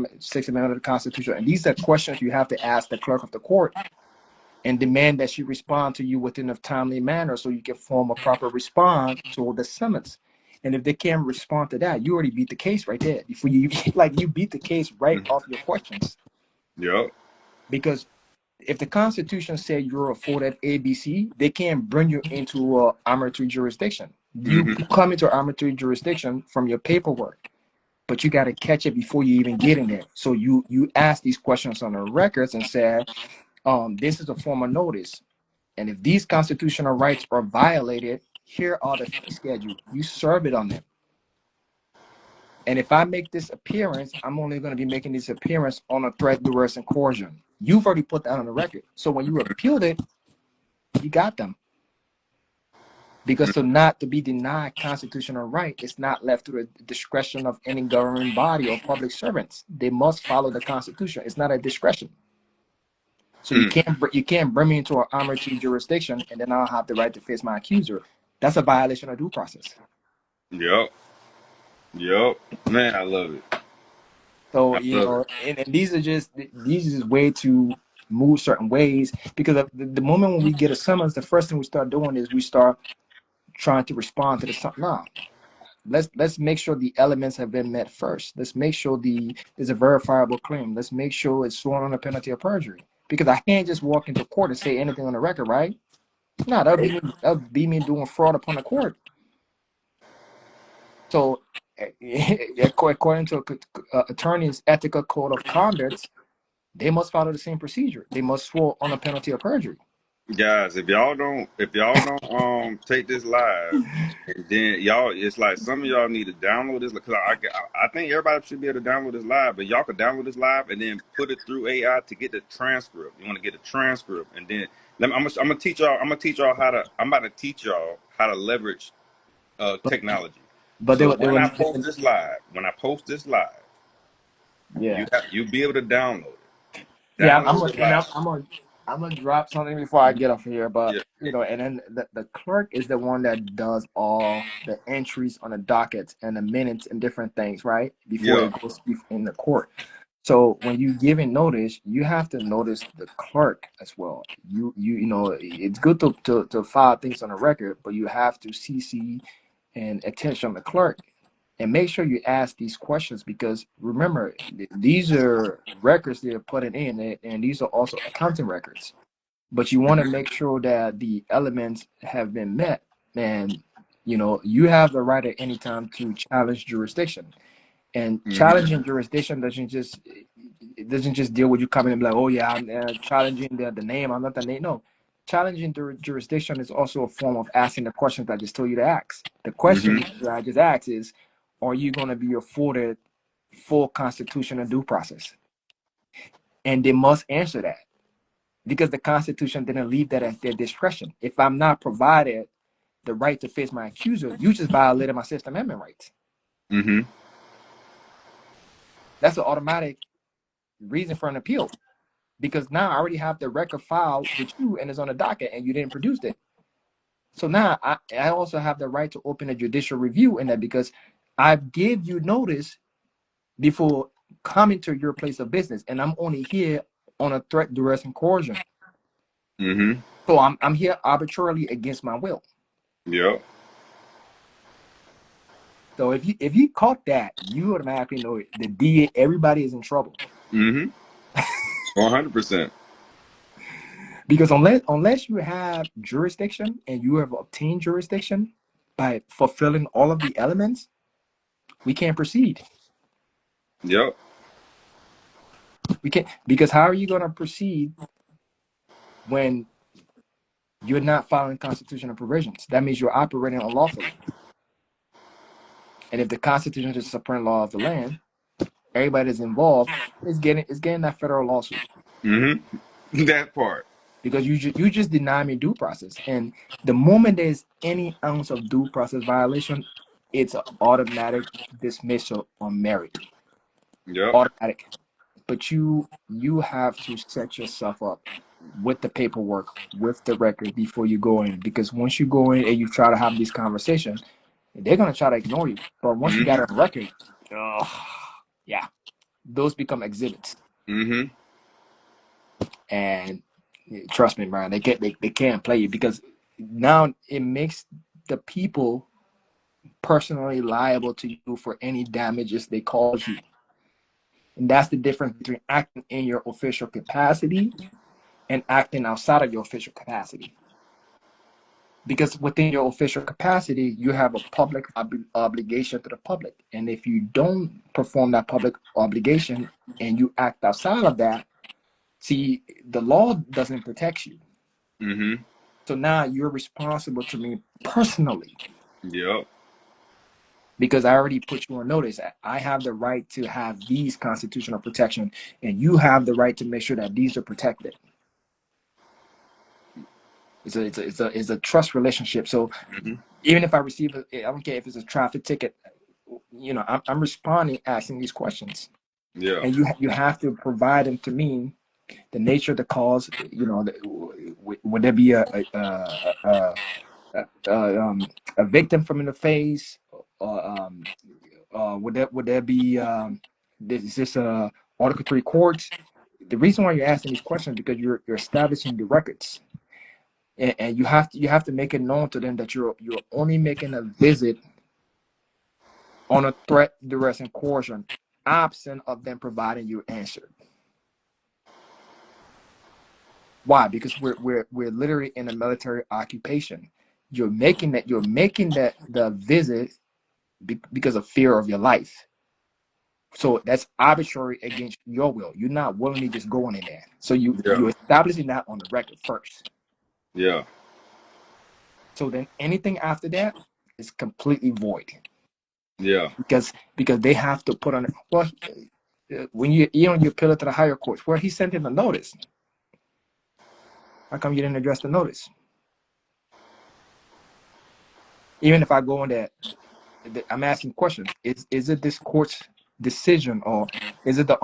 Amendment of the Constitution? And these are questions you have to ask the clerk of the court and demand that she respond to you within a timely manner so you can form a proper response to the summons. And if they can't respond to that, you already beat the case right there. Before you you beat the case right off your questions. Yep. Because if the Constitution said you're afforded ABC, they can't bring you into arbitrary jurisdiction. You Mm-hmm. come into arbitrary jurisdiction from your paperwork, but you got to catch it before you even get in there. So you ask these questions on the records and say, this is a form of notice. And if these constitutional rights are violated, here are the fee schedule. You serve it on them. And if I make this appearance, I'm only going to be making this appearance on a threat, duress, and coercion. You've already put that on the record. So when you appealed it, you got them. Because to be denied constitutional right, it's not left to the discretion of any government body or public servants. They must follow the Constitution. It's not a discretion. So you can't bring me into an arbitrary jurisdiction and then I'll have the right to face my accuser. That's a violation of due process. Yep. Yep. Man, I love it. So I love it. and these are just way to move certain ways, because of the moment when we get a summons, the first thing we start doing is we start trying to respond to the summons. No, let's make sure the elements have been met first. Let's make sure there's a verifiable claim. Let's make sure it's sworn on a penalty of perjury. Because I can't just walk into court and say anything on the record, right? No, that would be me doing fraud upon the court. So, according to attorney's ethical code of conduct, they must follow the same procedure. They must swear on a penalty of perjury. Guys, if y'all don't take this live, and then y'all, it's like some of y'all need to download this, because I think everybody should be able to download this live, but y'all could download this live and then put it through AI to get the transcript. You want to get a transcript, and then I'm gonna teach y'all. I'm about to teach y'all how to leverage technology. But So when I post this live, yeah, you'll be able to download it. yeah. Download it live. I'm gonna drop something before I get off of here. But Yeah. and then the clerk is the one that does all the entries on the dockets and the minutes and different things, right? Before it goes in the court. So when you give in notice, you have to notice the clerk as well. It's good to file things on a record, but you have to CC and attention the clerk. And make sure you ask these questions, because remember, these are records they're putting in, and these are also accounting records. But you want to make sure that the elements have been met, and you have the right at any time to challenge jurisdiction. And challenging jurisdiction doesn't just deal with you coming and be like, oh yeah, I'm challenging the name. I'm not the name. No, challenging jurisdiction is also a form of asking the questions I just told you to ask. The question that I just asked is, are you going to be afforded full constitutional due process? And they must answer that, because the Constitution didn't leave that at their discretion. If I'm not provided the right to face my accuser, you just violated my Sixth Amendment rights. That's an automatic reason for an appeal, because now I already have the record filed with you and it's on the docket and you didn't produce it. So now I also have the right to open a judicial review in that, because I gave you notice before coming to your place of business, and I'm only here on a threat, duress, and coercion. So I'm here arbitrarily against my will. Yep. So if you caught that, you automatically know the DA, everybody is in trouble. 100%. Because unless you have jurisdiction and you have obtained jurisdiction by fulfilling all of the elements, we can't proceed. Yep. We can't, because how are you going to proceed when you're not following constitutional provisions? That means you're operating unlawfully. And if the Constitution is the supreme law of the land, everybody that's involved is getting that federal lawsuit. That part. Because you just deny me due process, and the moment there's any ounce of due process violation, it's an automatic dismissal on merit. Yep. Automatic. But you have to set yourself up with the paperwork, with the record before you go in, because once you go in and you try to have these conversations, they're gonna try to ignore you. But once you got a record, yeah, those become exhibits. And trust me, man, they can't play you, because now it makes the people personally liable to you for any damages they cause you. And that's the difference between acting in your official capacity and acting outside of your official capacity. Because within your official capacity, you have a public obligation to the public. And if you don't perform that public obligation and you act outside of that, see, the law doesn't protect you. So now you're responsible to me personally. Yep. Because I already put you on notice. I have the right to have these constitutional protection, and you have the right to make sure that these are protected. It's a trust relationship. So Mm-hmm. even if I receive I don't care if it's a traffic ticket, I'm responding, asking these questions, Yeah. and you have to provide them to me, the nature of the cause. Would there be a victim from in the face, or would there be is this Article 3 courts? The reason why you're asking these questions is because you're establishing the records, and you have to make it known to them that you're only making a visit on a threat, duress, and coercion, absent of them providing you an answer. Why? Because we're literally in a military occupation. You're making that the visit because of fear of your life. So that's arbitrary against your will. You're not willingly just going in there. So Yeah. you're establishing that on the record first. Yeah. So then anything after that is completely void, Yeah. because they have to put on. Well, when you appeal it to the higher courts, where he sent in a notice. How come you didn't address the notice? Even if I go in there, I'm asking questions. Is it this court's decision, or is it the